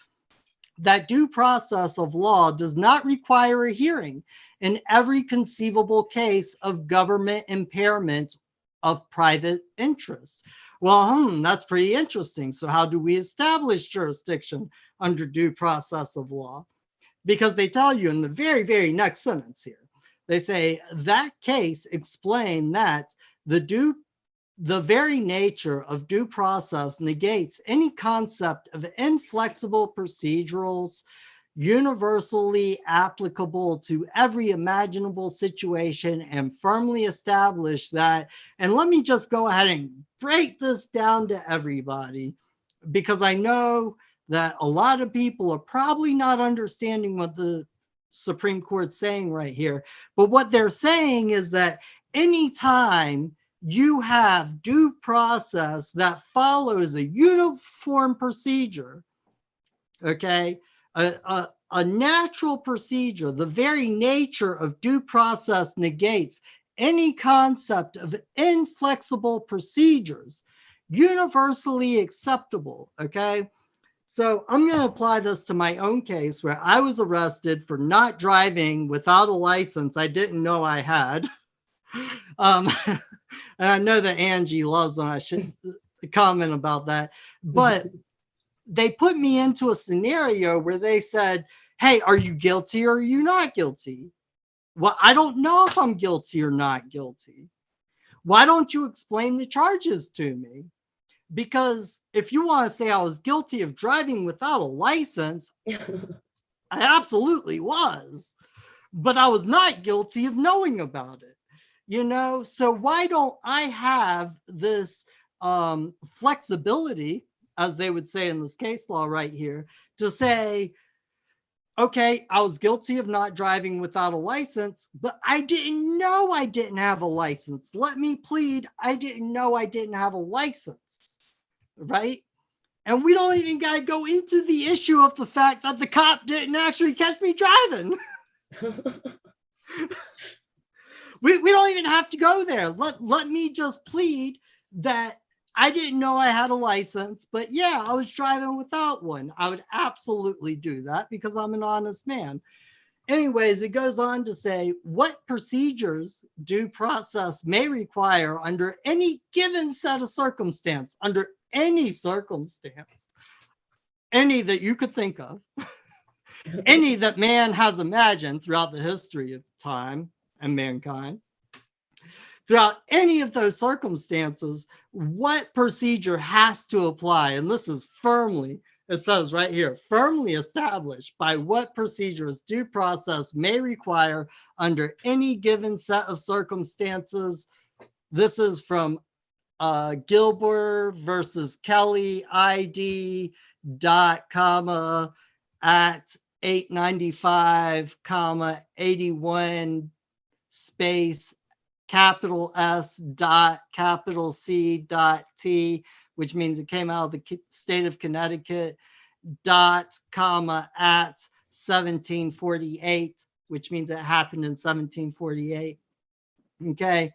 that due process of law does not require a hearing in every conceivable case of government impairment of private interests. Well, that's pretty interesting. So how do we establish jurisdiction under due process of law? Because they tell you in the very, very next sentence here, they say that case explained that the very nature of due process negates any concept of inflexible procedurals universally applicable to every imaginable situation, and firmly establish that. And let me just go ahead and break this down to everybody, because I know that a lot of people are probably not understanding what the Supreme Court's saying right here. But what they're saying is that anytime you have due process that follows a uniform procedure, okay, a natural procedure, the very nature of due process negates any concept of inflexible procedures, universally acceptable, okay? So I'm going to apply this to my own case where I was arrested for not driving without a license I didn't know I had. And I know that Angie loves when I should comment about that, but they put me into a scenario where they said, hey, are you guilty or are you not guilty? Well, I don't know if I'm guilty or not guilty. Why don't you explain the charges to me? Because if you want to say I was guilty of driving without a license, I absolutely was, but I was not guilty of knowing about it. So why don't I have this flexibility, as they would say in this case law right here, to say, okay, I was guilty of not driving without a license, but I didn't know I didn't have a license. Let me plead, I didn't know I didn't have a license, right? And we don't even got to go into the issue of the fact that the cop didn't actually catch me driving. We don't even have to go there. Let me just plead that I didn't know I had a license, but yeah, I was driving without one. I would absolutely do that because I'm an honest man. Anyways, it goes on to say what procedures due process may require under any given set of circumstance, under any circumstance, any that you could think of, any that man has imagined throughout the history of time and mankind. Throughout any of those circumstances, what procedure has to apply? And this is firmly, it says right here, firmly established by what procedures due process may require under any given set of circumstances. This is from Gilbert versus Kelly, ID dot comma at 895 comma 81 space capital S dot capital C dot T, which means it came out of the state of Connecticut, dot comma at 1748, which means it happened in 1748. Okay.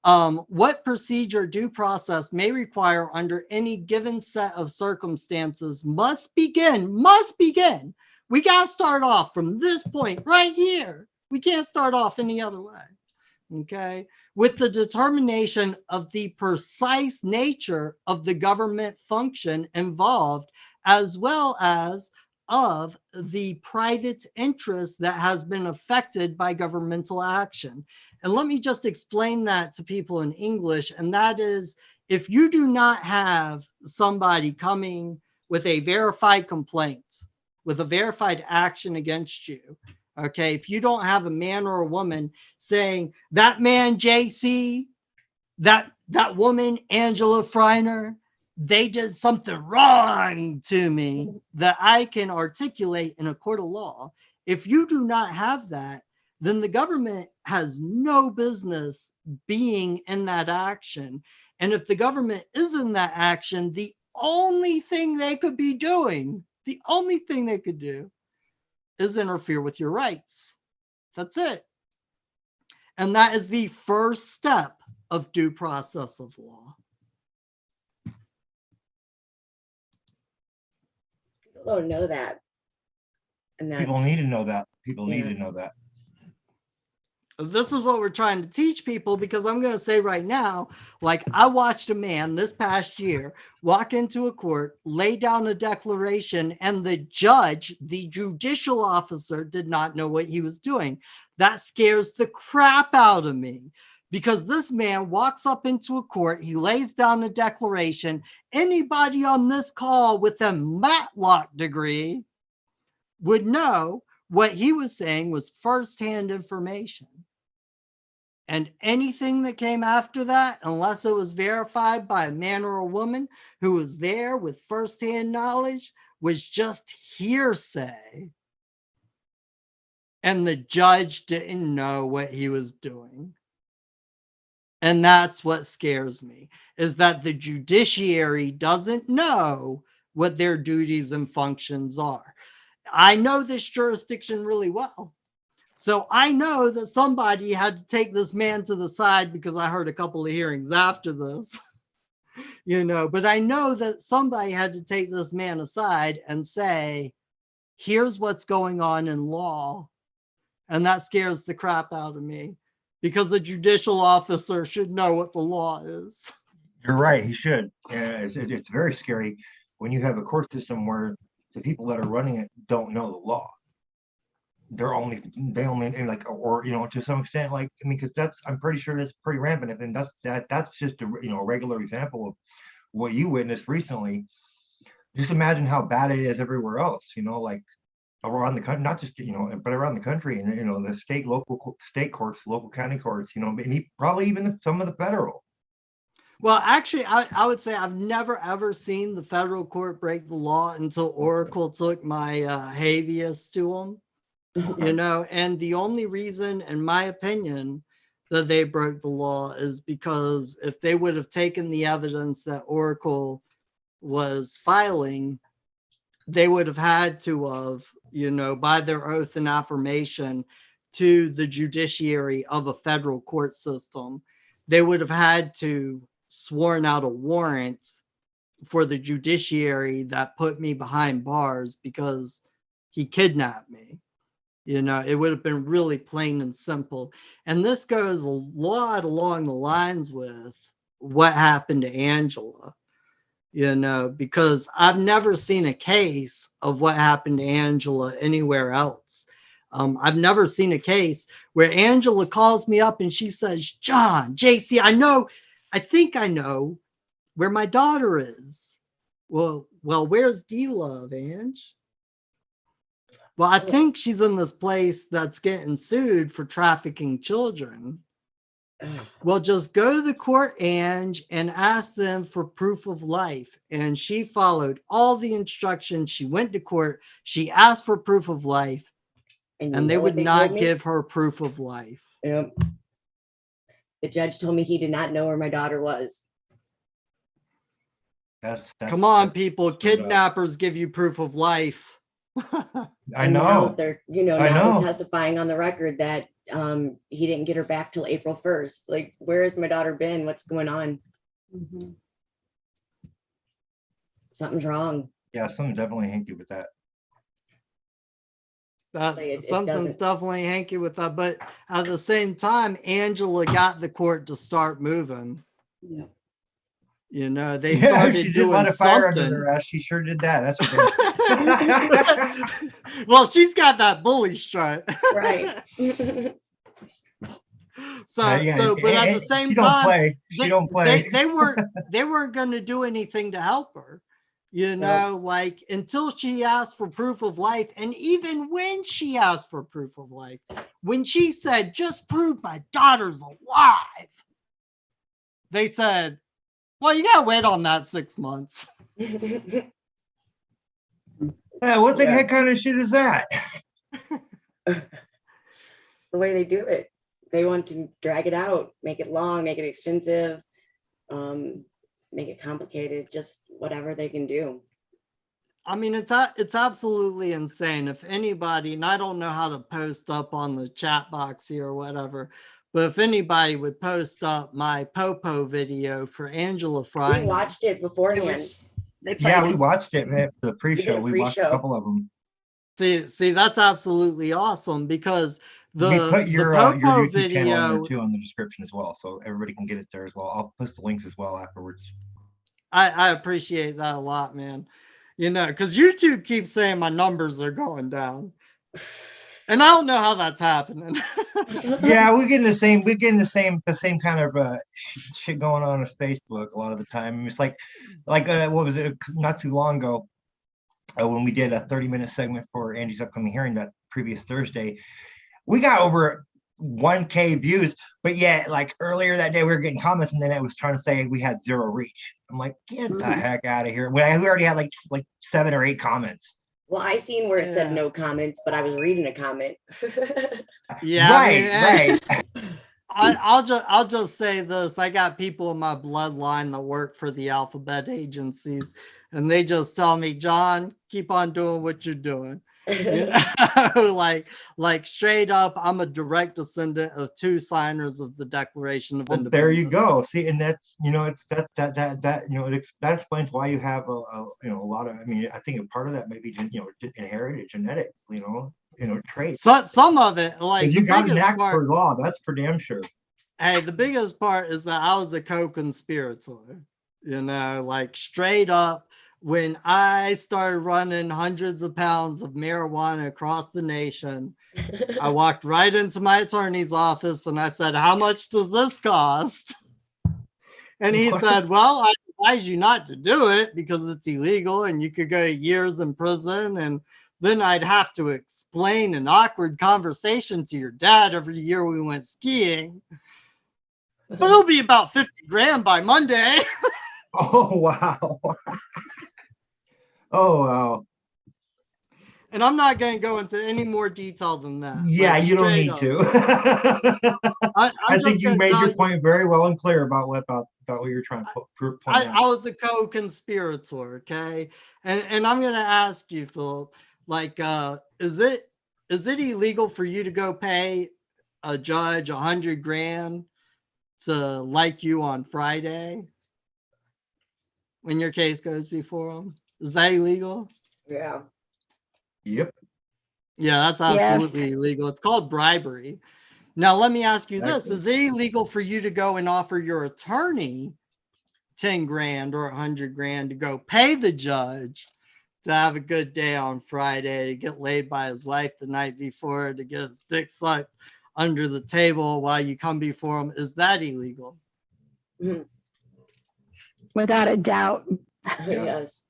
What procedure due process may require under any given set of circumstances must begin. We got to start off from this point right here. We can't start off any other way. Okay, with the determination of the precise nature of the government function involved, as well as of the private interest that has been affected by governmental action. And let me just explain that to people in English. And that is, if you do not have somebody coming with a verified complaint, with a verified action against you, okay, if you don't have a man or a woman saying that man JC, that woman Angela Freiner, they did something wrong to me that I can articulate in a court of law. If you do not have that, then the government has no business being in that action. And if the government is in that action, the only thing they could be doing, the only thing they could do is interfere with your rights. That's it. And that is the first step of due process of law. People don't know that. And people that's, need to know that. People need yeah. to know that. This is what we're trying to teach people, because I'm going to say right now, like, I watched a man this past year walk into a court, lay down a declaration, and the judge, the judicial officer, did not know what he was doing. That scares the crap out of me, because this man walks up into a court, he lays down a declaration. Anybody on this call with a Matlock degree would know what he was saying was firsthand information. And anything that came after that, unless it was verified by a man or a woman who was there with firsthand knowledge, was just hearsay. And the judge didn't know what he was doing. And that's what scares me, is that the judiciary doesn't know what their duties and functions are. I know this jurisdiction really well. So I know that somebody had to take this man to the side, because I heard a couple of hearings after this, but I know that somebody had to take this man aside and say, here's what's going on in law. And that scares the crap out of me, because the judicial officer should know what the law is. You're right. He should. It's very scary when you have a court system where the people that are running it don't know the law. They only like, or to some extent, like, I mean, because I'm pretty sure that's pretty rampant. And that's just a regular example of what you witnessed recently. Just imagine how bad it is everywhere else, like around the country, not just but around the country, and the state courts, local county courts, and probably even some of the federal. Well, actually, I would say I've never ever seen the federal court break the law until Oracle took my habeas to them. And the only reason, in my opinion, that they broke the law is because if they would have taken the evidence that Oracle was filing, they would have had to have, by their oath and affirmation to the judiciary of a federal court system, they would have had to sworn out a warrant for the judiciary that put me behind bars because he kidnapped me. It would have been really plain and simple. And this goes a lot along the lines with what happened to Angela, because I've never seen a case of what happened to Angela anywhere else. I've never seen a case where Angela calls me up and she says, John, JC, I think I know where my daughter is. Well, where's D-Love, Ange? Well, I think she's in this place that's getting sued for trafficking children. Well, just go to the court, Ange, and ask them for proof of life. And she followed all the instructions. She went to court. She asked for proof of life, and they would not give her proof of life. Yep. The judge told me he did not know where my daughter was. Come on, people. Kidnappers give you proof of life. I know. They're, now they're testifying on the record that he didn't get her back till April 1st. Like, where has my daughter been? What's going on? Mm-hmm. Something's wrong. Yeah, something's definitely hanky with that. Something's definitely hanky with that. But at the same time, Angela got the court to start moving. Yeah. They started she doing let a fire something. under their ass. She sure did that. That's what well, she's got that bully strut. Right. But at the same time, she don't play. They weren't going to do anything to help her. Like, until she asked for proof of life. And even when she asked for proof of life, when she said, just prove my daughter's alive, they said, well, you gotta wait on that 6 months. What the heck kind of shit is that? It's the way they do it. They want to drag it out, make it long, make it expensive, make it complicated, just whatever they can do. I mean, it's absolutely insane. If anybody, and I don't know how to post up on the chat box here or whatever, but if anybody would post up my Popo video for Angela Freiner. We watched it beforehand. We watched it, man. The pre-show. We watched a couple of them. See, that's absolutely awesome because We put your Popo YouTube channel in there video, too on the description as well, so everybody can get it there as well. I'll post the links as well afterwards. I appreciate that a lot, man. You know, because YouTube keeps saying my numbers are going down. And I don't know how that's happening. Yeah, we're getting the same kind of shit going on with Facebook a lot of the time. It's like what was it? Not too long ago, when we did a 30-minute segment for Angie's upcoming hearing that previous Thursday, we got over 1K views, but yet like earlier that day we were getting comments, and then it was trying to say we had 0 reach. I'm like, get the heck out of here! We already had like 7 or 8 comments. Well, I seen where it said no comments, but I was reading a comment. Yeah, right. I'll just say this: I got people in my bloodline that work for the alphabet agencies, and they just tell me, John, keep on doing what you're doing. You know, like straight up, I'm a direct descendant of 2 signers of the Declaration of Independence. There you go. See, and that's, you know, it's that that explains why you have a lot of. I mean, I think a part of that may be inherited genetics. Traits. Some of it, like you got an act for law. That's for damn sure. Hey, the biggest part is that I was a co-conspirator. You know, like straight up. When I started running hundreds of pounds of marijuana across the nation, I walked right into my attorney's office and I said, how much does this cost? And he said, well, I advise you not to do it because it's illegal and you could go years in prison. And then I'd have to explain an awkward conversation to your dad every year we went skiing. But it'll be about 50 grand by Monday. Oh, wow. Oh, wow. And I'm not going to go into any more detail than that. Yeah, you don't need to. I think you made your point very well and clear about what you're trying to point out. I was a co-conspirator, okay? And I'm going to ask you, Philip, like, is it illegal for you to go pay a judge 100 grand to like you on Friday when your case goes before him? Is that illegal? Yeah. Yep. Yeah, that's absolutely illegal. It's called bribery. Now, let me ask you this. Is it illegal for you to go and offer your attorney 10 grand or 100 grand to go pay the judge to have a good day on Friday, to get laid by his wife the night before, to get his dick sucked under the table while you come before him? Is that illegal? Without a doubt. Yes.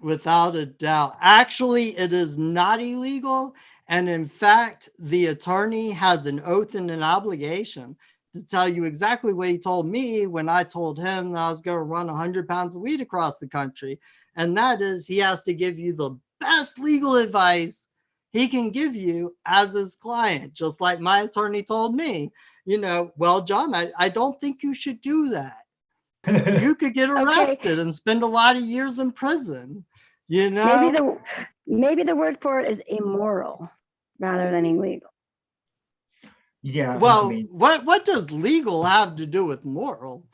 Without a doubt. Actually, it is not illegal. And in fact, the attorney has an oath and an obligation to tell you exactly what he told me when I told him that I was going to run 100 pounds of weed across the country. And that is, he has to give you the best legal advice he can give you as his client, just like my attorney told me, well, John, I don't think you should do that. You could get arrested and spend a lot of years in prison. Maybe the word for it is immoral rather than illegal. Yeah. Well, what does legal have to do with moral?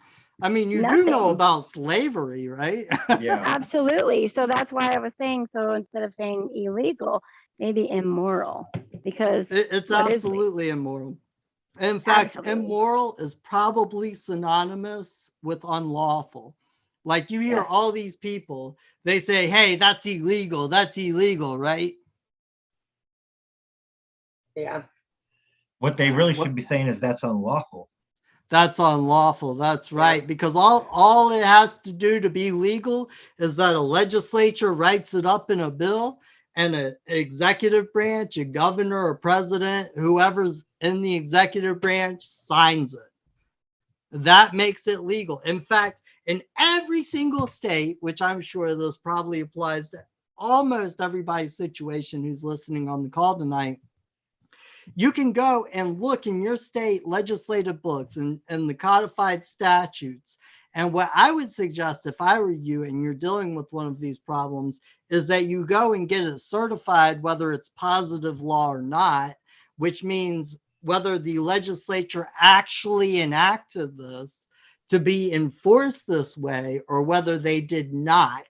I mean, you do know about slavery, right? Yeah. Absolutely. So that's why I was saying, so instead of saying illegal, maybe immoral, because it's absolutely immoral. In fact, immoral is probably synonymous with unlawful. Like you hear all these people, they say, hey, that's illegal, right? Yeah. What they really should be saying is that's unlawful. That's unlawful. That's right. Because all it has to do to be legal is that a legislature writes it up in a bill and an executive branch, a governor or president, whoever's in the executive branch signs it. That makes it legal. In fact, in every single state, which I'm sure this probably applies to almost everybody's situation who's listening on the call tonight, you can go and look in your state legislative books and the codified statutes. And what I would suggest if I were you and you're dealing with one of these problems is that you go and get it certified, whether it's positive law or not, which means whether the legislature actually enacted this to be enforced this way or whether they did not.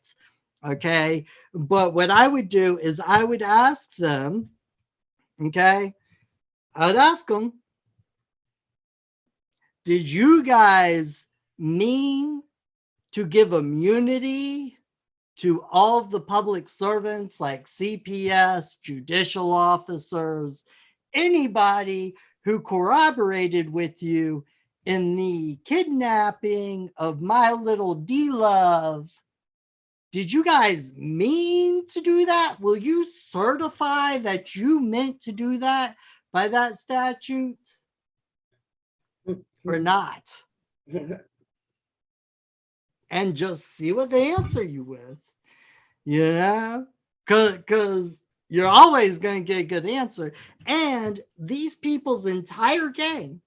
Okay. But what I would do is I would ask them, okay, I'd ask them, did you guys mean to give immunity to all of the public servants like CPS, judicial officers, anybody who corroborated with you in the kidnapping of my little D-Love? Did you guys mean to do that? Will you certify that you meant to do that by that statute or not? And just see what they answer you with, you know, because you're always going to get a good answer. And these people's entire game,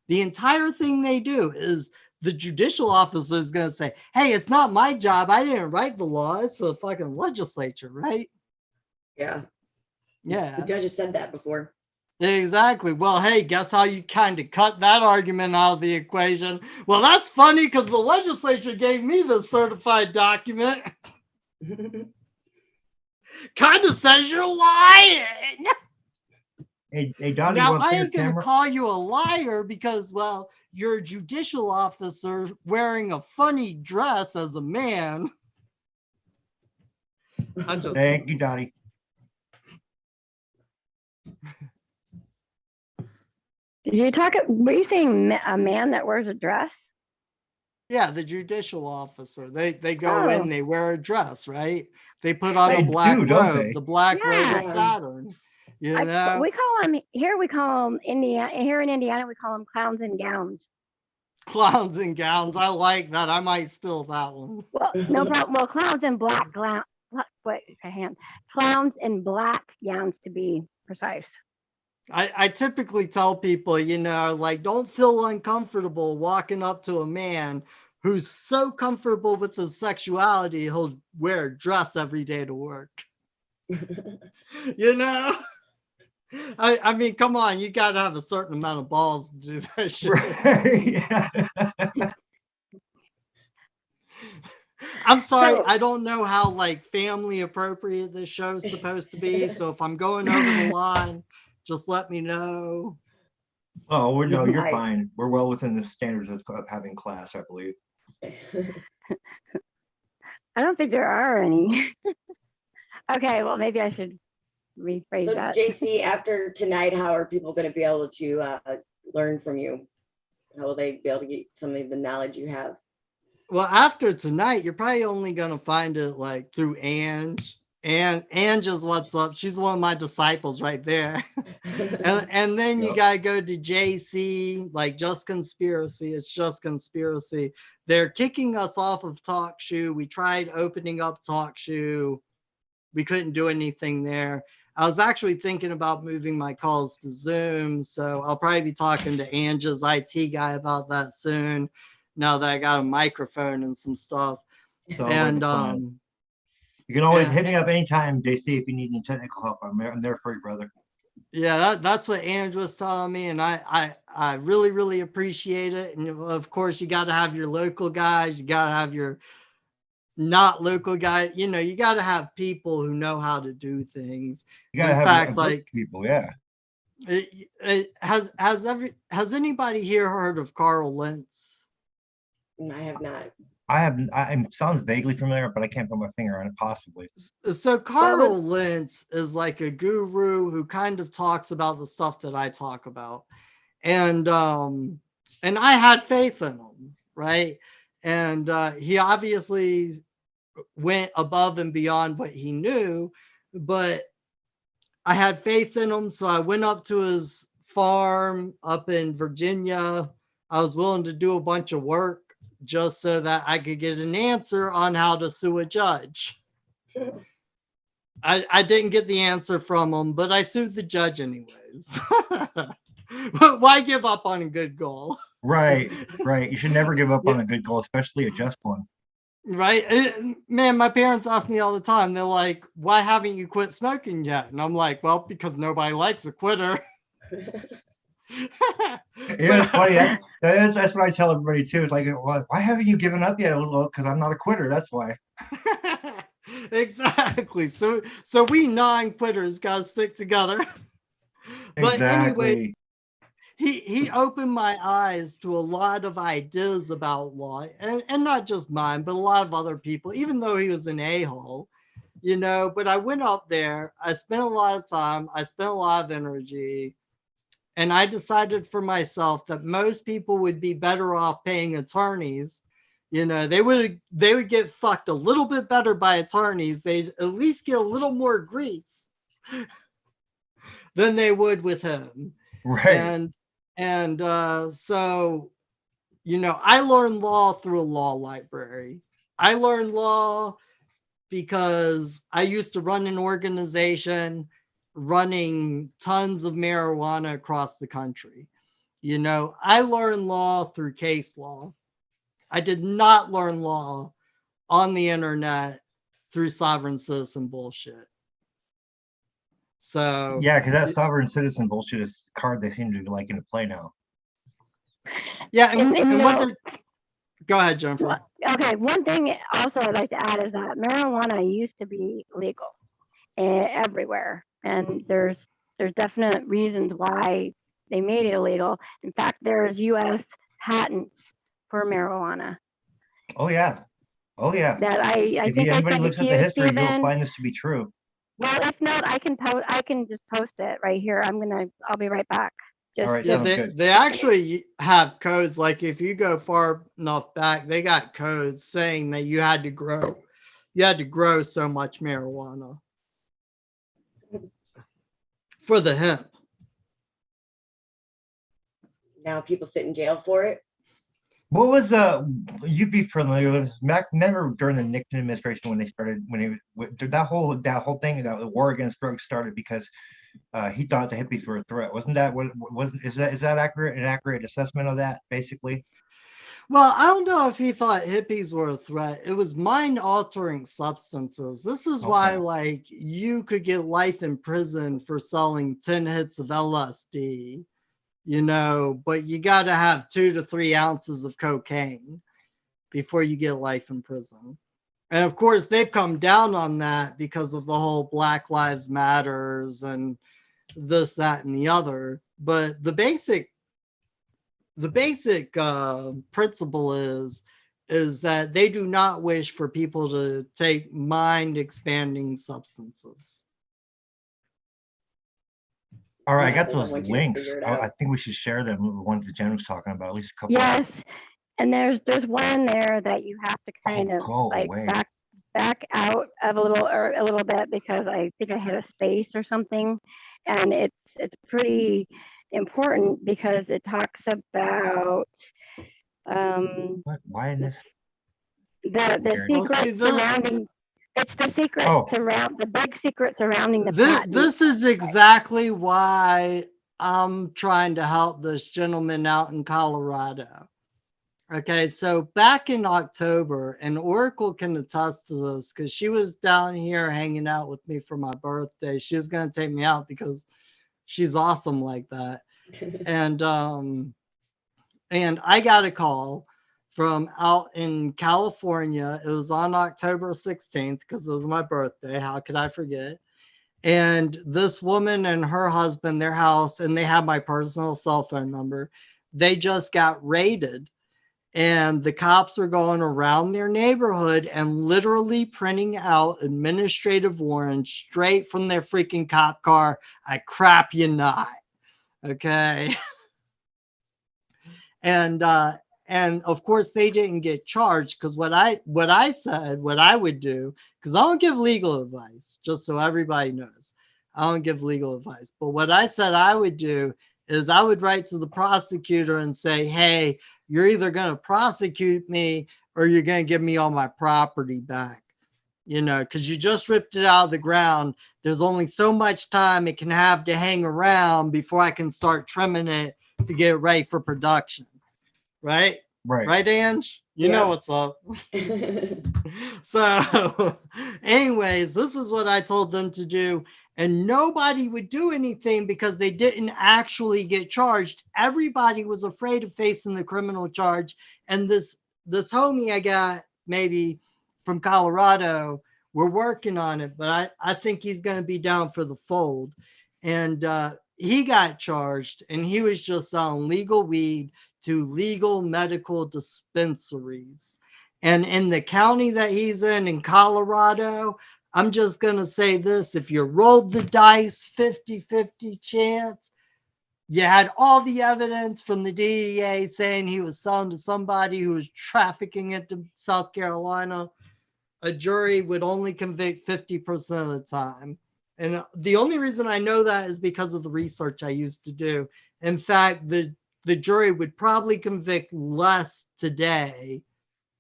the entire thing they do is the judicial officer is going to say, hey, it's not my job. I didn't write the law. It's the fucking legislature, right? Yeah. Yeah. The judge has said that before. Exactly. Well, hey, guess how you kind of cut that argument out of the equation? Well, that's funny because the legislature gave me the certified document. Kind of says you're lying. Hey, Dottie, Now, you want I to ain't going to call you a liar because, well, you're a judicial officer wearing a funny dress as a man. Thank you, Dottie. Did you talk? Were you saying a man that wears a dress? Yeah, the judicial officer. They go in, they wear a dress, right? They put on They a black do, don't robe, they? the black robe of Yeah. Saturn. You know? We call them here. We call them Indiana. Here in Indiana, we call them clowns in gowns. Clowns in gowns. I like that. I might steal that one. Well, no problem. Well, clowns in black clowns in black gowns to be precise. I typically tell people, you know, like, don't feel uncomfortable walking up to a man who's so comfortable with his sexuality, he'll wear a dress every day to work. You know? I mean, come on, you got to have a certain amount of balls to do that shit. Right. I'm sorry, I don't know how like family appropriate this show is supposed to be. So if I'm going over the line, just let me know. Oh, no, you're fine. We're well within the standards of having class, I believe. I don't think there are any. Okay, well, maybe I should rephrase So, that. JC, after tonight, how are people going to be able to learn from you? How will they be able to get some of the knowledge you have? Well, after tonight, you're probably only going to find it like through Ange. And Ange is what's up. She's one of my disciples right there. and then you got to go to JC, like Just Conspiracy. It's Just Conspiracy. They're kicking us off of TalkShoe. We tried opening up TalkShoe. We couldn't do anything there. I was actually thinking about moving my calls to Zoom. So I'll probably be talking to Ange's IT guy about that soon, now that I got a microphone and some stuff. So and you can always hit me up anytime, JC, if you need any technical help. I'm there for you, brother. Yeah, that's what Andrew was telling me, and I really, really appreciate it. And of course, you got to have your local guys, you got to have your not local guy. You know, you got to have people who know how to do things. You got to have like people, yeah. Has anybody here heard of Carl Lentz? I have not. I sounds vaguely familiar, but I can't put my finger on it, possibly. So Carl Lentz is like a guru who kind of talks about the stuff that I talk about. And I had faith in him, right? And he obviously went above and beyond what he knew, but I had faith in him. So I went up to his farm up in Virginia. I was willing to do a bunch of work just so that I could get an answer on how to sue a judge. I didn't get the answer from him, but I sued the judge anyways. Why give up on a good goal? Right. You should never give up on a good goal, especially a just one. Right. Man, my parents ask me all the time. They're like, why haven't you quit smoking yet? And I'm like, well, because nobody likes a quitter. Yeah, it's funny. That's what I tell everybody too. It's like, well, why haven't you given up yet? Well, because I'm not a quitter. That's why. Exactly. So we non-quitters got to stick together. But anyway, Exactly. he opened my eyes to a lot of ideas about law, and not just mine, but a lot of other people, even though he was an a-hole, you know. But I went up there, I spent a lot of time, I spent a lot of energy, and I decided for myself that most people would be better off paying attorneys. You know, they would get fucked a little bit better by attorneys. They'd at least get a little more grease than they would with him. Right. So, you know, I learned law through a law library. I learned law because I used to run an organization running tons of marijuana across the country. You know, I learned law through case law. I did not learn law on the internet through sovereign citizen bullshit. So yeah, because that sovereign citizen bullshit is the card they seem to be liking to play now. Yeah, and what they're... Go ahead, Jennifer. Okay, one thing also I'd like to add is that marijuana used to be legal everywhere, and there's definite reasons why they made it illegal. In fact, there's U.S. patents for marijuana. Oh yeah, oh yeah. That I if think anybody I looks sent at it the to you, history, Stephen. you'll find this to be true. Well, if not, I can just post it right here. I'll be right back. All right, Yeah, sounds good. they actually have codes. Like if you go far enough back, they got codes saying that you had to grow so much marijuana for the hemp. Now people sit in jail for it. What was you'd be familiar with remember during the Nixon administration when that whole thing, that the war against drugs started because he thought the hippies were a threat. Wasn't that what is that accurate? An accurate assessment of that, basically? Well, I don't know if he thought hippies were a threat. It was mind-altering substances. This is why, like, you could get life in prison for selling 10 hits of LSD, you know, but you got to have 2 to 3 ounces of cocaine before you get life in prison. And of course, they've come down on that because of the whole Black Lives Matters and this, that, and the other. But the basic principle is that they do not wish for people to take mind-expanding substances. All right, I got those links. I think we should share them, the ones that Jen was talking about, at least a couple. Yes, and there's one there that you have to kind of like back out of a little bit because I think I hit a space or something, and it's pretty important because it talks about why in this the secret surrounding. It's the secret the big secret surrounding the patent. This is exactly why I'm trying to help this gentleman out in Colorado. Okay, so back in October, and Oracle can attest to this because she was down here hanging out with me for my birthday. She was going to take me out because she's awesome like that. And I got a call from out in California. It was on October 16th because it was my birthday. How could I forget? And this woman and her husband, their house, and they have my personal cell phone number. They just got raided. And the cops are going around their neighborhood and literally printing out administrative warrants straight from their freaking cop car. I crap you not. Okay. And of course they didn't get charged because what I said, what I would do, because I don't give legal advice, just so everybody knows. I don't give legal advice. But what I said I would do is I would write to the prosecutor and say, hey, you're either going to prosecute me or you're going to give me all my property back. You know, because you just ripped it out of the ground. There's only so much time it can have to hang around before I can start trimming it to get it ready for production. Right? Right, Ange? You know what's up. So anyways, this is what I told them to do. And nobody would do anything because they didn't actually get charged. Everybody was afraid of facing the criminal charge. And this homie I got maybe from Colorado, we're working on it, but I think he's going to be down for the fold. And he got charged, and he was just selling legal weed to legal medical dispensaries. And in the county that he's in Colorado, I'm just going to say this. If you rolled the dice 50-50 chance, you had all the evidence from the DEA saying he was selling to somebody who was trafficking it to South Carolina, a jury would only convict 50% of the time. And the only reason I know that is because of the research I used to do. In fact, the jury would probably convict less today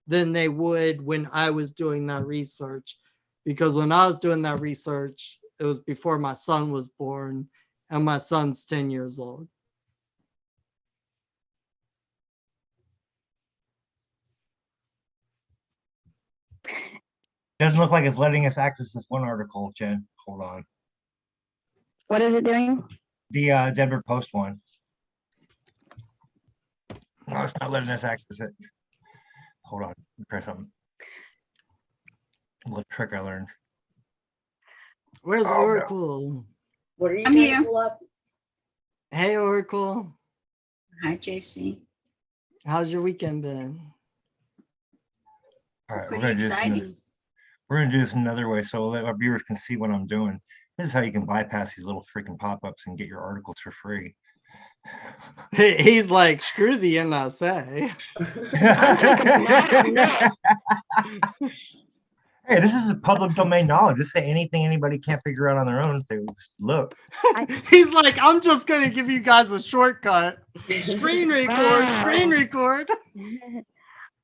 than they would when I was doing that research. Because when I was doing that research, it was before my son was born, and my son's 10 years old. Doesn't look like it's letting us access this one article, Jen. Hold on. What is it doing? The Denver Post one. No, it's not letting us access it. Hold on. Let me try something. A little trick I learned. Where's Oracle? No. What are you I'm trying here. to pull up? Hey, Oracle. Hi, JC. How's your weekend been? All right, Pretty exciting. We're gonna do this another way so that our viewers can see what I'm doing. This is how you can bypass these little freaking pop-ups and get your articles for free. He's like, screw the NSA. Hey, this is a public domain knowledge. Just say anything anybody can't figure out on their own if they look. He's like, I'm just going to give you guys a shortcut. Screen record, screen record.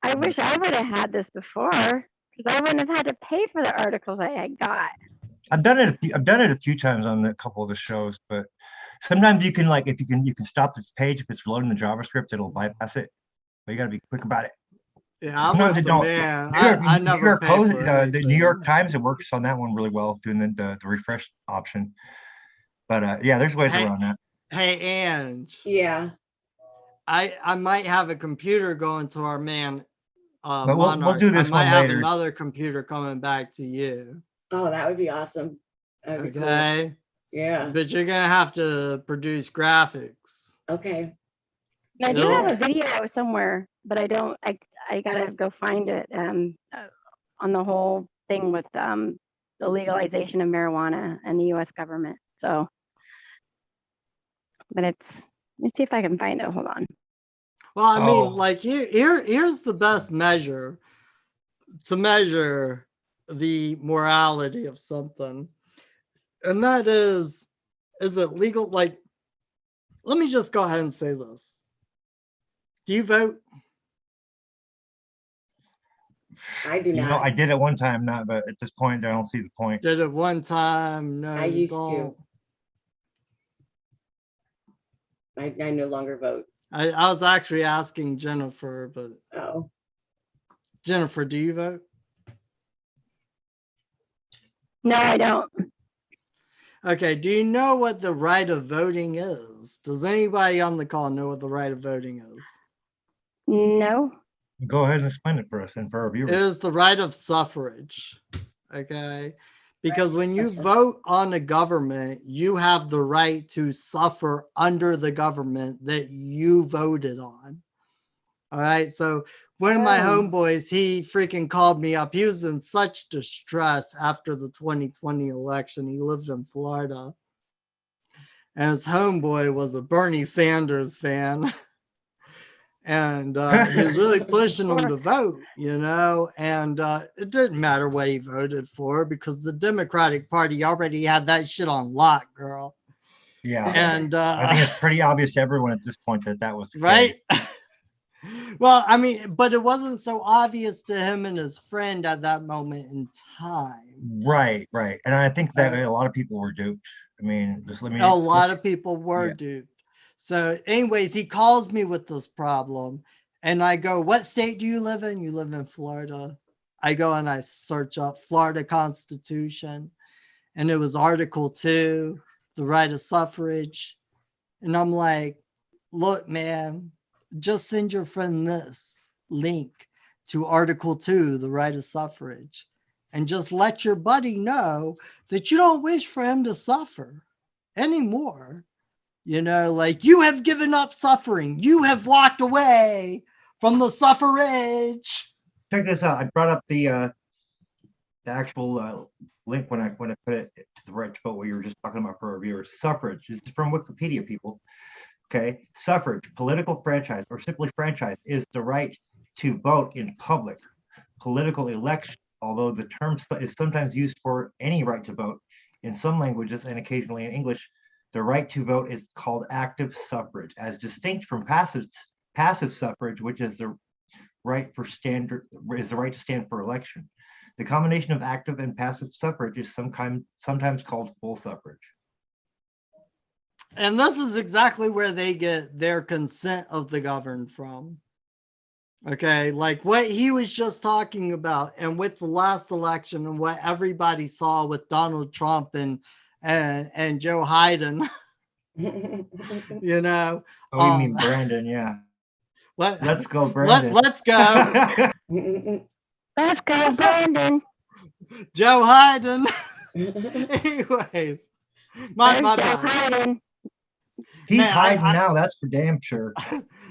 I wish I would have had this before, because I wouldn't have had to pay for the articles I had got. I've done it a few times on a couple of the shows, but sometimes you can, like, if you can stop this page if it's loading the JavaScript, it'll bypass it. But you got to be quick about it. Yeah, I'm with the man. I never pay for the New York Times, it works on that one really well, doing the refresh option. But yeah, there's ways around that. Hey, Ange. Yeah. I might have a computer going to our man. But we'll do this I might one have later. another computer coming back to you. Oh, that would be awesome. That'd be Okay. Cool. Yeah. But you're gonna have to produce graphics. Okay. I do have a video somewhere, but I don't. I gotta go find it. On the whole thing with the legalization of marijuana and the U.S. government. So, but let me see if I can find it. Hold on. Well, I mean, like here's the best measure to measure the morality of something, and that is it legal? Like, let me just go ahead and say this. Do you vote? I do not. You know, I did it one time, but at this point, I don't see the point. Did it one time? No, I used to. I no longer vote. I was actually asking Jennifer, but Jennifer, do you vote? No, I don't. Okay, do you know what the right of voting is? Does anybody on the call know what the right of voting is? No. Go ahead and explain it for us and for our viewers. It is the right of suffrage. Okay. Because when you vote on a government, you have the right to suffer under the government that you voted on. All right. So one of my homeboys, he freaking called me up. He was in such distress after the 2020 election. He lived in Florida. And his homeboy was a Bernie Sanders fan. And he was really pushing him to vote, you know, and it didn't matter what he voted for because the Democratic Party already had that shit on lock, girl. Yeah. And I think it's pretty obvious to everyone at this point that was the right. Well, I mean, but it wasn't so obvious to him and his friend at that moment in time. Right. And I think that a lot of people were duped. I mean, a lot of people were duped. So anyways, he calls me with this problem and I go, what state do you live in? You live in Florida. I go and I search up Florida Constitution and it was Article 2, the right of suffrage. And I'm like, look, man, just send your friend this link to Article 2, the right of suffrage. and just let your buddy know that you don't wish for him to suffer anymore. You know, like, you have given up suffering. You have walked away from the suffrage. Check this out. I brought up the actual link when I put it to the right to vote, what you were just talking about for our viewers. Suffrage is from Wikipedia, people. Okay, suffrage, political franchise, or simply franchise, is the right to vote in public political election. Although the term is sometimes used for any right to vote in some languages and occasionally in English, the right to vote is called active suffrage, as distinct from passive suffrage, which is the right to stand for election. The combination of active and passive suffrage is sometimes called full suffrage. And this is exactly where they get their consent of the governed from. Okay, like what he was just talking about, and with the last election, and what everybody saw with Donald Trump and Joe Biden. You know. Oh, you mean Brandon? Yeah. Let's go, Brandon. Let's go. Let's go, Brandon. Joe Biden. Anyways, my bad. He's hiding now. That's for damn sure.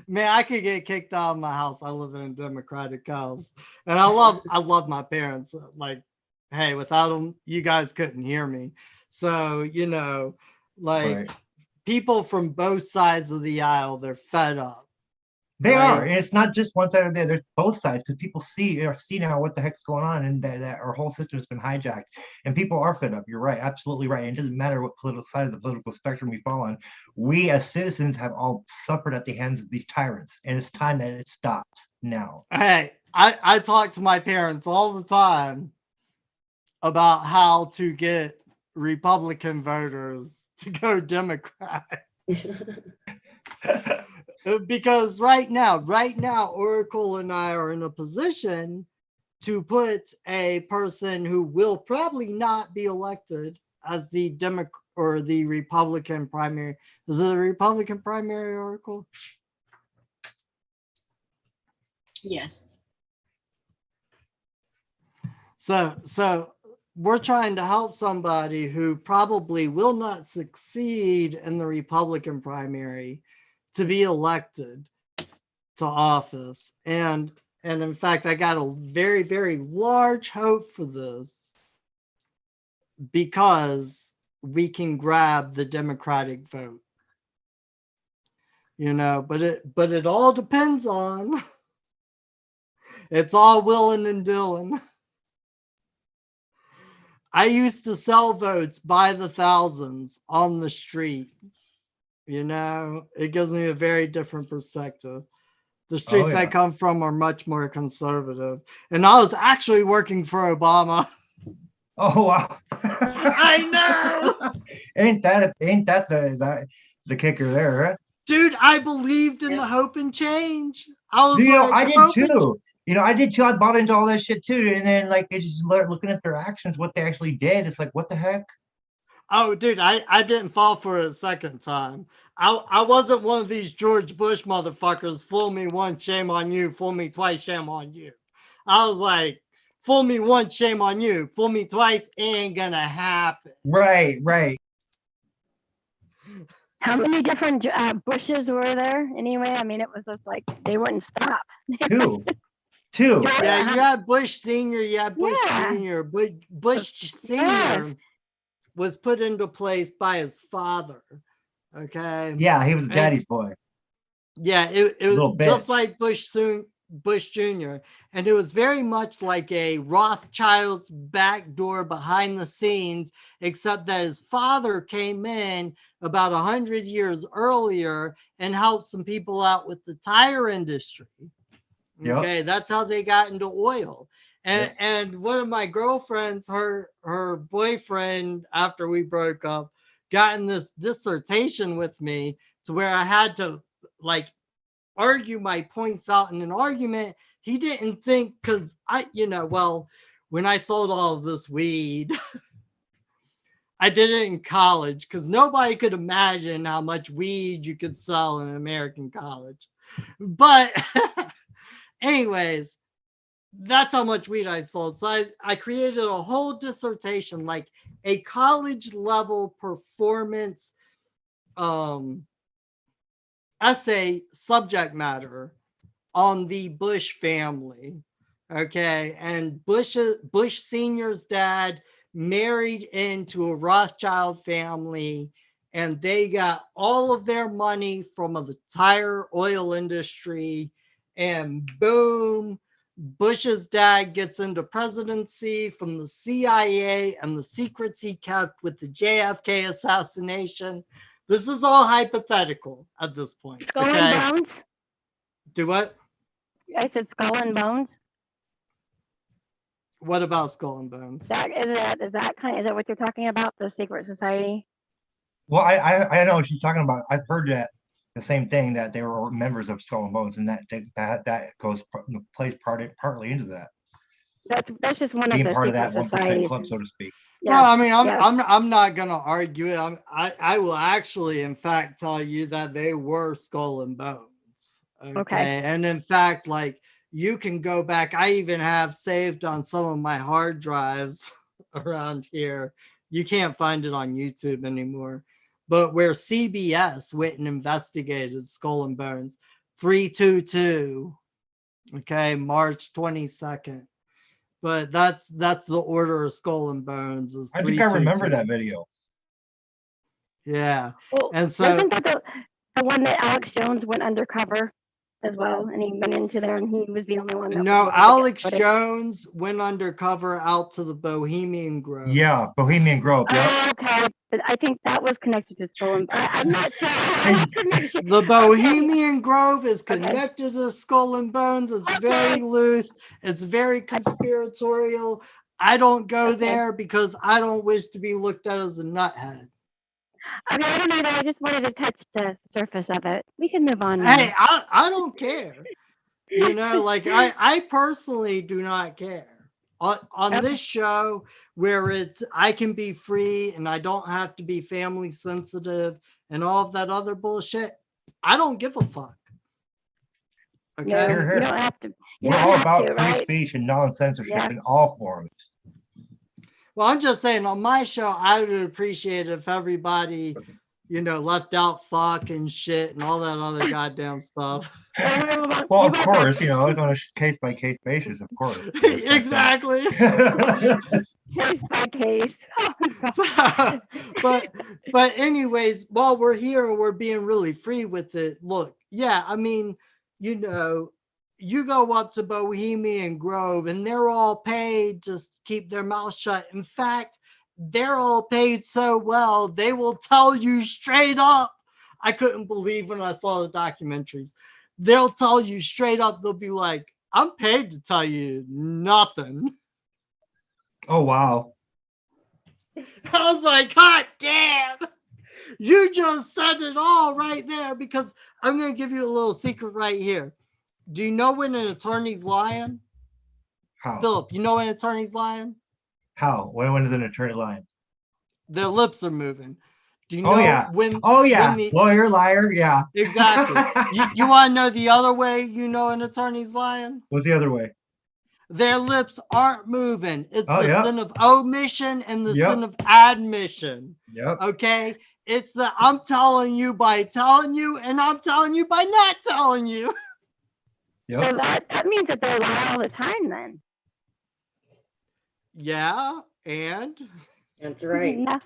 Man, I could get kicked out of my house. I live in a democratic house, and I love my parents. Like, hey, without them, you guys couldn't hear me. So, you know, like, right. People from both sides of the aisle, they're fed up. They are. And it's not just one side or the other. There's both sides, because people see now what the heck's going on, and that our whole system has been hijacked, and people are fed up. You're right. Absolutely right. And it doesn't matter what political side of the political spectrum we fall on. We as citizens have all suffered at the hands of these tyrants, and it's time that it stops now. Hey, I talk to my parents all the time about how to get Republican voters to go Democrat. Because right now, Oracle and I are in a position to put a person who will probably not be elected as the Democrat or the Republican primary. Is it a Republican primary, Oracle? Yes. So we're trying to help somebody who probably will not succeed in the Republican primary to be elected to office. And in fact, I got a very, very large hope for this, because we can grab the Democratic vote. You know, but it all depends on, it's all willing and dealing. I used to sell votes by the thousands on the street. You know, it gives me a very different perspective. The streets I come from are much more conservative. And I was actually working for Obama. Oh, wow. I know. Ain't that the kicker there, right? Dude, I believed in the hope and change. I was I did too. I did too. I bought into all that shit too. And then, like, they just looking at their actions, what they actually did. It's like, what the heck? Oh, dude, I didn't fall for it a second time. I wasn't one of these George Bush motherfuckers. Fool me once, shame on you. Fool me twice, shame on you. I was like, fool me once, shame on you. Fool me twice, it ain't gonna happen. Right. How many different Bushes were there anyway? I mean, it was just like they wouldn't stop. Two. Yeah, you had Bush Senior, you had Bush Junior. Bush Senior was put into place by his father. Okay. Yeah, he was daddy's boy. Yeah, it was just like Bush Jr. And it was very much like a Rothschild's backdoor behind the scenes, except that his father came in about 100 years earlier and helped some people out with the tire industry. Okay, that's how they got into oil. And one of my girlfriends, her boyfriend, after we broke up, got in this dissertation with me to where I had to, like, argue my points out in an argument. He didn't think, because when I sold all of this weed, I did it in college, because nobody could imagine how much weed you could sell in an American college. But anyways, That's how much weed I sold. So I created a whole dissertation, like a college level performance essay subject matter on the Bush family. Okay. And Bush Sr.'s dad married into a Rothschild family, and they got all of their money from the entire oil industry. And boom, Bush's dad gets into presidency from the CIA and the secrets he kept with the JFK assassination. This is all hypothetical at this point. Skull and Bones? Do what? I said Skull and Bones. What about Skull and Bones? Is that what you're talking about? The secret society? Well, I know what you're talking about. I've heard that the same thing, that they were members of Skull and Bones, and that plays partly into that. That's just one being of the part of that secret 1% societies. club, so to speak. Yeah. No, I mean, I'm not gonna argue it. I will actually, in fact, tell you that they were Skull and Bones. Okay. And in fact, like, you can go back. I even have saved on some of my hard drives around here. You can't find it on YouTube anymore. But where CBS went and investigated Skull and Bones, 322, okay, March 22nd. But that's the order of Skull and Bones. Is I think I remember that video. Yeah. Well, and so wasn't that the one that Alex Jones went undercover as well, and he went into there, and he was the only one that no, Alex Jones went undercover out to the Bohemian Grove. Yeah, Bohemian Grove. Yeah. Okay, but I think that was connected to Skull and Bones. I'm not sure. The Bohemian Grove is connected to Skull and Bones. It's very loose. It's very conspiratorial. I don't go there because I don't wish to be looked at as a nuthead. I mean, I don't know. I just wanted to touch the surface of it. We can move on. Hey, I don't care. You know, like I personally do not care. On this show, where I can be free and I don't have to be family sensitive and all of that other bullshit, I don't give a fuck. Okay, no, you don't have to. We're all about free speech and non-censorship in all forms. Well, I'm just saying, on my show, I would appreciate if everybody, you know, left out fuck and shit and all that other goddamn stuff. Well, of course, you know, it's on a case-by-case basis, of course. Exactly. Case by case. But anyways, while we're here, we're being really free with it. Look, yeah, I mean, you know, you go up to Bohemian Grove and they're all paid to keep their mouth shut. In fact, they're all paid so well, they will tell you straight up. I couldn't believe when I saw the documentaries. They'll tell you straight up, they'll be like, I'm paid to tell you nothing. Oh, wow. I was like, God damn. You just said it all right there, because I'm going to give you a little secret right here. Do you know when an attorney's lying? How? Philip, you know when an attorney's lying? How? When is an attorney lying? Their lips are moving. Do you know when? Oh, yeah. When the, lawyer, liar. Yeah. Exactly. you want to know the other way you know an attorney's lying? What's the other way? Their lips aren't moving. It's sin of omission and the sin of admission. Yep. Okay? It's the I'm telling you by telling you, and I'm telling you by not telling you. Yep. So that means that they're lying all the time then. Yeah, and? That's right. No.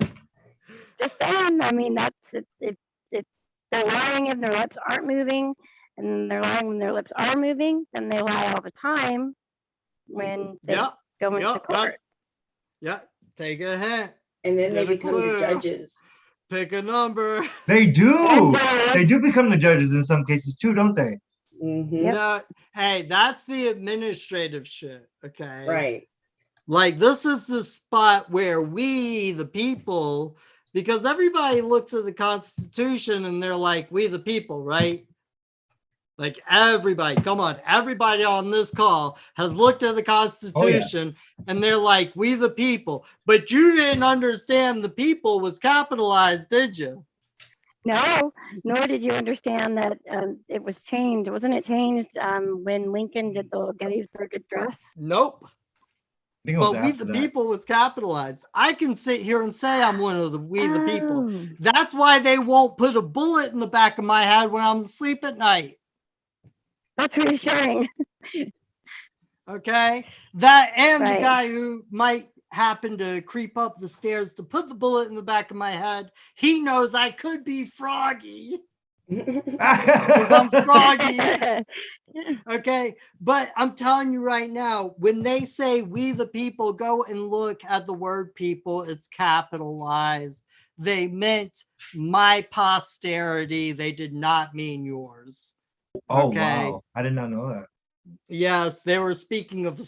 Just saying, I mean, it's they're lying if their lips aren't moving, and they're lying when their lips are moving, then they lie all the time when they go into court. Yeah, take a hint. And then they become the judges. Pick a number. They do. They do become the judges in some cases too, don't they? Mm-hmm. No, hey, that's the administrative shit, okay? Right. Like, this is the spot where we, the people, because everybody looks at the Constitution and they're like, we the people, right? Like, everybody, come on, everybody on this call has looked at the Constitution and they're like, we the people. But you didn't understand the people was capitalized, did you? No, nor did you understand that it was changed. Wasn't it changed when Lincoln did the Gettysburg Address? Nope. But we the people was capitalized. I can sit here and say I'm one of the we the people. That's why they won't put a bullet in the back of my head when I'm asleep at night. That's reassuring. Okay. That and Right. the guy who might happen to creep up the stairs to put the bullet in the back of my head, he knows I could be Froggy. Because I'm Froggy. Okay, but I'm telling you right now, when they say we the people, go and look at the word people, it's capitalized. They meant my posterity. They did not mean yours. Oh, okay? wow. I did not know that. Yes, they were speaking of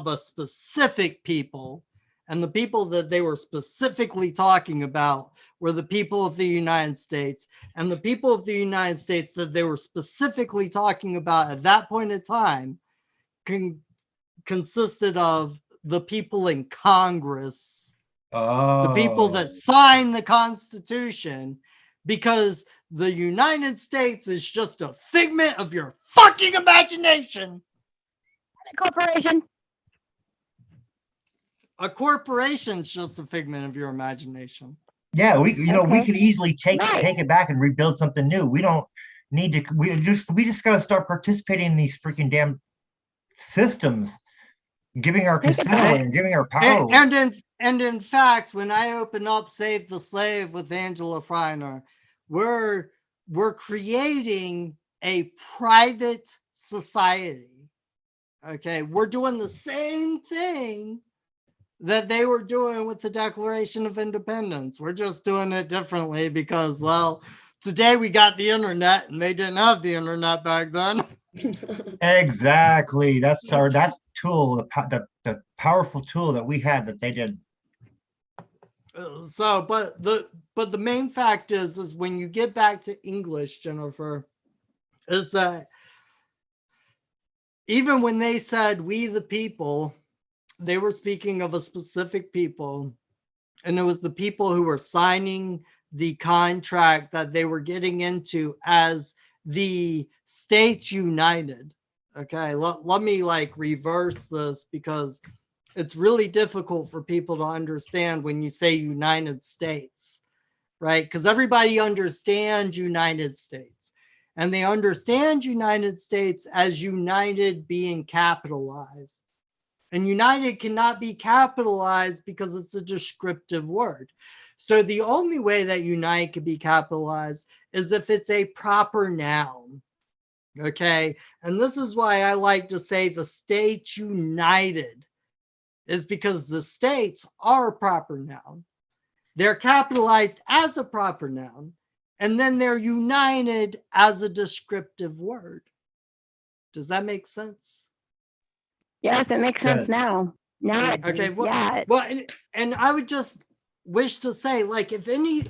a specific people. And the people that they were specifically talking about were the people of the United States. And the people of the United States that they were specifically talking about at that point in time consisted of the people in Congress, the people that signed the Constitution, because the United States is just a figment of your fucking imagination. A corporation. A corporation's just a figment of your imagination. Yeah, we we Okay. could easily take Right. it back and rebuild something new. We don't need to. We just got to start participating in these freaking damn systems, giving our Take it consent back. away and giving our power away. And in fact, when I open up Save the Slave with Angela Freiner, we're creating a private society. Okay, we're doing the same thing that they were doing with the Declaration of Independence. We're just doing it differently because, well, today we got the internet and they didn't have the internet back then. Exactly. That's tool, the powerful tool that we had that they did. So, but the main fact is when you get back to English, Jennifer, is that even when they said we the people, they were speaking of a specific people, and it was the people who were signing the contract that they were getting into as the States United. Okay, let me like reverse this because it's really difficult for people to understand when you say United States, right? Because everybody understands United States, and they understand United States as united being capitalized. And united cannot be capitalized because it's a descriptive word. So the only way that unite could be capitalized is if it's a proper noun. Okay. And this is why I like to say the States United, is because the states are a proper noun. They're capitalized as a proper noun, and then they're united as a descriptive word. Does that make sense? Yes, it makes sense now. Now, okay. Well, yeah. Well, and I would just wish to say, like, if any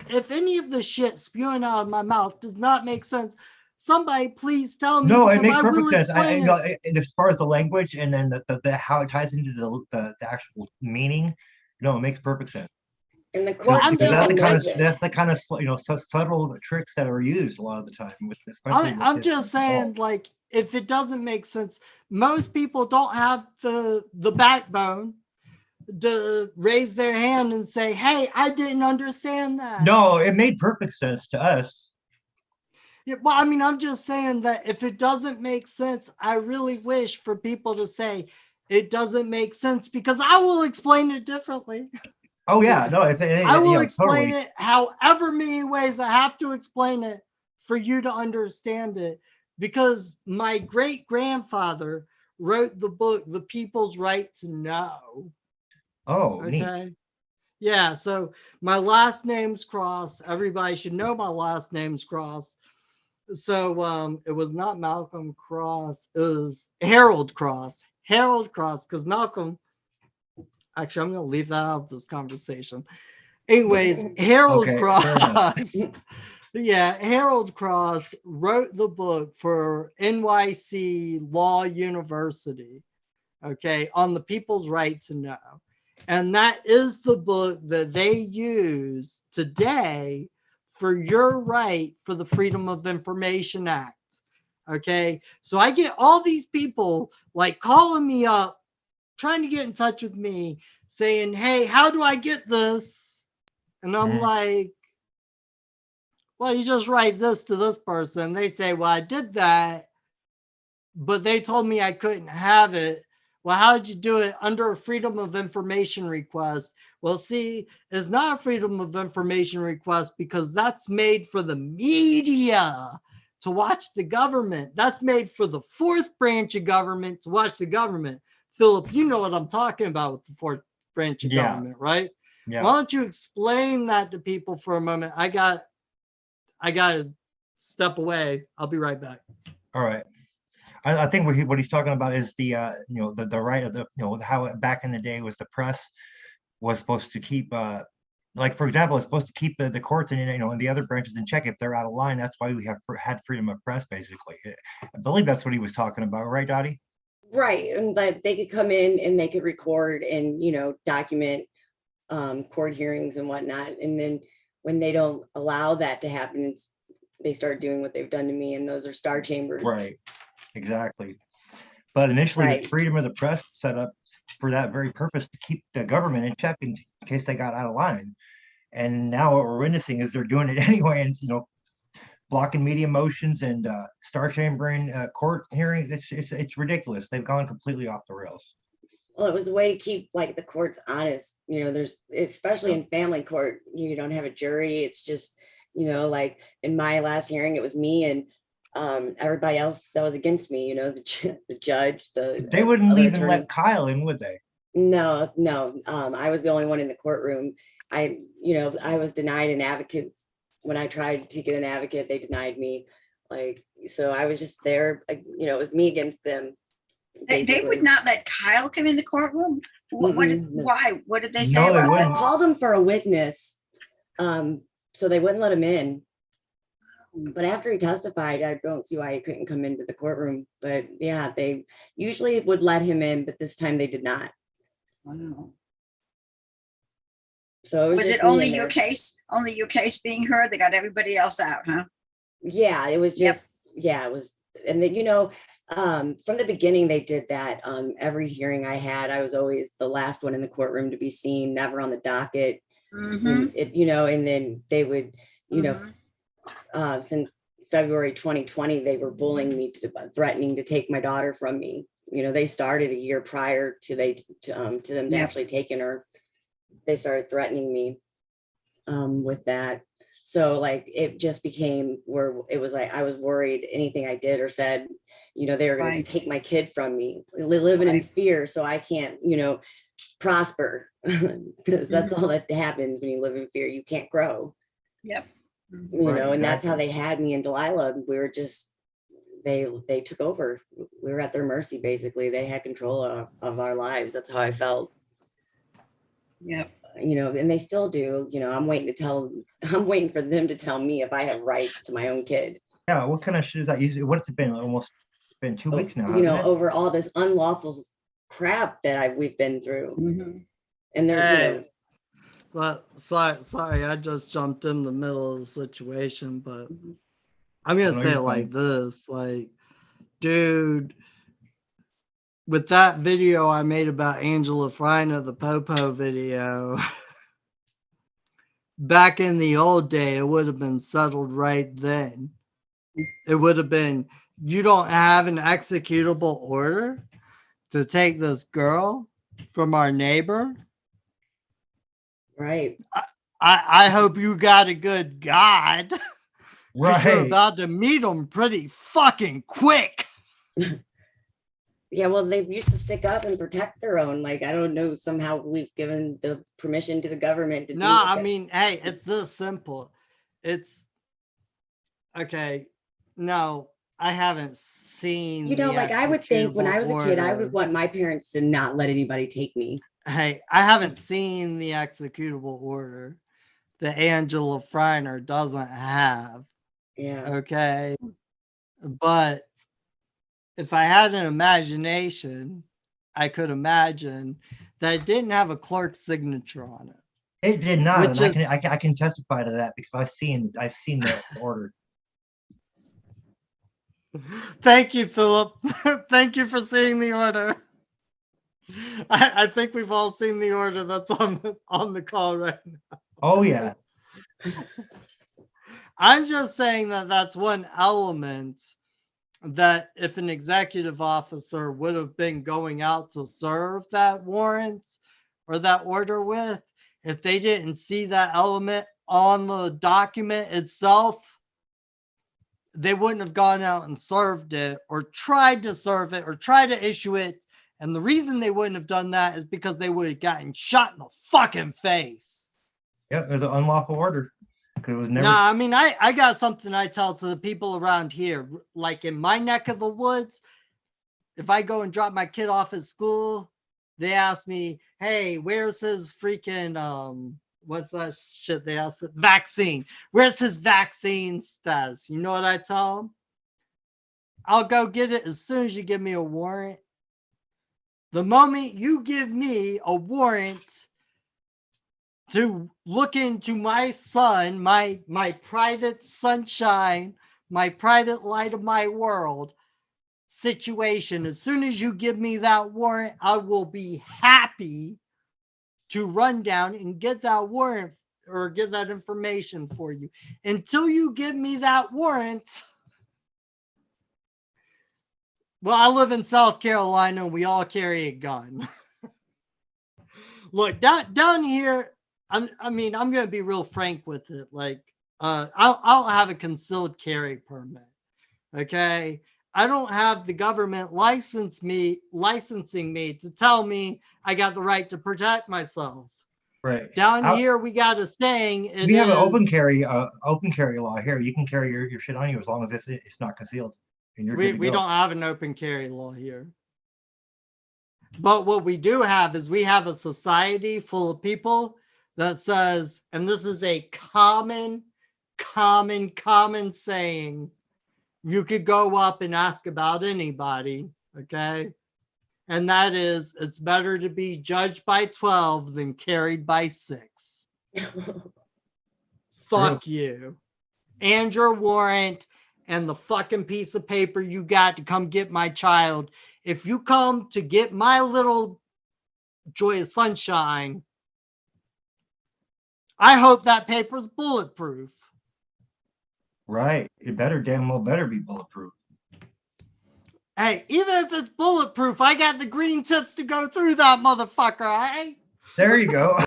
of the shit spewing out of my mouth does not make sense, somebody please tell me. No, it because makes I perfect will sense. explain it. And as far as the language and then the how it ties into the actual meaning, no, it makes perfect sense. And the Well, courts I'm don't just- know That's this. the kind of subtle tricks that are used a lot of the time. I'm just saying, like, if it doesn't make sense, most people don't have the backbone to raise their hand and say, hey, I didn't understand that. No, it made perfect sense to us. Yeah, well, I mean, I'm just saying that if it doesn't make sense, I really wish for people to say it doesn't make sense, because I will explain it differently. Oh yeah, no, I will explain totally. it however many ways I have to explain it for you to understand it, because my great grandfather wrote the book, The People's Right to Know. Oh, okay. Neat. Yeah, so my last name's Cross. Everybody should know my last name's Cross. So it was not Malcolm Cross, it was Harold Cross. Harold Cross, because Malcolm, actually, I'm going to leave that out of this conversation. Anyways, Harold Cross. Yeah, Harold Cross wrote the book for NYC Law University, okay, on the people's right to know. And that is the book that they use today for your right for the Freedom of Information Act. Okay. So I get all these people like calling me up, trying to get in touch with me, saying, hey, how do I get this? And I'm like, well, you just write this to this person. They say, well, I did that, but they told me I couldn't have it. Well, how did you do it? Under a Freedom of Information request. Well, see, it's not a Freedom of Information request because that's made for the media to watch the government. That's made for the fourth branch of government to watch the government. Philip, you know what I'm talking about with the fourth branch of government, right? Yeah. Why don't you explain that to people for a moment? I got to step away. I'll be right back. All right. I think what he's talking about is the the right of the how back in the day was the press was supposed to keep like, for example, it's supposed to keep the courts and and the other branches in check if they're out of line. That's why we had freedom of press, basically. I believe that's what he was talking about, right, Dottie? Right, and that they could come in and they could record and document court hearings and whatnot, and then when they don't allow that to happen, they start doing what they've done to me, and those are star chambers. Right, exactly. But initially, the freedom of the press was set up for that very purpose, to keep the government in check in case they got out of line. And now what we're witnessing is they're doing it anyway, and blocking media motions and star chambering court hearings. It's ridiculous. They've gone completely off the rails. Well, it was a way to keep like the courts honest. There's, especially in family court, you don't have a jury. It's just, like in my last hearing, it was me and everybody else that was against me, the judge, they wouldn't even let Kyle in, would they? No. I was the only one in the courtroom. I was denied an advocate. When I tried to get an advocate, they denied me. So I was just there, it was me against them. They would not let Kyle come in the courtroom? Why? What did they say? I called him for a witness. So they wouldn't let him in. But after he testified, I don't see why he couldn't come into the courtroom. But yeah, they usually would let him in, but this time they did not. Wow. So was it only your case? Only your case being heard? They got everybody else out, huh? Yeah, it was just, it was. And then, from the beginning, they did that. Every hearing I had, I was always the last one in the courtroom to be seen, never on the docket. And then they would, since February 2020, they were bullying me, threatening to take my daughter from me. They started a year prior to them to actually taking her. They started threatening me with that. So it just became where it was like I was worried anything I did or said, they were going to take my kid from me, living in fear. So I can't, prosper, because that's all that happens when you live in fear. You can't grow. Yep. And that's how they had me and Delilah. We were just, they took over. We were at their mercy, basically. They had control of our lives. That's how I felt. Yep. And they still do. I'm waiting for them to tell me if I have rights to my own kid. Yeah, what kind of shit is that? Usually, what's it been? Almost been 2 weeks now. Over all this unlawful crap that we've been through. Mm-hmm. And they're, sorry, I just jumped in the middle of the situation, but I'm gonna say it like this, dude, with that video I made about Angela Freiner, the Popo video, back in the old day, it would have been settled right then. It would have been, you don't have an executable order to take this girl from our neighbor. Right. I hope you got a good God. Right. You're about to meet him pretty fucking quick. Yeah, well, they used to stick up and protect their own. I don't know, somehow we've given the permission to the government to do it. No, I mean, hey, it's this simple. It's okay. No, I haven't seen. I would think when I was a kid, I would want my parents to not let anybody take me. Hey, I haven't seen the executable order that Angela Freiner doesn't have. Yeah. Okay. But if I had an imagination, I could imagine that it didn't have a clerk's signature on it. It did not, Which and is, I can testify to that because I've seen the order. thank you, Philip. Thank you for seeing the order. I think we've all seen the order that's on the call right now. Oh yeah. I'm just saying that that's one element that if an executive officer would have been going out to serve that warrant or that order with, if they didn't see that element on the document itself, they wouldn't have gone out and served it or tried to serve it or tried to issue it. And the reason they wouldn't have done that is because they would have gotten shot in the fucking face. Yep, there's an unlawful order. It was never. Nah, I mean, I got something I tell to the people around here. Like in my neck of the woods, if I go and drop my kid off at school, they ask me, hey, where's his freaking, what's that shit they ask for? Vaccine. Where's his vaccine status? You know what I tell them? I'll go get it as soon as you give me a warrant. The moment you give me a warrant to look into my son, my private sunshine, my private light of my world situation, as soon as you give me that warrant, I will be happy to run down and get that warrant or get that information for you. Until you give me that warrant, well, I live in South Carolina and we all carry a gun. Look, down here, I'm going to be real frank with it. Like, I'll have a concealed carry permit. Okay. I don't have the government licensing me to tell me I got the right to protect myself. Right. Down here, we got a saying. We have an open carry law here. You can carry your shit on you as long as it's not concealed. And you're we don't have an open carry law here. But what we do have is we have a society full of people that says, and this is a common saying, you could go up and ask about anybody, okay? And that is, it's better to be judged by 12 than carried by 6. Fuck you. And your warrant and the fucking piece of paper you got to come get my child. If you come to get my little joy of sunshine, I hope that paper's bulletproof. Right. It better damn well better be bulletproof. Hey, even if it's bulletproof, I got the green tips to go through that motherfucker, all right? There you go.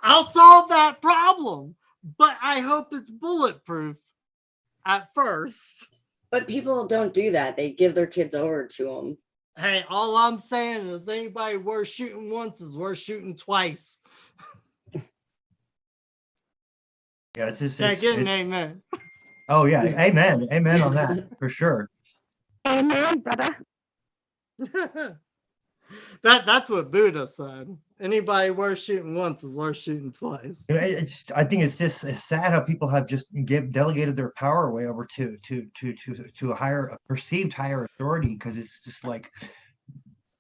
I'll solve that problem, but I hope it's bulletproof at first. But people don't do that. They give their kids over to them. Hey, all I'm saying is anybody worth shooting once is worth shooting twice. Yeah, it's just get an amen. Oh yeah, amen on that for sure. Amen, brother. That's what Buddha said. Anybody worth shooting once is worth shooting twice. I think it's sad how people have just delegated their power away over to a perceived higher authority, because it's just like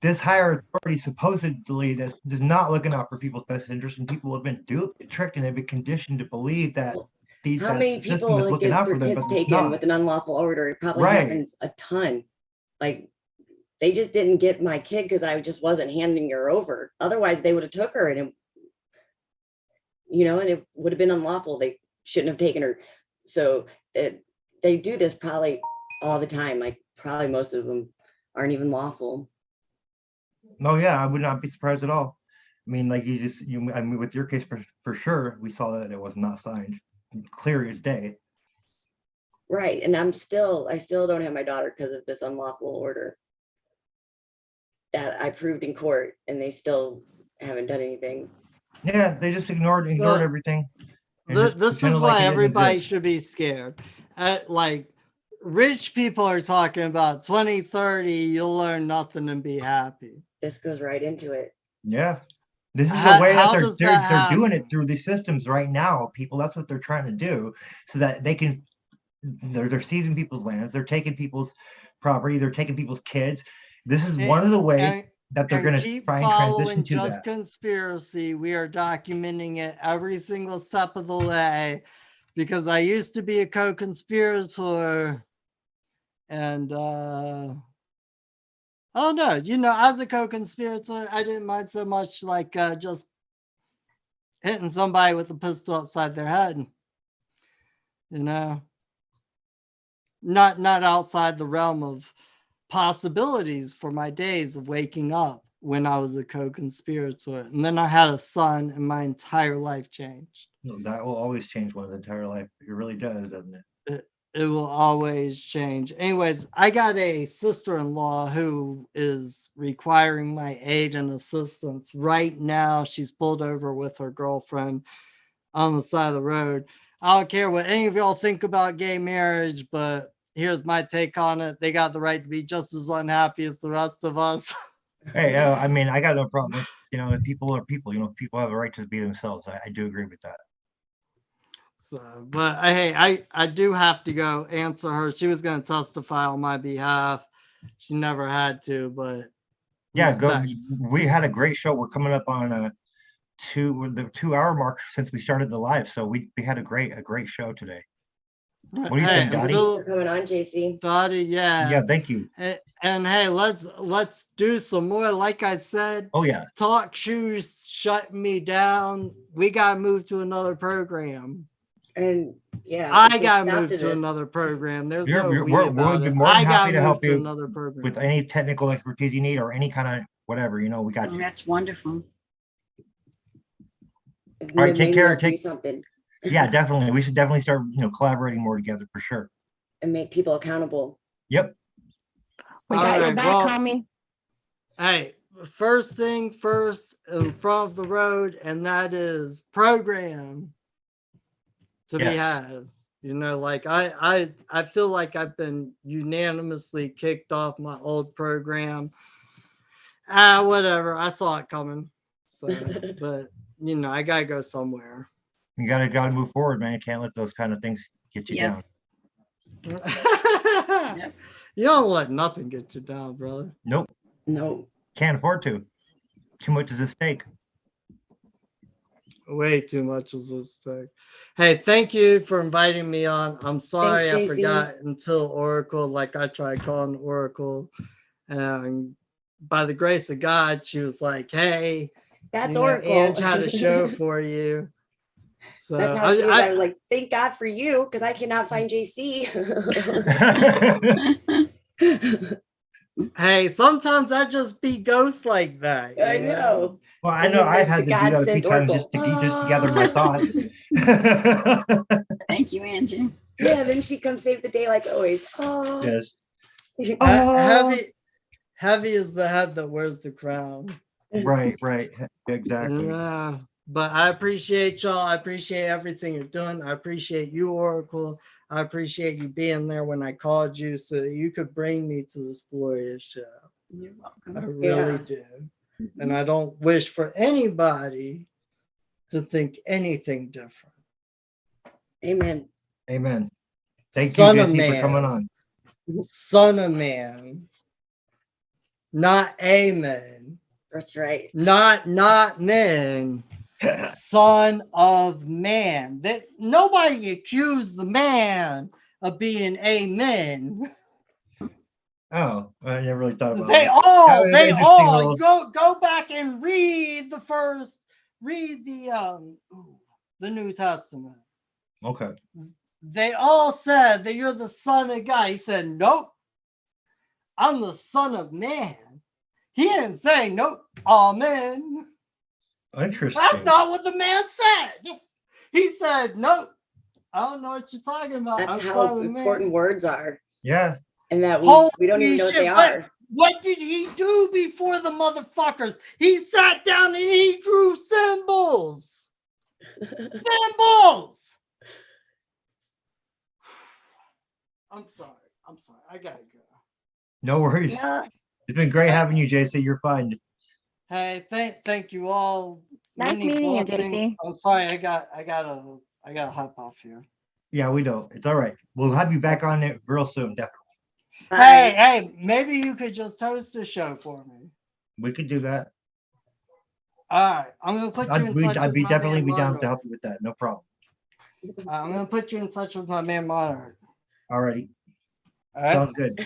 this higher authority supposedly does not looking out for people's best interest, and people have been tricked, and they've been conditioned to believe that how many people get their kids taken with an unlawful order? It probably happens a ton. Like, they just didn't get my kid because I just wasn't handing her over. Otherwise, they would have took her, and it would have been unlawful. They shouldn't have taken her. So they do this probably all the time. Like, probably most of them aren't even lawful. No, yeah, I would not be surprised at all. I mean, like I mean, with your case for sure, we saw that it was not signed, clear as day. Right, and I still don't have my daughter because of this unlawful order that I proved in court, and they still haven't done anything. Yeah, they just ignored everything. This is why everybody should be scared. Like, rich people are talking about 2030, you'll learn nothing and be happy. This goes right into it. Yeah. This is the way that they're doing it through these systems right now, people. That's what they're trying to do, so that they can, they're seizing people's lands, they're taking people's property, they're taking people's kids. This is one of the ways that they're And going to keep try and transition following to Just that. Conspiracy. We are documenting it every single step of the way because I used to be a co-conspirator. And oh no, you know, as a co-conspirator, I didn't mind so much like just hitting somebody with a pistol upside their head. You know, not outside the realm of possibilities for my days of waking up when I was a co-conspirator. And then I had a son and my entire life changed. No, that will always change one's entire life. It really does, doesn't it? It will always change. Anyways, I got a sister-in-law who is requiring my aid and assistance right now. She's pulled over with her girlfriend on the side of the road. I don't care what any of y'all think about gay marriage, but here's my take on it. They got the right to be just as unhappy as the rest of us. Hey, I mean, I got no problem with, you know, if people are people, you know, people have a right to be themselves. I do agree with that. So, but I do have to go answer her. She was going to testify on my behalf. She never had to, but yeah, respect. We had a great show. We're coming up on the 2-hour mark since we started the live. So we had a great show today. What do you think, Dottie? Thanks for coming on, JC. Dottie, yeah. Yeah, thank you. And hey, let's do some more. Like I said, oh yeah, talk shoes shut me down. We got to move to another program. And yeah, I got to move to another program. There's no we about we'll be it. more than happy to move help to you another program with any technical expertise you need or any kind of whatever, you know, we got you. That's wonderful. All right, take care. Do something. Yeah, definitely. We should definitely start, you know, collaborating more together for sure. And make people accountable. Yep. We got your back, homie. Hey, first thing first in front of the road, and that is program to be had. You know, like I feel like I've been unanimously kicked off my old program. Whatever. I saw it coming. So, but you know, I gotta go somewhere. You gotta move forward, man. You can't let those kind of things get you down. You don't let nothing get you down, brother. Nope. No. Can't afford to. Too much is at stake. Way too much is at stake. Hey, thank you for inviting me on. I'm sorry I forgot until Oracle, like I tried calling Oracle. And by the grace of God, she was like, hey, that's Oracle. Ange had a show for you. So that's how she was. I was like, thank God for you, because I cannot find JC. Hey, sometimes I just be ghost like that. I know. Well, I know I've had to do that a few times just to gather my thoughts. Thank you, Angie. Yeah, then she comes save the day like always. Oh. Yes. Heavy is the head that wears the crown. Right, exactly. But I appreciate y'all. I appreciate everything you're doing. I appreciate you, Oracle. I appreciate you being there when I called you so that you could bring me to this glorious show. You're welcome. I really do. And I don't wish for anybody to think anything different. Amen. Amen. Thank you, Jesse, for coming on. Son of man. Not amen. That's right. Not men. Son of man. That nobody accused the man of being amen. Oh, I never really thought about They it. all go back and read the New Testament. Okay. They all said that you're the son of God. He said, nope. I'm the son of man. He didn't say, nope, amen. Interesting. That's not what the man said. He said, nope. I don't know what you're talking about. That's how important words are. Yeah. And that we don't even know what they are. What did he do before the motherfuckers? He sat down and he drew symbols. Symbols. I'm sorry. I gotta go. No worries. No. It's been great having you, JC. You're fine. Hey, thank you all. Nice meeting you, JC. I'm sorry, I gotta hop off here. Yeah, we don't. It's all right. We'll have you back on it real soon, definitely. Hey, maybe you could just host a show for me. We could do that. All right, I'm gonna put you in touch I'd with be my definitely man be down to Monroe. help you with that. No problem. I'm gonna put you in touch with my man Monroe. Alrighty. All right. Sounds good.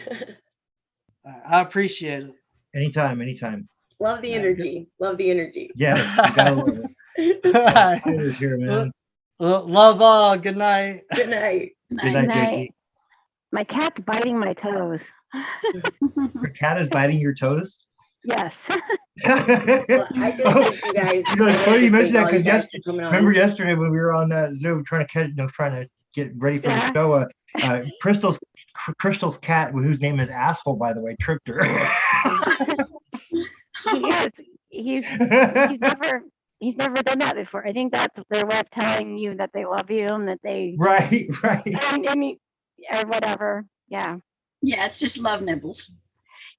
I appreciate it. Anytime. Love the energy. Love the energy. Yes, you gotta love it. Cheers here, man. Love all. Good night. Good night. Good night, JC. My cat's biting my toes. Your cat is biting your toes? Yes. Well, I just think you guys. You know, it's funny you mentioned that because remember on. yesterday when we were on that Zoom trying to get ready for the show, Crystal's cat, whose name is Asshole, by the way, tripped her. He's never done that before. I think that's their way of telling you that they love you and that they right. Or whatever. Yeah. Yeah, it's just love nibbles.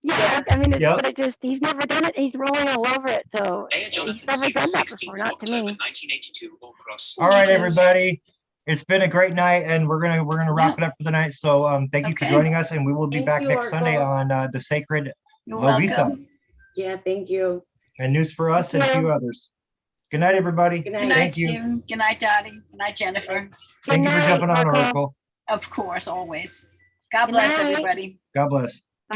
Yeah, I mean, but it just, he's never done it. He's rolling all over it. So he's never done that before, not to me. All right, everybody. It's been a great night, and we're gonna wrap it up for the night. So thank you for joining us, and we will be back next Sunday on the Sacred Lovisa. Yeah, thank you. And news for us and a few others. Good night, everybody. Good night, Stephen. Good night, Dottie. Good night, Jennifer. Thank you for jumping on, Oracle. Of course, always. God bless everybody. God bless.